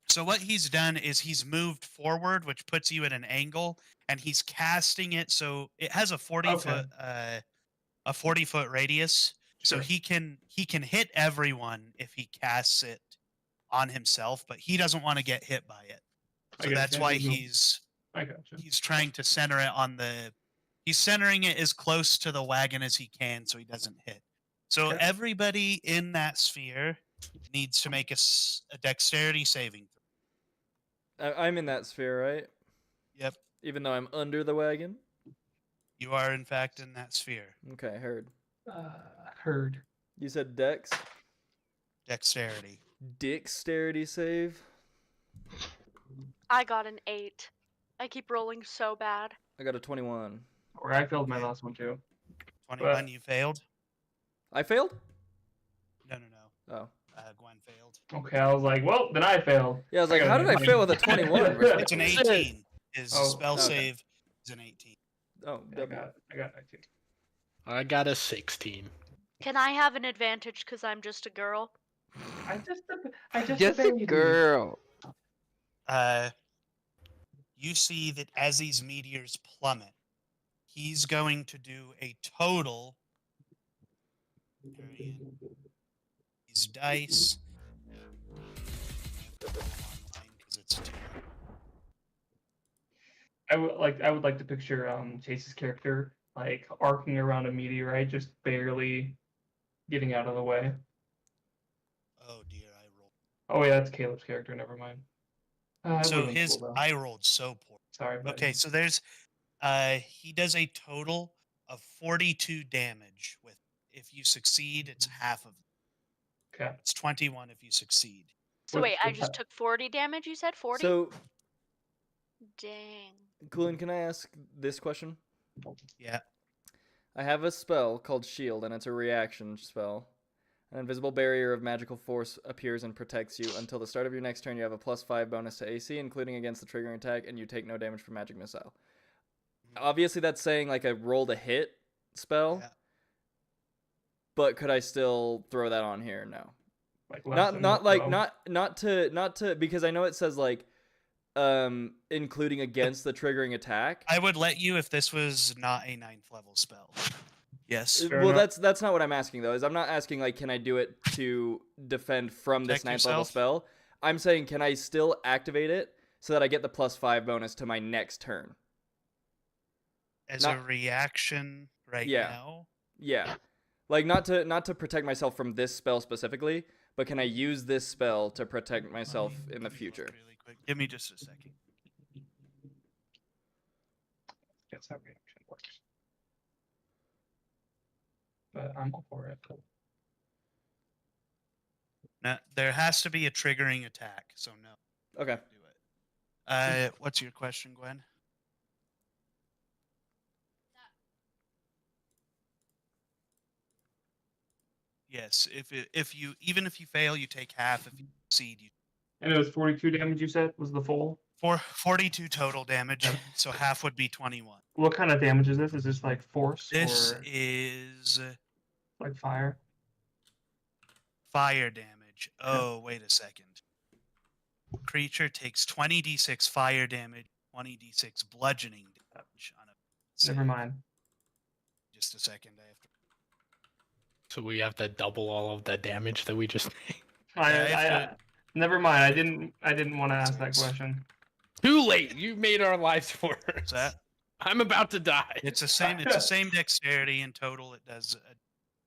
so what he's done is he's moved forward, which puts you at an angle, and he's casting it so it has a 40-foot radius. So Sure. he can hit everyone if he casts it on himself, but he doesn't want to get hit by it. So I that's gotcha. why I gotcha. he's trying to center it on he's centering it as close to the wagon as he can so he doesn't hit. So Okay. everybody in that sphere needs to make a dexterity saving throw. I'm in that sphere, right? Yep. Even though I'm under the wagon? You are in fact in that sphere. Okay, heard. Heard. You said dex? Dexterity. Dexterity save? I got an 8. I keep rolling so bad. I got a 21. Or I failed my last one too. 21 you failed? I failed? No. Oh. Gwen failed. Okay, I was like, well, then I failed. Yeah, I was like, got how a did I fail with a 21? It's an 18. His Oh, spell okay. save is an 18. Oh, I double. got 19. I got a 16. Can I have an advantage because I'm just a girl? I just Just a baby. girl. You see that as these meteors plummet, he's going to do a total. These dice. Online because it's 2. I would like to picture Chase's character like arcing around a meteorite, just barely getting out of the way. Oh dear, I rolled. Oh yeah, that's Caleb's character. Never mind. It So would've been his cool, though. I rolled so poor. Sorry, buddy. Okay, so there's he does a total of 42 damage with if you succeed, it's half of it. Okay. It's 21 if you succeed. So What's wait, I the just pa- took 40 damage, you said? 40? So, Dang. Coolin, can I ask this question? Yeah. I have a spell called Shield, and it's a reaction spell. An invisible barrier of magical force appears and protects you. Until the start of your next turn, you have a +5 bonus to AC, including against the triggering attack, and you take no damage from magic missile. Obviously, that's saying like a roll to hit spell. Yeah. But could I still throw that on here? No. Like less than Not like low? not to because I know it says like including against the triggering attack. I would let you if this was not a 9th level spell. Yes. Fair Well, enough. that's not what I'm asking though. Is I'm not asking like can I do it to defend from this Protect 9th level yourself? spell. I'm saying can I still activate it so that I get the +5 bonus to my next turn? As Not- a reaction right Yeah. now. Yeah. Like not to protect myself from this spell specifically, but can I use this spell to protect myself Let me- in the let me look future? Really quick. Give me just a second. That's how reaction works. But I'm all for it. Now, there has to be a triggering attack, so no. Okay. Do it. What's your question, Gwen? Yes, if you even if you fail, you take half. If you succeed, you And it was 42 damage. You said was the full. 42 total damage, so half would be 21. What kind of damage is this? Is this like force This or is like fire? fire damage. Oh, wait a second. Creature takes 20d6 fire damage, 20d6 bludgeoning damage on a Never save. mind. Just a second, I have to. So we have to double all of the damage that we just made. I have never mind. I didn't want to ask that question. Too late. You made our lives worse. What's that? I'm about to die. It's the same. It's the same dexterity in total. It does.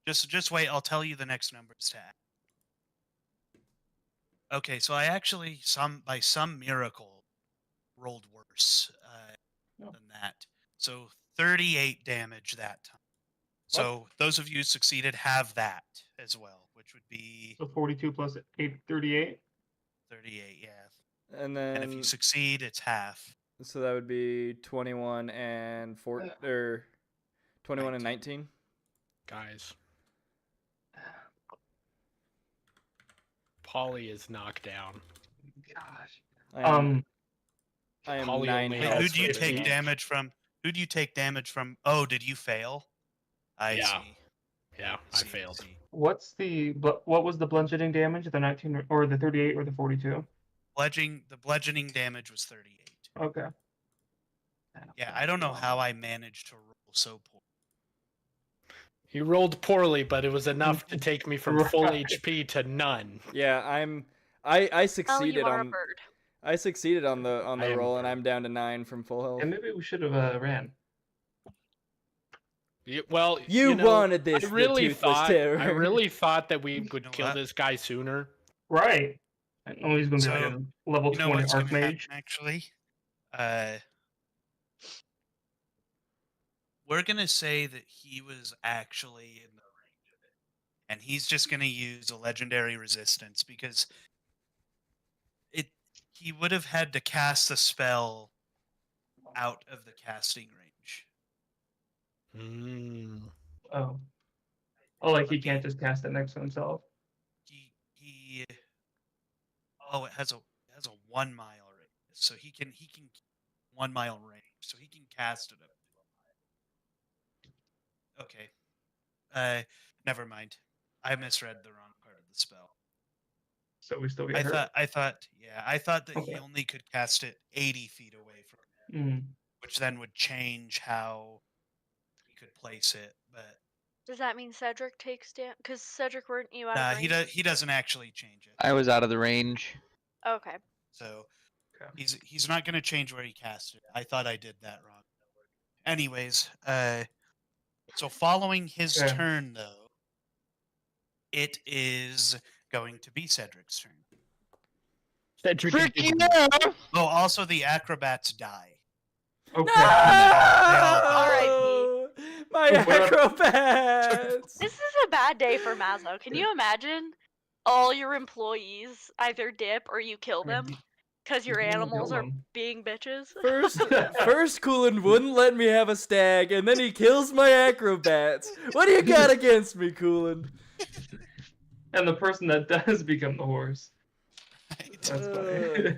Just wait. I'll tell you the next numbers to add. Okay, so I actually by some miracle rolled worse Oh. than that. So 38 damage that time. So those of you who succeeded have that as well, which would be So 42 plus 8, 38. 38. Yeah. And And if then you succeed, it's half. so that would be 21 and 4 or 21 and 19. Guys. Polly is knocked down. Gosh. I am Polly 9 only Wait, has who do you take 15. damage from? Who do you take damage from? Oh, did you fail? I Yeah. see. Yeah, I See, failed. see. What was the bludgeoning damage? The 19 or the 38 or the 42? The bludgeoning damage was 38. Okay. Yeah, I don't know how I managed to roll so poor. He rolled poorly, but it was enough to take me from full Right. HP to none. Yeah, I Oh, succeeded you are a on bird. I succeeded on the I am a roll and bird. I'm down to 9 from full health. And maybe we should have ran. Well, You know, wanted this, I the really toothless thought. terror. I really thought that we You would know kill what? this guy sooner. Right. I know he's gonna be like So, a level You know 20 what's going to happen, archmage. actually? We're going to say that he was actually in the range of it. And he's just going to use a legendary resistance because he would have had to cast the spell out of the casting range. Oh. Oh, like he Let can't me- just cast it next to himself. He it has a 1 mile radius, so he can 1 mile range, so he can cast it up to 1 mile. Okay. Never mind. I misread the wrong part of the spell. So we still get I hurt. thought that Okay. he only could cast it 80 feet away from him, Mm. which then would change how could place it, but Does that mean Cedric takes damage? Because Cedric, weren't you out of range? he doesn't actually change it. I was out of the range. Okay. So Okay. he's not going to change where he cast it. I thought I did that wrong. Anyways, so following his Okay. turn though, it is going to be Cedric's turn. Cedric Frick is you! Oh, also the acrobats die. Okay. No! My What about- acrobats! This is a bad day for Mazzo. Can you imagine all your employees either dip or you kill them because your You wanna animals kill are them. being bitches? First Coolin wouldn't let me have a stag, and then he kills my acrobats. What do you got against me, Coolin? And the person that does become the horse. Right? That's funny.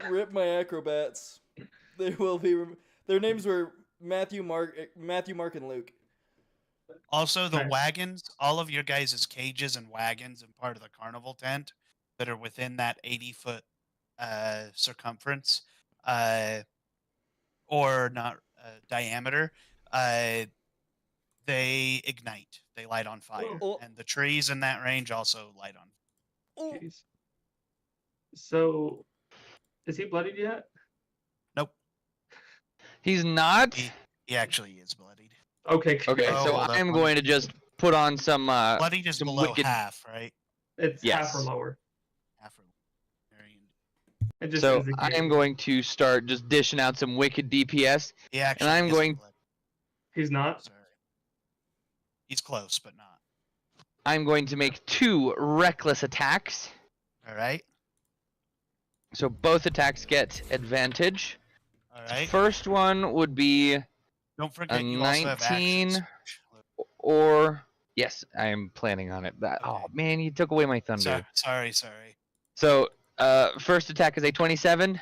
Rip my acrobats. They will be. Their names were Matthew, Mark, and Luke. Also, the Right. wagons, all of your guys' cages and wagons and part of the carnival tent that are within that 80-foot circumference, or not diameter, they ignite. They light on fire. Oh. And the trees in that range also light on fire. Oh. Jeez. So, is he bloodied yet? Nope. He's not. He actually is bloodied. Okay. good. Okay, Oh, so hold up, I'm let going me- to just put on some Bloodied is some below wicked. half, right? It's half or Yes. lower. Half or very It just So ends the I game. am going to start just dishing out some wicked DPS. He actually I'm isn't going- bloodied. He's not. Sorry. He's close, but not. I'm going to make 2 reckless attacks. All right. So both attacks get advantage. All right. First one would be Don't forget you also have action 19 surge. or yes, I am planning on it. Oh Okay. man, you took away my thunder. Sorry. So first attack is a 27.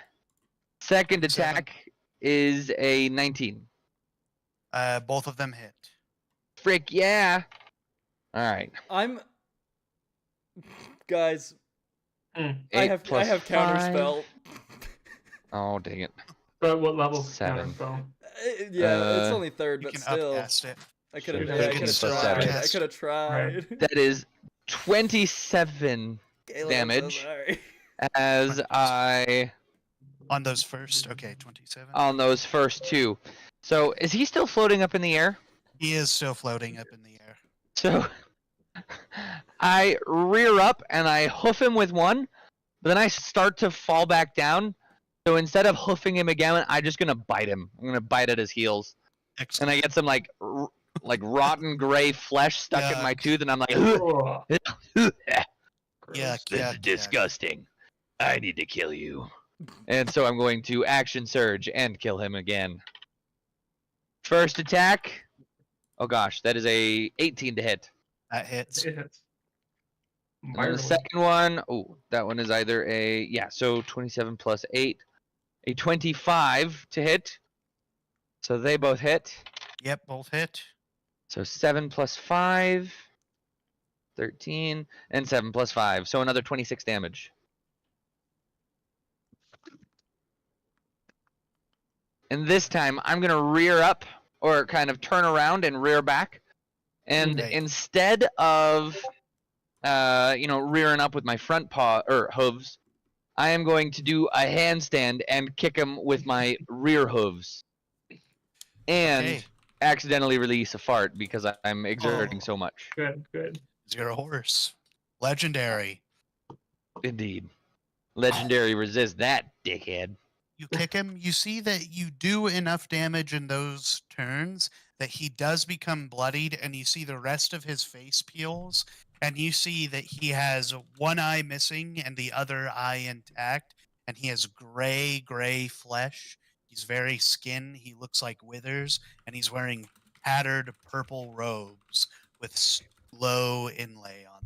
Second 27. attack is a 19. Both of them hit. Frick yeah! All right. I'm. Guys, Mm. I 8 have plus counterspell. 5. Oh dang it! But what level? 7. Counterspell? Yeah, it's Uh, only third, You but can still. upcast it. I could have. You Yeah, I can could have plus tried. 7. I could have tried. That is 27 Caleb, damage. I'm so sorry. as I On those first, okay, 27. on those first 2. So is he still floating up in the air? He is still floating up in the air. So I rear up and I hoof him with 1, but then I start to fall back down. So instead of hoofing him again, I'm just gonna bite him. I'm gonna bite at his heels, and Excellent. I get some like rotten gray flesh stuck in my Yuck. tooth, and I'm like, Ugh, this Yuck, is yuck. disgusting. I need to kill you. And so I'm going to action surge and kill him again. First attack. Oh gosh, that is a 18 to hit. That hits. it hits. And then Barely. the second one, oh, that one is either so 27 plus 8, a 25 to hit. So they both hit. Yep, both hit. So 7 plus 5, 13, and 7 plus 5. So another 26 damage. And this time I'm going to rear up or kind of turn around and rear back. And Right. instead of rearing up with my front paw or hooves, I am going to do a handstand and kick him with my rear hooves. And Okay. accidentally release a fart because I'm exerting Oh. so much. Good, good. You're a horse. Legendary. Indeed. Legendary resist that, dickhead. You kick him, you see that you do enough damage in those turns that he does become bloodied, and you see the rest of his face peels, and you see that he has one eye missing and the other eye intact, and he has gray flesh. He's very skin. He looks like withers, and he's wearing tattered purple robes with low inlay on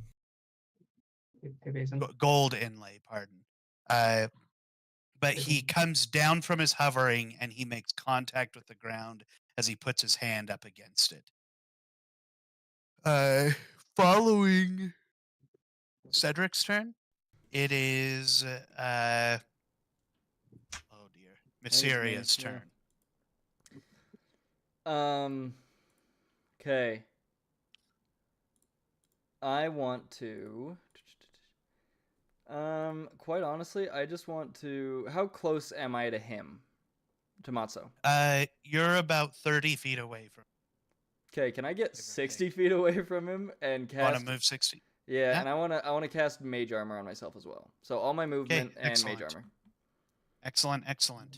Hey, Basin. gold inlay, pardon. But he comes down from his hovering and he makes contact with the ground as he puts his hand up against it. Following Cedric's turn, it is oh dear, Mysteria's yeah. turn. Okay. I want to. Quite honestly, I just want to. How close am I to him? To Matzo? You're about 30 feet away from. Okay, can I get Give or 60 take. feet away from him and Want cast? to move 60? Yeah, Yeah. and I wanna cast Mage Armor on myself as well. So all my movement and Mage excellent. Armor. Excellent, excellent.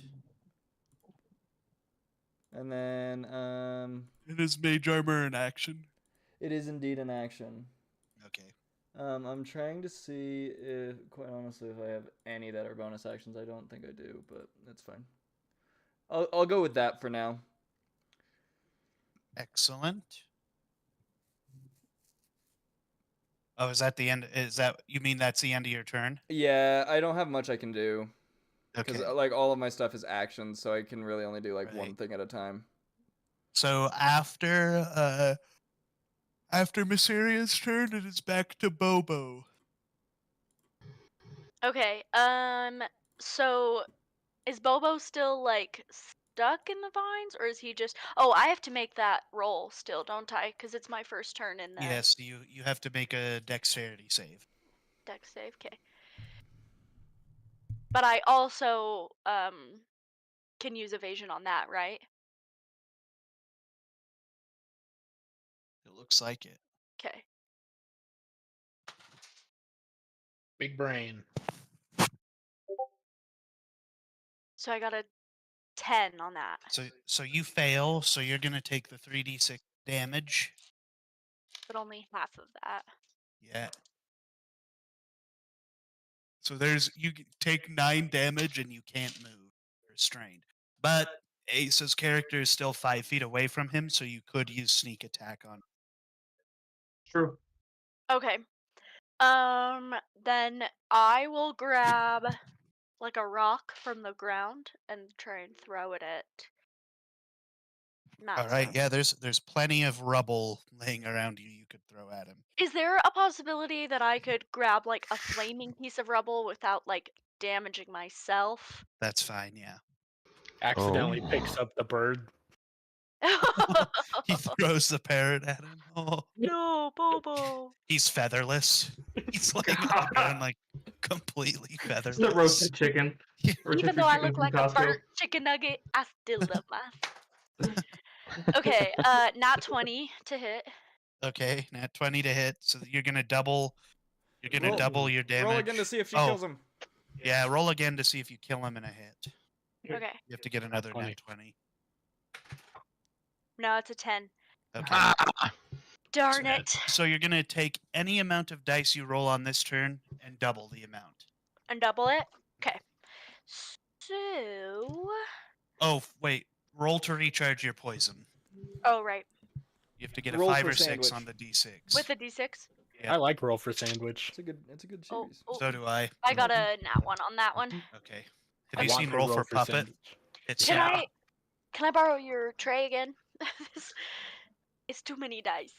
And then It is mage armor in action. it is indeed an action. Okay. I'm trying to see if, quite honestly, if I have any that are bonus actions. I don't think I do, but that's fine. I'll go with that for now. Excellent. Oh, is that the end? Is that you mean that's the end of your turn? Yeah, I don't have much I can do because Okay. like all of my stuff is actions, so I can really only do like one Right. thing at a time. So after Mysteria's turn, it is back to Bobo. Okay. So is Bobo still like stuck in the vines, or is he just? Oh, I have to make that roll still, don't I? Because it's my first turn in the Yes, you have to make a dexterity save. deck save. Okay. But I also can use evasion on that, right? It looks like it. Okay. Big brain. So I got a 10 on that. So you fail, so you're gonna take the 3d6 damage. But only half of that. Yeah. So take 9 damage and you can't move. You're restrained. But Ace's character is still 5 feet away from him, so you could use sneak attack on. True. Okay. Then I will grab like a rock from the ground and try and throw it at All right, Matzo. yeah, there's plenty of rubble laying around you could throw at him. Is there a possibility that I could grab like a flaming piece of rubble without like damaging myself? That's fine, yeah. Accidentally picks up the bird. He throws the parrot at him. Oh, No, Bobo. he's featherless. He's laying on the ground like completely It's featherless. the roasted chicken. Yeah. Roasted Even though I chicken look from like a Costco. burnt chicken nugget, I still love myself. Okay, nat 20 to hit. Okay, nat 20 to hit. So you're gonna double. You're gonna Roll- double your damage. Roll again to see if she Oh. kills him. Yeah, roll again to see if you kill him in a hit. Okay. You have to get another 20. nat 20. No, it's a 10. Okay. Darn it. So you're gonna take any amount of dice you roll on this turn and double the amount. And double it? Okay. So. Oh wait, roll to recharge your poison. Oh, right. You have to get Roll a 5 for or 6 sandwich. on the d6. With a d6? Yeah. I like roll for sandwich. It's a good Oh, series. oh, So do I. I got a nat 1 on that one. Okay. I Have you want seen to Roll for Puppet? sandwich. It's Can Yeah. I borrow your tray again? It's too many dice.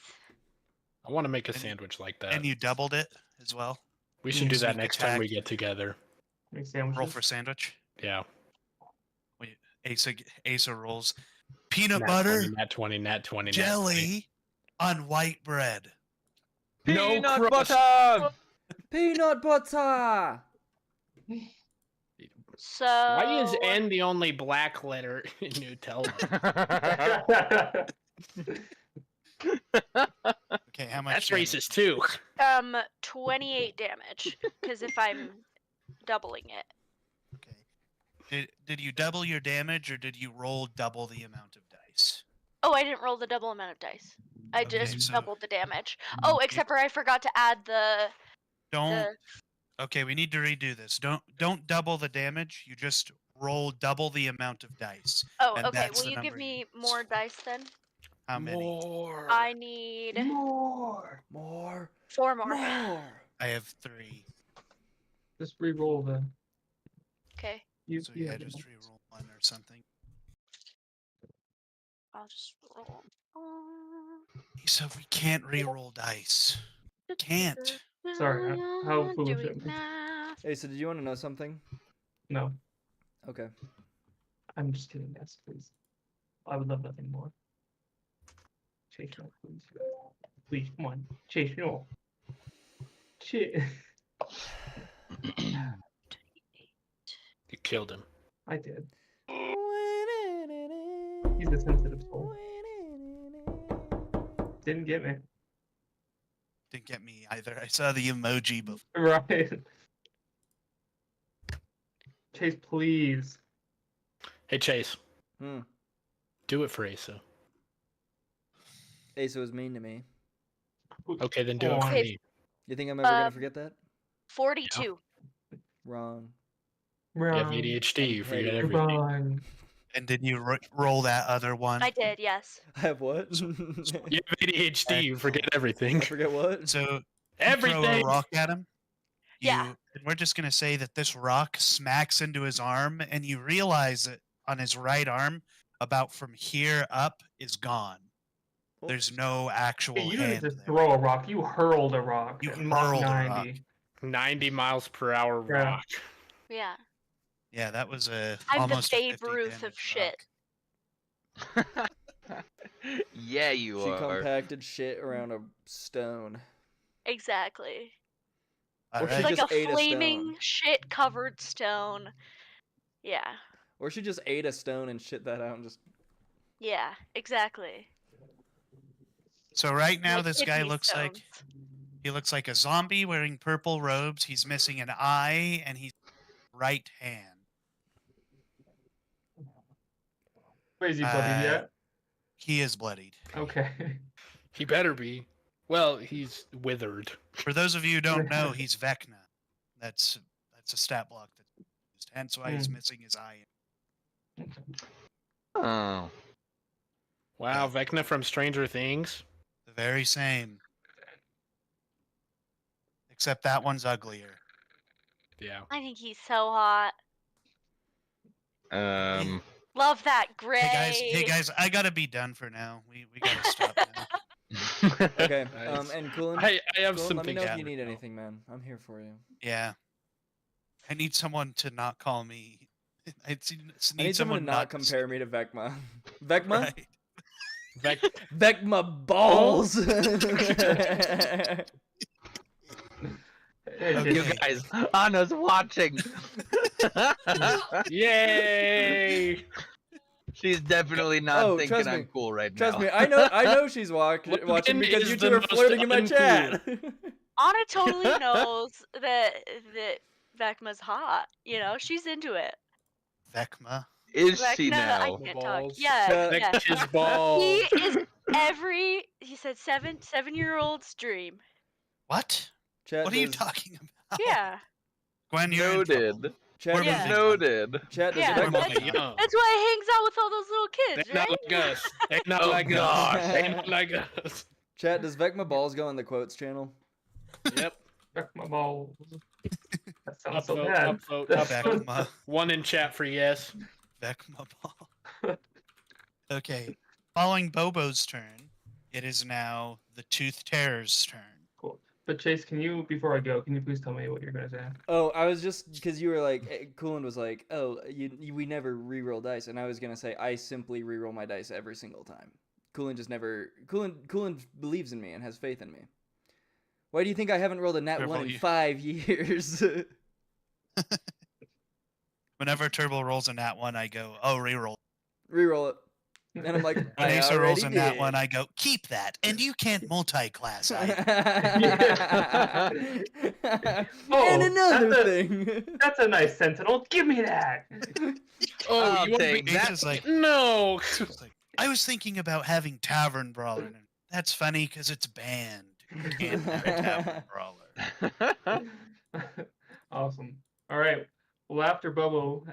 I want to make a And- sandwich like that. and you doubled it as well. We should do that sneak next time we attack. get together. Make sandwiches. Roll for sandwich. Yeah. Wait, Asa rolls peanut Nat butter, 20, nat 20, nat 20, nat 20. jelly on white bread. No Peanut crust. butter! Peanut butter! So. Why is N the only black letter in Nutella? Okay, how much? That's damage? racist too. 28 damage. Because if I'm doubling it. Okay. Did you double your damage or did you roll double the amount of dice? Oh, I didn't roll the double amount of dice. I Okay, just so- doubled the damage. Oh, except for I forgot to add the. Don't. Okay, we need to redo this. Don't double the damage. You just roll double the amount of dice. Oh, and okay. that's Will the you give number me use. more dice then? How many? More. I need More! 4 more. I have 3. Just re-roll the. Okay, So yeah, just re-roll 1 or something. I'll just roll. So we can't re-roll dice. Can't. Sorry, how foolish Doing am I? math. Hey, so did you want to know something? No, Okay. I'm just kidding. Yes, please. I would love nothing more. Chase, no, please. Please, come on. Chase, no. Shit. You killed him. I did. He's a sensitive soul. Didn't get me. Didn't get me either. I saw the emoji before. Right. Chase, please. Hey Chase, Hmm. do it for Asa. Asa was mean to me. Okay, then do it for Okay. me. You think I'm ever gonna Um, forget that? 42. Wrong. You have Run. ADHD. You I'm forget petty. everything. Run. And did you roll that other one? I did, yes. I have what? You have ADHD. You forget everything. I forget what? So you throw Everything. a rock at him. Yeah. And we're just gonna say that this rock smacks into his arm, and you realize that on his right arm, about from here up, is gone. There's no actual Hey, you didn't hand just there. throw a rock. You hurled a rock. You at Mach hurled a 90. 90 miles per hour Yeah. rock. Yeah. Yeah, that was a I'm almost the a Babe 50 Ruth of damage shit. rock. Yeah, you She are. compacted shit around a stone. Exactly. All Or she It's right. like just a ate a flaming stone. shit covered stone. Yeah. Or she just ate a stone and shit that out and just. Yeah, exactly. So right now, Like this guy kidney looks like stones. a zombie wearing purple robes. He's missing an eye, and he's right hand. Wait, is he bloodied yet? He is bloodied. Okay. He better be. Well, he's withered. For those of you who don't know, he's Vecna. That's a stat block that's used, hence why he's missing his eye. Oh. Wow, Vecna from Stranger Things. The very same. Except that one's uglier. Yeah. I think he's so hot. Love that gray. Hey guys, I gotta be done for now. We gotta stop now. Okay. Nice. And Coolin, I have Coolin, some let me things know if to you need know. anything, man. I'm here for you. Yeah. I need someone to not call me. I need someone to not compare me to Vecma. Vecma? Right. Vecma balls! You guys, Anna's watching. Yay! She's definitely not Oh, thinking trust I'm me. cool right Trust now. me, I know she's watching Logan because is you the two are most flirting in my uncool. chat. Anna totally knows that Vecma's hot. You know, she's into it. Vecma. Is she Vecna, I now? can't talk. Balls. Yeah, yeah. Vecna his balls. He is he said 7-year-old's dream. What? Chat, What are you does- talking about? Yeah. Gwen, you're in trouble. Noted. Chat, We're does- Yeah. moving on. Noted. Chat, does Yeah, We're Vecma... that's- moving on. That's why he hangs out with all those little kids, They not right? like us. They not Oh, like gosh. us. They not like us. Chat, does Vecma balls go on the quotes channel? Yep. Suck my balls. That sounds so Upvote, bad. upvote, That's upvote. Vecma. One in chat for yes. Vecma ball. Okay. Following Bobo's turn, it is now the Tooth Terror's turn. Cool. But Chase, before I go, can you please tell me what you're gonna say? Oh, I was just because you were like, Coolin was like, oh, we never reroll dice, and I was gonna say I simply reroll my dice every single time. Coolin just never. Coolin believes in me and has faith in me. Why do you think I haven't rolled a nat Careful, 1 in you- 5 years? Whenever Turbo rolls a nat 1, I go, oh, reroll. Reroll it, and I'm like, When I Asa rolls a already nat did. 1, I go, keep that, and you can't multi-class either. And Oh, another that's a- thing. That's a nice sentinel. Give me that. Oh, I'll you want take to that. Asa's like, No. it's like, I was thinking about having Tavern Brawler. And that's funny because it's banned. You can't have a Tavern Brawler. Awesome. All right. Well, after Bobo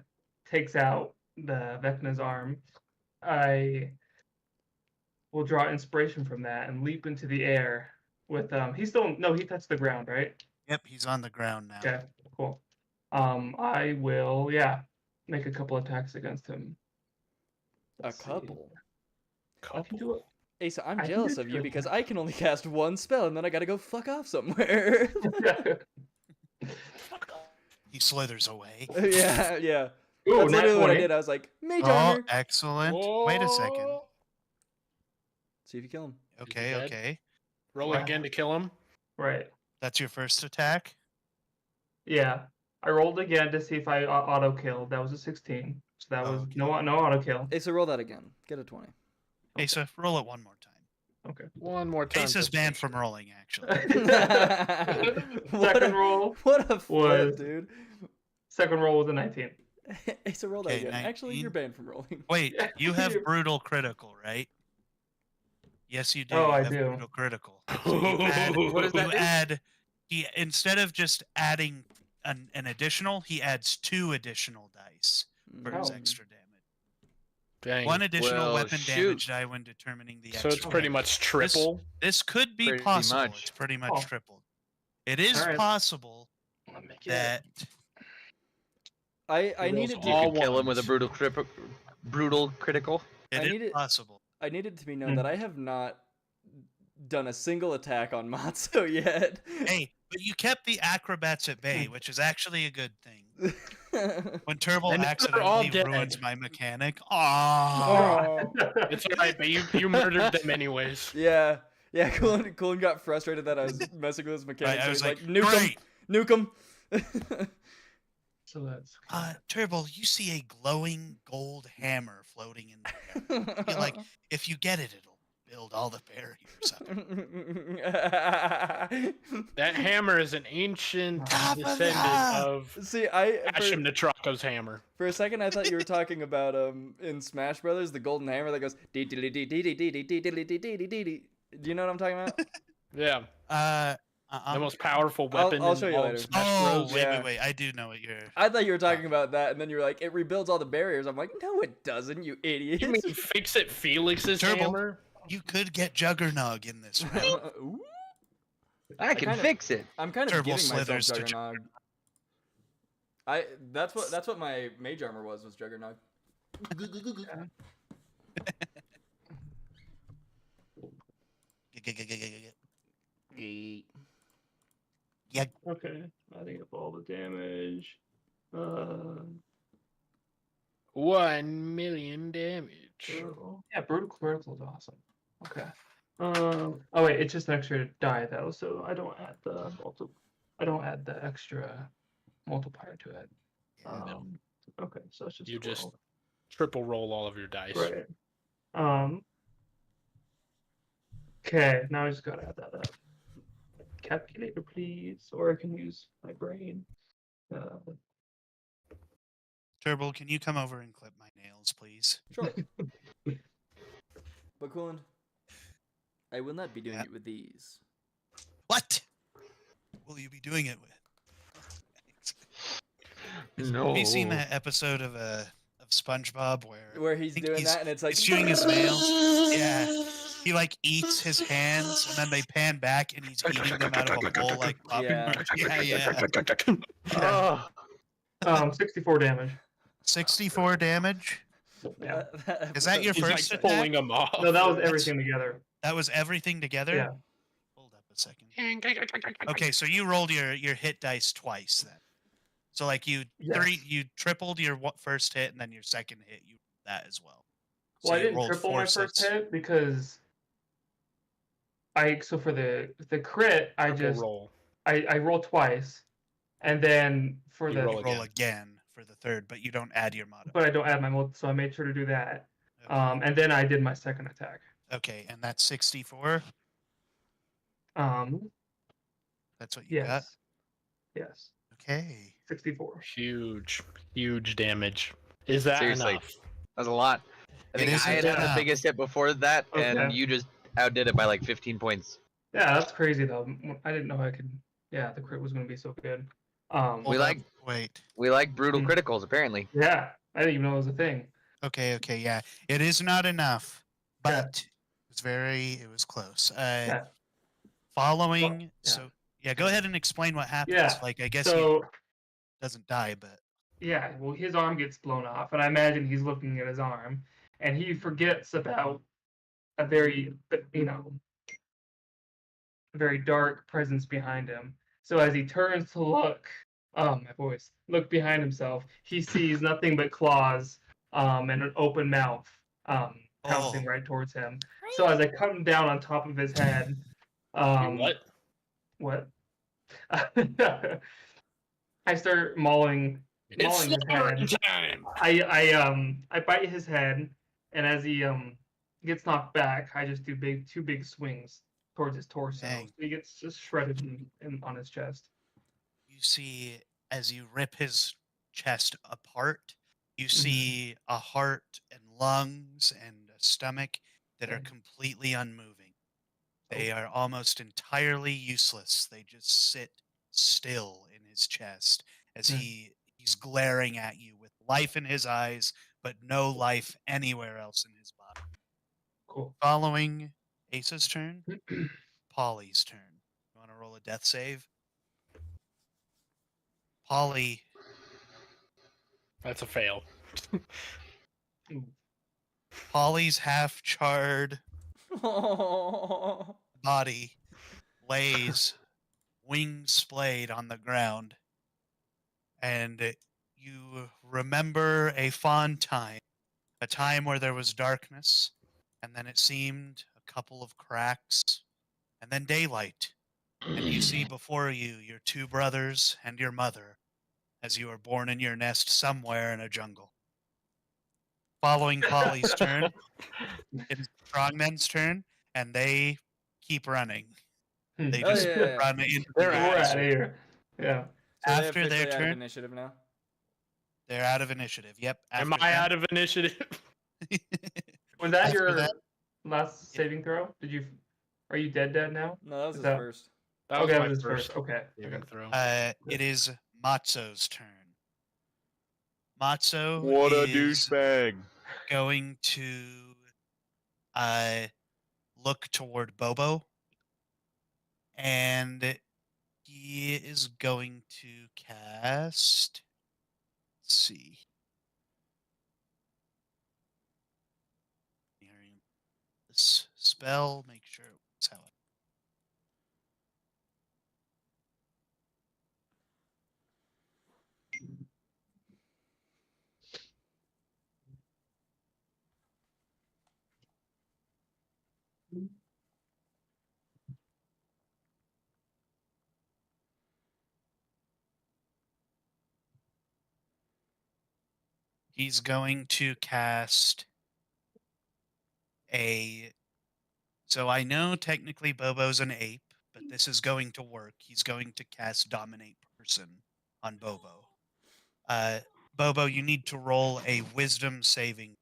takes out the Vecna's arm, I will draw inspiration from that and leap into the air with he touched the ground, right? Yep, he's on the ground now. Okay, cool. I will make a couple attacks against him. A Let's see. couple. I can do it. Asa, I'm I can jealous do of you two. because I can only cast one spell and then I gotta go fuck off somewhere. He slithers away. yeah. Ooh, That's nat literally what I 20. did. I was like, mage Oh, armor. excellent. Wait a second. Whoa. See if you kill him. Okay, dead? okay. Roll Wow. again to kill him. Right. That's your first attack. Yeah. I rolled again to see if I auto killed. That was a 16. So that was Okay. no auto kill. Asa, roll that again. Get a 20. Asa, roll it one more time. Okay. One more time. Asa's to banned finish from it. rolling, actually. Second roll What a was- flip, dude. Second roll was a 19. Asa, roll that Okay, again. Actually, 19. you're banned from rolling. Wait, you have Yeah. brutal critical, right? Yes, you do. Oh, you I have do. brutal critical. So you add, What does that you do? add he instead of just adding an additional, he adds 2 additional dice for his Oh. extra damage. Dang. 1 additional Well, weapon shoot. damage die when determining the So extra it's pretty damage. much triple. This could be Pretty possible. much. It's pretty much Oh. tripled. It is Alright. possible I'll make it. that I Rolls needed You all to could kill him with a ones. brutal critical. it I is need it- possible. I needed to be known Hmm. that I have not done a single attack on Matzo yet. Hey, but you kept the acrobats at bay, which is actually a good thing. When Turbo And they're all accidentally dead. ruins my mechanic. Aww. Oh, it's alright, but you murdered them anyways. Yeah. Yeah, Colin got frustrated that I was messing with his mechanics. I so was he's like, nuke great. him! Nuke him! So that's Turbo, you see a glowing gold hammer floating in the air. You're like, if you get it, it'll build all the barriers up. That hammer is an ancient Top of descendant that. of See, Ashim Natrako's hammer. for a second I thought you were talking about in Smash Brothers, the golden hammer that goes dee dee dee dee dee dee dee dee dee dee dee dee dee dee. Do you know what I'm talking about? Yeah, the most powerful weapon I'll in show you all later. of Smash Oh, Bros. yeah. wait. I do know what you're. I thought you were talking about that, and then you were like, it rebuilds all the barriers. I'm like, no, it doesn't, you idiot. You mean Fix It Felix's Turbo. hammer? You could get Juggernog in this round. Ooh. I can kinda- fix it. I'm kind of Turbo giving myself slithers to Juggernog. That's what my mage armor was Juggernog. okay. Adding up all the damage. 1 million damage. Yeah, brutal critical is awesome. Okay. Oh wait, it's just an extra die though, so I don't add the extra multiplier to it. Okay, so it's just You just 12. triple roll all of your dice. Right. Okay, now I just gotta add that up. Calculator, please, or I can use my brain. Turbo, can you come over and clip my nails, please? Sure. But Coolin, I will not be doing Yeah. it with these. What will you be doing it with? No. Have you seen that episode of SpongeBob Where he's think doing he's- that, and it's like he's chewing his nails? Yeah. He like eats his hands, and then they pan back, and he's eating them out of a bowl like popcorn. Yeah. Oh, 64 damage. 64 damage. Yeah. Is that your He's first like attack? pulling them off. No, that was everything together. That was everything together? Yeah. Hold up a second. Okay, so you rolled your hit dice twice then. So like you Yes. you tripled your first hit, and then your second hit you rolled that as well. So Well, I you didn't rolled triple my 4 first six. hit because for the crit I Triple just roll. I roll twice, and then for You the roll Roll again for the third, but you don't add your modifier. but I don't add my multi, so I made sure to do that. Okay. And then I did my second attack. Okay, and that's 64. That's what you got. Yes. Yes. Okay. 64. Huge damage. Is that Seriously. enough? that's a lot. I It think I isn't had had the enough. biggest hit before that, and Okay. you just outdid it by like 15 points. Yeah, that's crazy though. I didn't know I could. Yeah, the crit was going to be so good. We Hold like- up, wait. We like brutal Hmm. criticals, apparently. Yeah, I didn't even know it was a thing. Okay, yeah. It is not enough, Yeah. but it was close. Yeah. Following, yeah. so yeah, go ahead and explain what happens. Yeah, Like I guess he So doesn't die, but yeah, well, his arm gets blown off, and I imagine he's looking at his arm, and he forgets about a very, very dark presence behind him. So as he turns to look, look behind himself, he sees nothing but claws, and an open mouth, pouncing Oh. right towards him. So as I come down on top of his head, What? what? I start mauling It's his slaughtering head. time. I bite his head, and as he gets knocked back, I just do two big swings towards his torso. Dang. So he gets just shredded on his chest. You see, as you rip his chest apart, you Mm-hmm. see a heart and lungs and a stomach that are Okay. completely unmoving. They are almost entirely useless. They just sit still in his chest as he's glaring at you with life in his eyes, but no life anywhere else in his body. Cool. Following Ace's turn, Polly's turn. You want to roll a death save? Polly, That's a fail. Polly's half charred Oh. body lays wings splayed on the ground, and you remember a fond time, a time where there was darkness, and then it seemed a couple of cracks, and then daylight, and you see before you your two brothers and your mother as you are born in your nest somewhere in a jungle. Following Polly's turn, it's Strongmen's turn, and they keep running. They Oh, just yeah. run into We're the out desert. of here. Yeah. So they're After their officially out of turn, initiative now. they're out of initiative. Yep. Am I out of initiative? Was that After your that- last saving throw? Are you dead now? No, that was Is his that- first. That was Okay, my that was his first first. Okay. saving throw. It is Matzo's turn. Matzo What a is douchebag. going to look toward Bobo, and he is going to cast. Let's see. This spell, make sure it's how it. He's going to cast a. So I know technically Bobo's an ape, but this is going to work. He's going to cast Dominate Person on Bobo. Bobo, you need to roll a Wisdom saving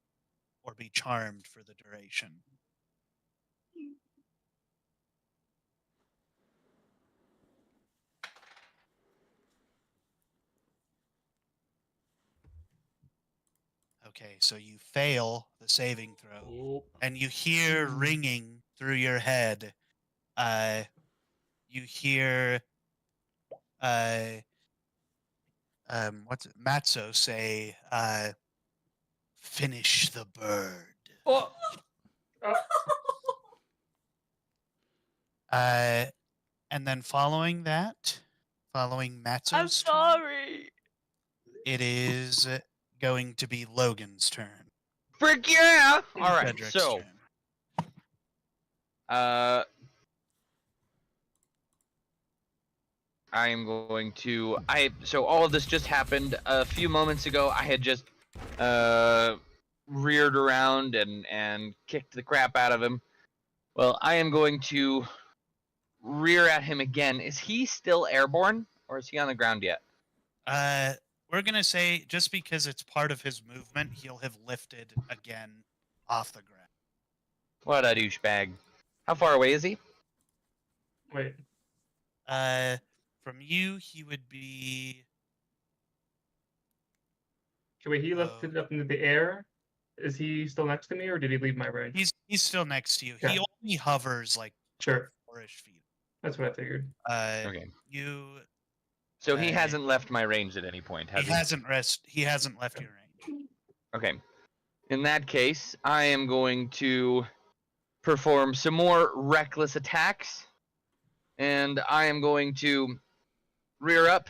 or be charmed for the duration. Okay, so you fail the saving throw, Oh, and you hear ringing through your head. You hear, what's it? Matzo say, "Finish the bird." Oh. And then following Matzo's I'm turn, sorry. it is going to be Logan's turn. Frick yeah! All right, Frederick's so turn. I am going to. So all of this just happened a few moments ago. I had just reared around and kicked the crap out of him. Well, I am going to rear at him again. Is he still airborne, or is he on the ground yet? We're gonna say just because it's part of his movement, he'll have lifted again off the ground. What a douchebag! How far away is he? Wait. From you, he would be. Okay, wait, he lifted up into the air. Is he still next to me, or did he leave my range? He's still next to you. Okay. He only hovers like Sure. 4-ish feet. That's what I figured. Okay. You. So he Uh, hasn't left my range at any point, has he? He hasn't left your range. Okay. In that case, I am going to perform some more reckless attacks. And I am going to rear up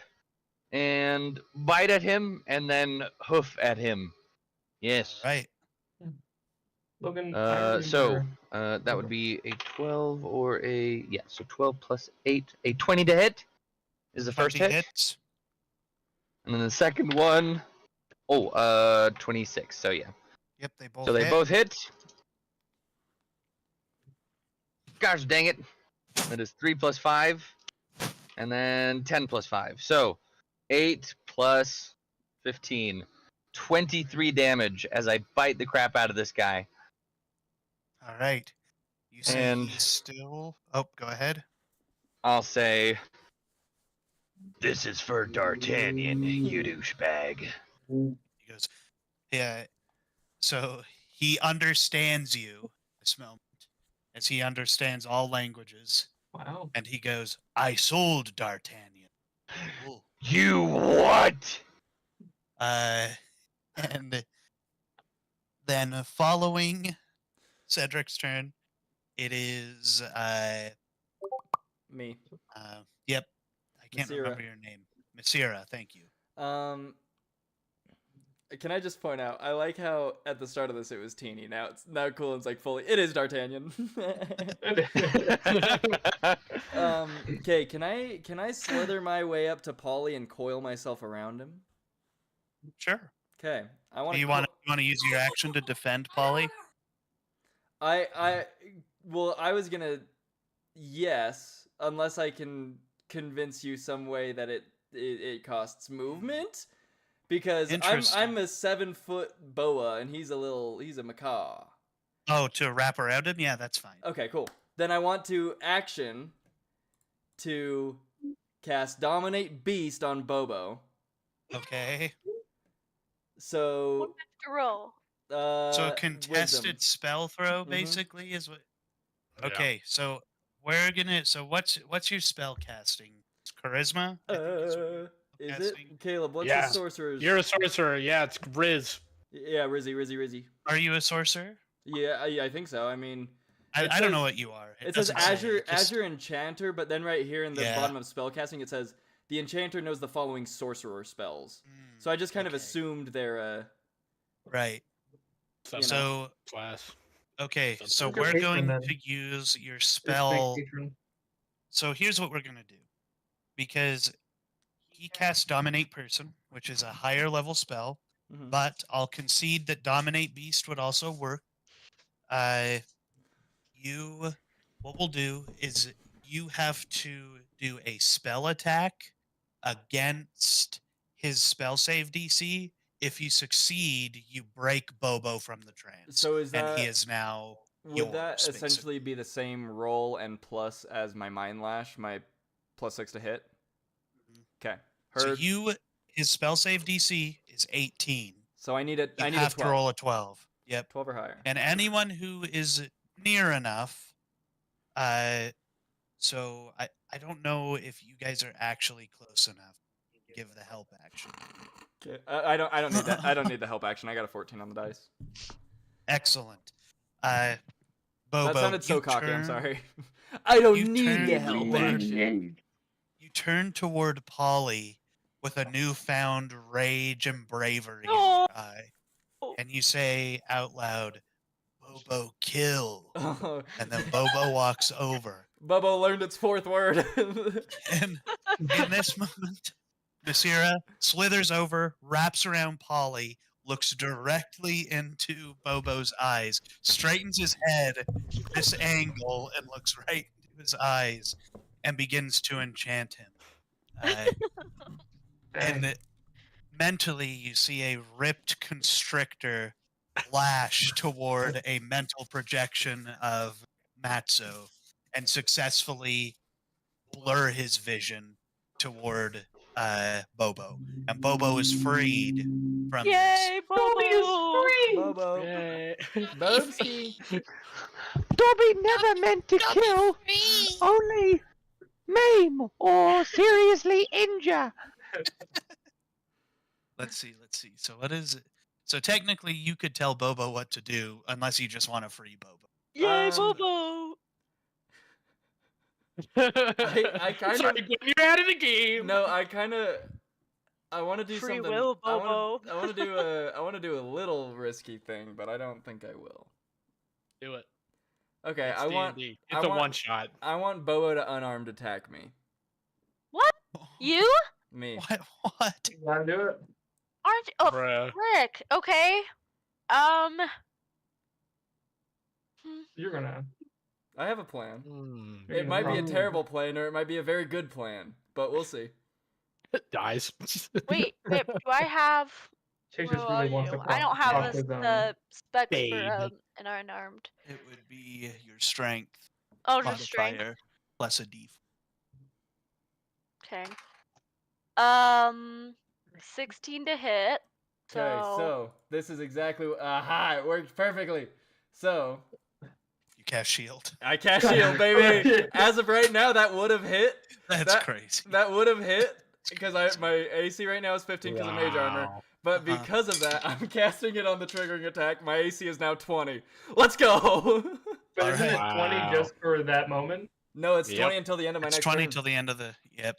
and bite at him and then hoof at him. Yes. Right. Logan. That would be a 12 or a so 12 plus 8, a 20 to hit is the first 20 hit, hits. and then the second one, 26. So yeah, Yep, they both so they hit. both hit. Gosh dang it! That is 3 plus 5, and then 10 plus 5. So 8 plus 15, 23 damage as I bite the crap out of this guy. All right. You say And- he's still. Oh, go ahead. I'll say, "This is for D'Artagnan, you douchebag." He goes, yeah. So he understands you this moment, as he understands all languages, Wow. and he goes, "I sold D'Artagnan." Cool. You what? And then following Cedric's turn, it is Me. yep. I can't Masira. remember your name. Masira, thank you. Can I just point out? I like how at the start of this it was teeny. Now it's cool. It's like fully. It is D'Artagnan. Okay. Can I slither my way up to Polly and coil myself around him? Sure. Okay. I want Do you want to use your action to defend Polly? I was gonna yes, unless I can convince you some way that it costs movement, because I'm Interesting. a 7-foot boa and he's a macaw. Oh, to wrap around him? Yeah, that's fine. Okay, cool. Then I want to action to cast Dominate Beast on Bobo. Okay. So Roll. So a contested wisdom. spell throw, Mhm. basically, is what. Okay, so we're gonna. So what's your spell casting? It's charisma. I think is what you're Is casting. it Caleb? What's Yeah. the sorcerer's? You're a sorcerer. Yeah, it's Riz. Yeah, Rizzy. Are you a sorcerer? Yeah, I think so. I mean, I It don't says- know what you are. it says doesn't say. Azure It just- Azure Enchanter, but then right here in the Yeah. bottom of spellcasting it says the Enchanter knows the following sorcerer spells. So I just kind of okay. assumed they're Right. You So class. okay, Something. so Who's your we're patron, going then? to use your Your snake spell. patron. So here's what we're gonna do, because he casts Dominate Person, which is a higher level spell, Mhm. but I'll concede that Dominate Beast would also work. What we'll do is you have to do a spell attack against his spell save DC. If you succeed, you break Bobo from the trance. So is and he that- is now would that yours, essentially be the same roll and plus as my Mind Lash, my +6 to hit? Mhm. Okay. So Heard. his spell save DC is 18. So I need a You I need have a to 12. roll a 12. Yep. 12 or higher. And anyone who is near enough, so I don't know if you guys are actually close enough to give the help action. Okay. I don't need that. I don't need the help action. I got a 14 on the dice. Excellent. Bobo, That sounded so you cocky. I'm turn- sorry. I don't you need the turn help toward- action. You turn toward Polly with a newfound rage and bravery in No. your eye, and you say out loud, "Bobo, kill!" And then Bobo walks over. Bobo learned its 4th word. And in this moment, Nasira slithers over, wraps around Polly, looks directly into Bobo's eyes, straightens his head this angle, and looks right into his eyes, and begins to enchant him. And mentally, you see a ripped constrictor lash toward a mental projection of Matzo and successfully blur his vision toward Bobo. And Bobo is freed from Yay, Bobo! Bobo. Yay. Bobski. Dobby never meant to kill, only maim or seriously injure. Let's see. So what is it? So technically, you could tell Bobo what to do, unless you just want to free Bobo. Yay, Um, Bobo! I kind Sorry, of Gwen, you're out of the game. no. I want to do Free something. will, I Bobo. want to do a little risky thing, but I don't think I will. Do it. Okay, It's I want D&D. I It's a want- one shot. I want Bobo to unarmed attack me. What? You? Me. What? You wanna do it? Aren't you? Oh, Bruh. frick. Okay. You're gonna. I have a plan. You're It gonna might be a probably- terrible plan, or it might be a very good plan, but we'll see. Dies. Wait, do I have? Chase Where just really are wants you? to I don't have cross the, his, the specs Babe. for an unarmed. It would be your strength Oh, just strength. modifier plus a D4. Okay. 16 to hit. Okay, so this is exactly aha, it worked perfectly. So You cast shield. I cast shield, baby. As of right now, that would have hit. That's That- crazy. That would have hit because my AC right now is 15 because of mage armor. Wow. But Uh-huh. because of that, I'm casting it on the triggering attack. My AC is now 20. Let's go. But isn't it Alright. 20 Wow. just for that moment? No, it's Yep. 20 until the end of my It's next 20 turn. till the end of the. Yep.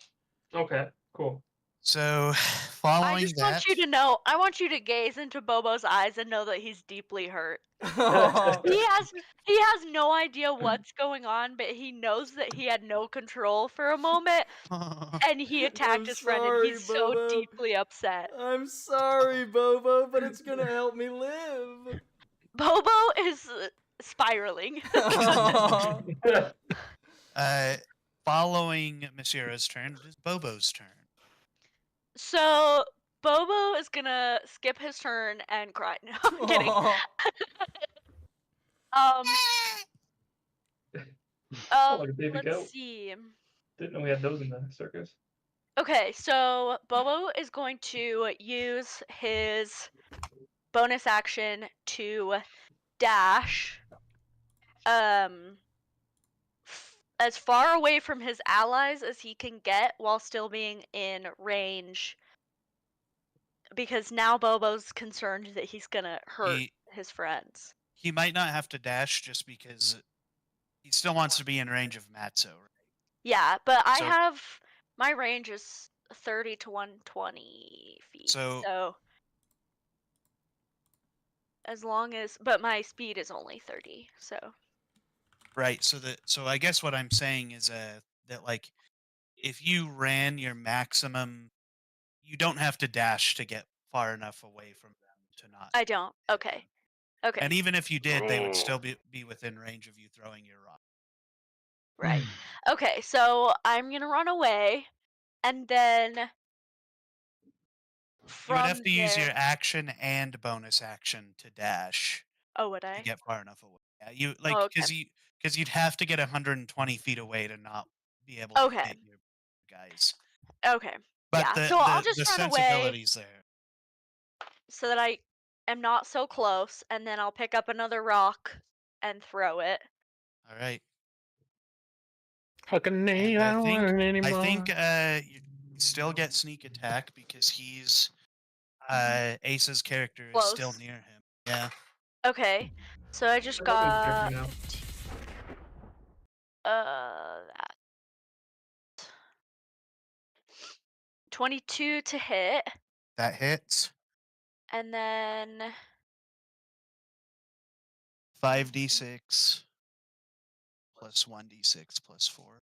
Okay, cool. So, I following just that. want you to know. I want you to gaze into Bobo's eyes and know that he's deeply hurt. Oh, He has no idea what's going on, but he knows that he had no control for a moment, and he attacked I'm his friend, and sorry, he's so Bobo. deeply upset. I'm sorry, Bobo, but it's gonna help me live. Bobo is spiraling. Following Messira's turn, it is Bobo's turn. So Bobo is gonna skip his turn and cry. No, I'm kidding. Like a baby Let's goat. see. Didn't know we had those in the circus. Okay, so Bobo is going to use his bonus action to dash as far away from his allies as he can get while still being in range, because now Bobo's concerned that he's gonna hurt his friends. He might not have to dash just because he still wants to be in range of Matzo. Right? Yeah, but I So- have my range is 30 to 120 feet. So- As long as, but my speed is only 30, so. Right. So I guess what I'm saying is that like if you ran your maximum, you don't have to dash to get far enough away from them to not. I don't. Okay. Okay. And even if you did, they would still be within range of you throwing your rock. Right. Okay, so I'm gonna run away, and then You from would have to use your there- action and bonus action to dash Oh, would to I? get far enough away. Yeah, you like Oh, because you'd have to get 120 feet away to not be able to Okay. hit your guys. Okay. But Yeah, the, so I'll the, just the run away. sensibility's there. So that I am not so close, and then I'll pick up another rock and throw it. All right. Fucking name, And I don't want it anymore. I think you still get sneak attack because he's Ace's character is still Close. near him. Yeah. Okay. So I just That got is different that 22 to hit, That hits. and then 5d6 plus 1d6 plus 4.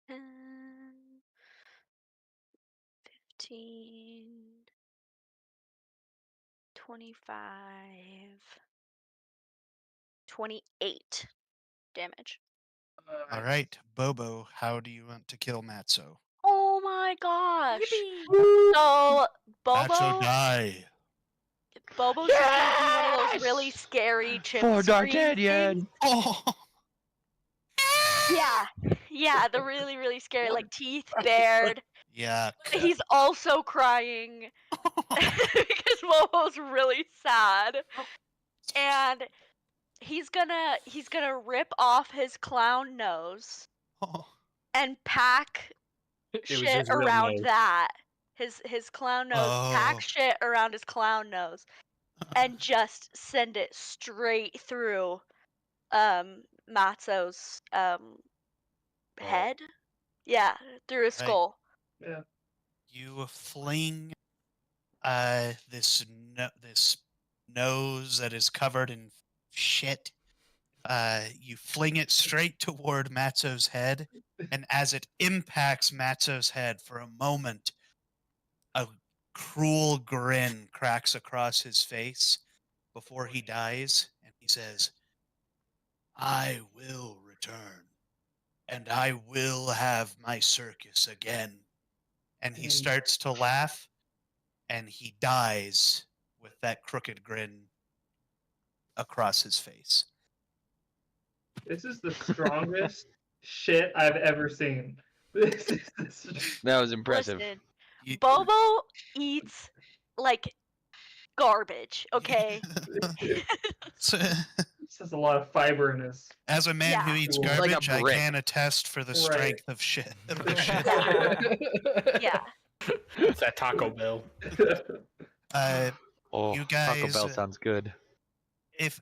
um, 15, 25, 28 damage. All right, Bobo, how do you want to kill Matzo? Oh my gosh! So Matzo, die. Bobo's just gonna do one of those really scary chip For scream things. D'Artagnan. Oh. Yeah, the really, really scary, like teeth bared. Yuck. He's also crying because Bobo's really sad, and he's gonna rip off his clown nose Oh. and pack It was shit his real around nose. that. His clown nose, pack Oh. shit around his clown nose, and just send it straight through Matzo's head. Yeah, through his Right. skull. Yeah. You fling this nose that is covered in shit. You fling it straight toward Matzo's head, and as it impacts Matzo's head, for a moment, a cruel grin cracks across his face before he dies, and he says, "I will return, and I will have my circus again." And he starts to laugh, and he dies with that crooked grin across his face. This is the strongest shit I've ever seen. That was impressive. Listen, You- Bobo eats like garbage. Okay. So, This has a lot of fiber in this. as a man who Yeah. eats Cool. Like a garbage, I brick. can attest for the Right. strength of shit. Of the shit. Yeah. It's that Taco Bell. Oh, You Taco guys, Bell sounds good.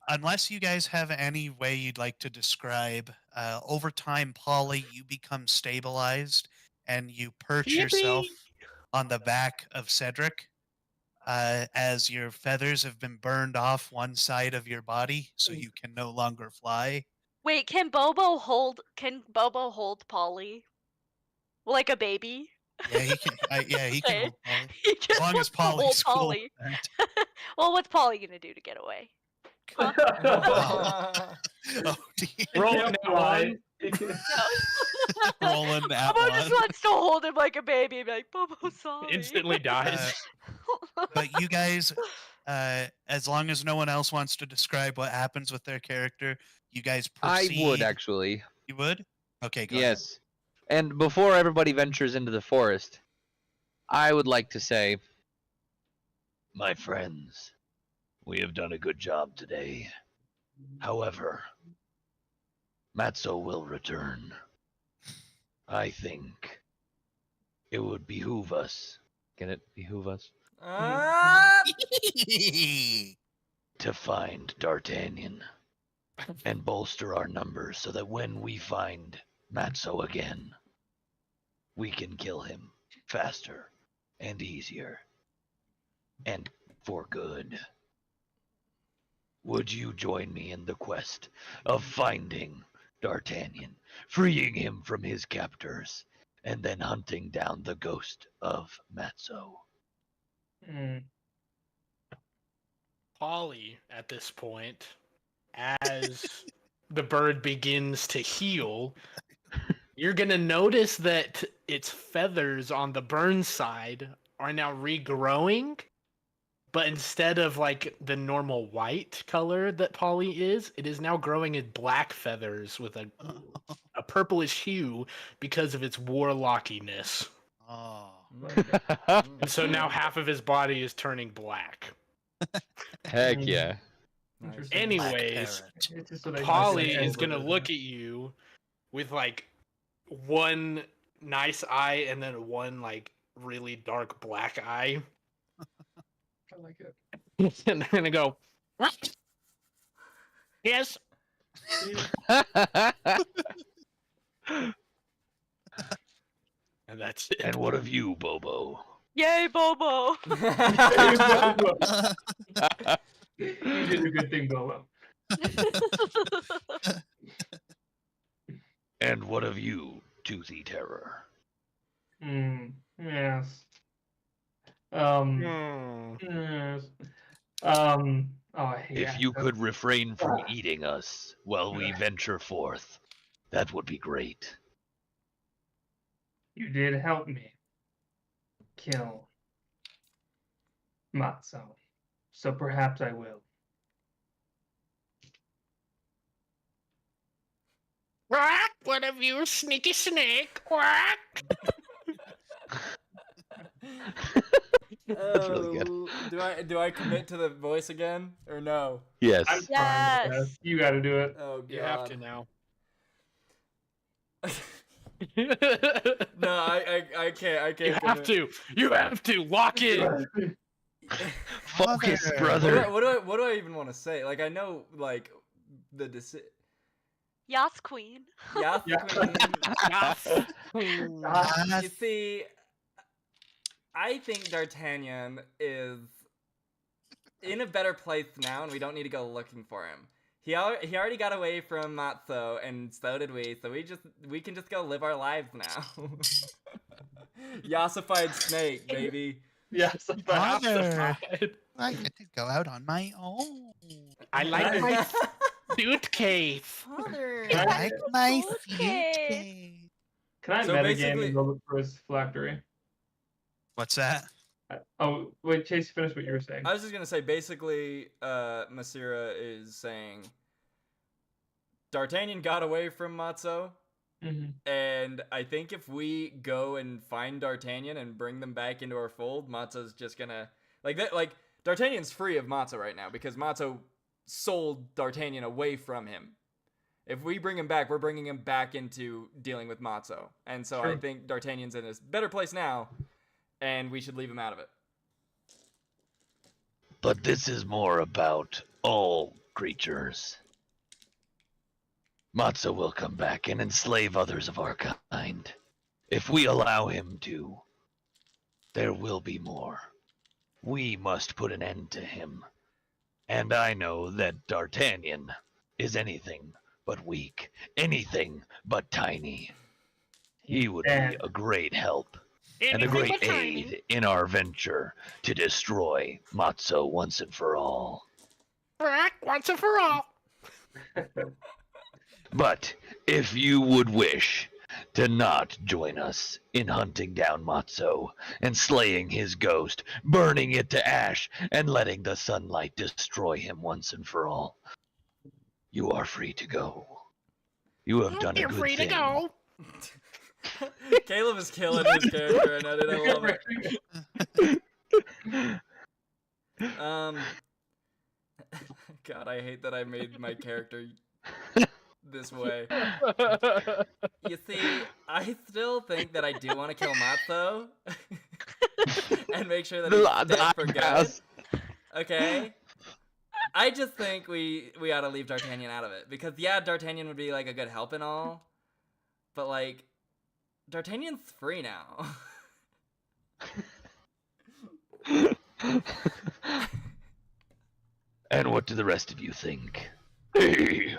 Unless you guys have any way you'd like to describe, over time, Polly, you become stabilized and you perch yourself on the back of Cedric, as your feathers have been burned off one side of your body, so you can no longer fly. Wait, can Bobo hold Polly? Like a baby? Yeah, he can. He can Okay. hold Polly. He As just long wants as to hold Polly's cool. Polly. with that. Well, what's Polly gonna do to get away? Huh? Oh, dear. Roll Can't that fly. Rolling that Bobo just one. wants to hold him like a baby and be like, Bobo, sorry. Instantly dies. But you guys, as long as no one else wants to describe what happens with their character, you guys proceed. I would actually. You would? Okay, go ahead. Yes. And before everybody ventures into the forest, I would like to say, my friends, we have done a good job today. However, Matzo will return. I think it would behoove us. Can it behoove us? To find D'Artagnan and bolster our numbers so that when we find Matzo again, we can kill him faster and easier and for good. Would you join me in the quest of finding D'Artagnan, freeing him from his captors, and then hunting down the ghost of Matzo? Polly, at this point, as the bird begins to heal, you're going to notice that its feathers on the burn side are now regrowing, but instead of like the normal white color that Polly is, it is now growing in black feathers with a purplish hue because of its warlockiness. Oh. And so now half of his body is turning black. Heck yeah. Interesting. Anyways, It's just what I Polly said. is gonna look at you with like one nice eye and then one like really dark black eye. I like it. And they're gonna go, "What? Yes." And that's it. And what of you, Bobo? Yay, Bobo! You did a good thing, Bobo. And what of you, Toothy Terror? Yes. Hmm. Yes. If you could refrain from eating us while we venture forth, that would be great. You did help me kill Matzo, so perhaps I will. Quack! What of you, sneaky snake? Quack! That's really good. Do I commit to the voice again or no? Yes. I'm fine with Yes. that. You got to do it. Oh god. You have to now. No, I can't. You have to. You have to. Lock in. Focus, Mother. brother. What do I even want to say? Like I know like the Yas Queen. yeah, Yeah. queen. Yes. You see, I think D'Artagnan is in a better place now, and we don't need to go looking for him. He already got away from Matzo, and so did we. So we can just go live our lives now. Yassified snake, baby. Yes. Father, I get to go out on my own. I like my suitcase. Father. I like my Okay. suitcase. Can I So metagame basically- and go look for his phylactery? What's that? Oh, wait, Chase, finish what you were saying. I was just gonna say, basically, Masira is saying D'Artagnan got away from Matzo, Mhm. and I think if we go and find D'Artagnan and bring them back into our fold, Matzo's just gonna like D'Artagnan's free of Matzo right now because Matzo sold D'Artagnan away from him. If we bring him back, we're bringing him back into dealing with Matzo, and so I Sure. think D'Artagnan's in a better place now, and we should leave him out of it. But this is more about all creatures. Matzo will come back and enslave others of our kind. If we allow him to, there will be more. We must put an end to him. And I know that D'Artagnan is anything but weak, anything but tiny. He would be a great help and a great aid in our venture to destroy Matzo once and for all. Once and for all. But if you would wish to not join us in hunting down Matzo and slaying his ghost, burning it to ash, and letting the sunlight destroy him once and for all, you are free to go. You have done a You're good free thing. to go. Caleb is killing his character, and I love it. God, I hate that I made my character this way. You see, I still think that I do want to kill Matzo and make sure that he's dead for good. eyebrows. Okay. I just think we ought to leave D'Artagnan out of it because yeah, D'Artagnan would be like a good help and all, but like D'Artagnan's free now. And what do the rest of you think? Hey.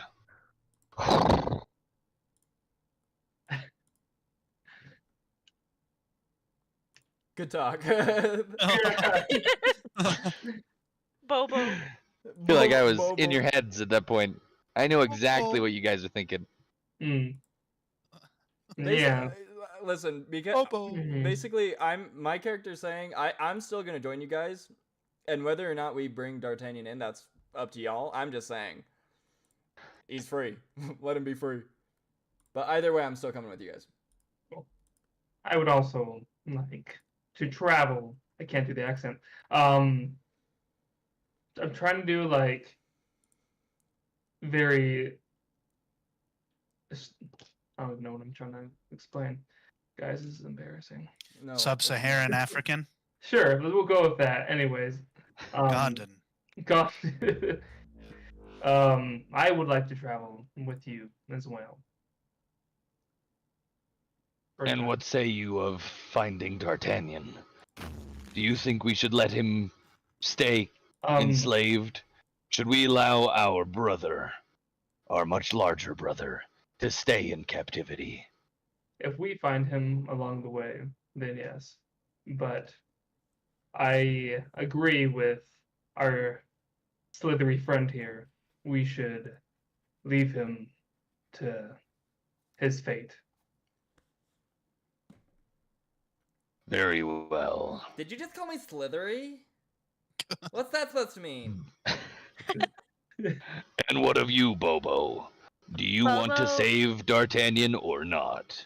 Good talk. Bobo. I feel like I was Bobo. in your heads at that point. I know exactly Oh. what you guys are thinking. Mm. Basi- Yeah. Listen, because Bobo. Mhm. basically, my character's saying I'm still gonna join you guys, and whether or not we bring D'Artagnan in, that's up to y'all. I'm just saying, he's free. Let him be free. But either way, I'm still coming with you guys. I would also like to travel. I can't do the accent. I'm trying to do like very. I don't know what I'm trying to explain. Guys, this is embarrassing. No. Sub-Saharan African. Sure, we'll go with that. Anyways. Gondon. God. I would like to travel with you as well. And what say you of finding D'Artagnan? Do you think we should let him stay enslaved? Should we allow our brother, our much larger brother, to stay in captivity? If we find him along the way, then yes. But I agree with our slithery friend here. We should leave him to his fate. Very well. Did you just call me slithery? What's that supposed to mean? And what of you, Bobo? Do you want to Bobo- save D'Artagnan or not?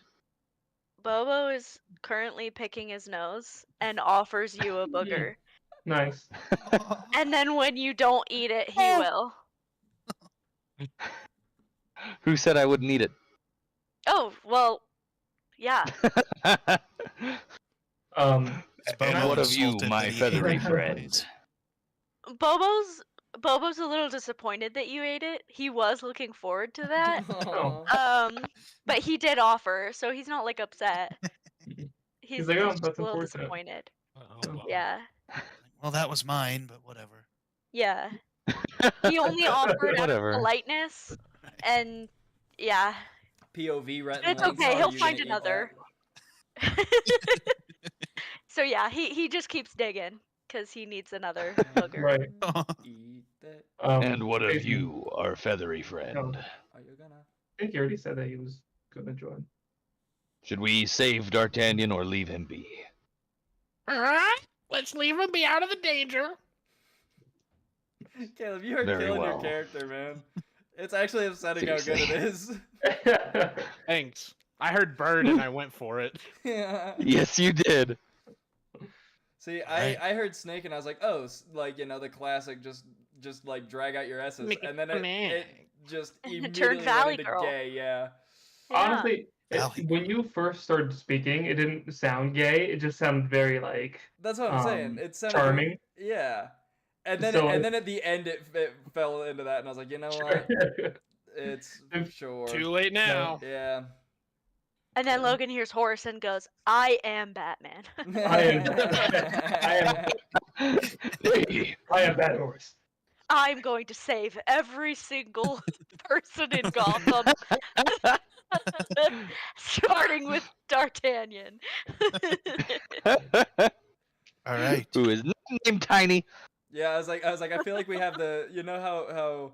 Bobo is currently picking his nose and offers you a booger. Nice. And then when you don't eat it, he will. Who said I wouldn't eat it? Oh, well, yeah. Is And Bobo what of you, insulted my that he ate feathery it friend? anyways? Bobo's a little disappointed that you ate it. He was looking forward to that. Aw. But he did offer, so he's not like upset. He's like, "Oh, just that's a little unfortunate." disappointed. Yeah. Well, that was mine, but whatever. Yeah. He only offered out of Whatever. politeness, and yeah. POV Rhett and It's Link, okay, are he'll you find gonna eat another. So yeah, he just keeps digging because he needs another that? booger. Right. Eat that. And what of Jason, you, our feathery friend? Are you gonna? I think he already said that he was gonna join. Should we save D'Artagnan or leave him be? Alright, let's leave him be out of the danger. Caleb, you are Very killing your well. character, man. It's actually upsetting how good it is. Thanks. I heard bird and I went for it. Yeah. Yes, you did. See, Right. I heard snake and I was like, oh, like the classic, just like drag out your s's, Make it and then it just And it immediately turned went Valley into Girl. gay. Yeah. Yeah. Honestly, Valley. when you first started speaking, it didn't sound gay. It just sounded very like That's what I'm saying. It sounded charming. Yeah. And then So, and then at the end it fell into that, and I was like, you know what? It's sure. Too late now. Yeah. And then Logan hears Horace and goes, "I am Batman." Hey, I am that horse. I'm going to save every single person in Gotham, starting with D'Artagnan. All right. Who is not named Tiny? Yeah, I was like, I feel like we have the, how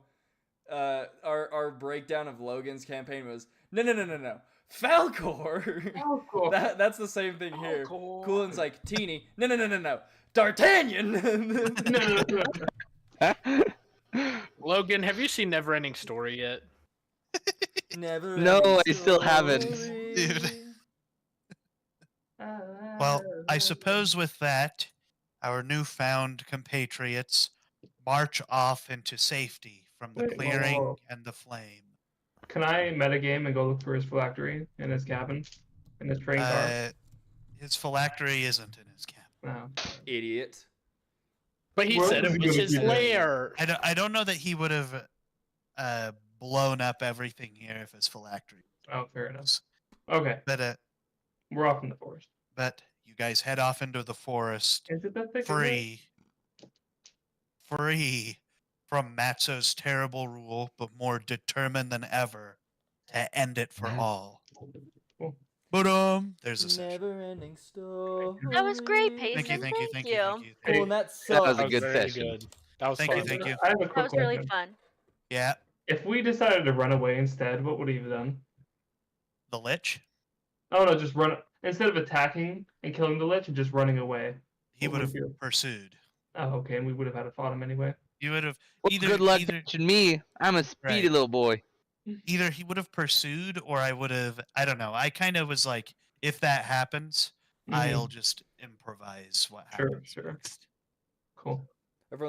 our breakdown of Logan's campaign was no, Falcor. Oh, cool. That's the same thing here. Falcor. Coolin's like Teeny. No, D'Artagnan. Logan, have you seen Neverending Story yet? Never. No, ending I still haven't. story. Dude. Well, I suppose with that, our newfound compatriots march off into safety from the Wait, clearing whoa. and the flame. Can I metagame and go look for his phylactery in his cabin? In his train car? His phylactery isn't in his camp. No. Idiot. But he Well, said this it is was gonna his be the- lair. I don't know that he would have blown up everything here if his phylactery Oh, fair enough. was. Okay, But we're off in the forest. you guys head off into the forest, Is it that thick? free from Matzo's terrible rule, but more determined than ever to end it for all. Cool. But there's a session. Never ending story. That was great, Payson. Thank you. Thank Cool, you. and that That sucks. was a That good very session. good. That was Thank you, fun. thank you. I have a That quick was really question. fun. Yeah, If we decided to run away instead, what would he have done? the Lich. Oh no, just run instead of attacking and killing the lich and just running away. He What would have you do? pursued. Oh, okay, and we would have had to fought him anyway. You would have Well, either good luck either catching me. I'm a speedy Right. little boy. either he would have pursued, or I would have. I don't know. I kind of was like, if that happens, Mhm. I'll just improvise what Sure, happens sure. next. Cool. Everyone's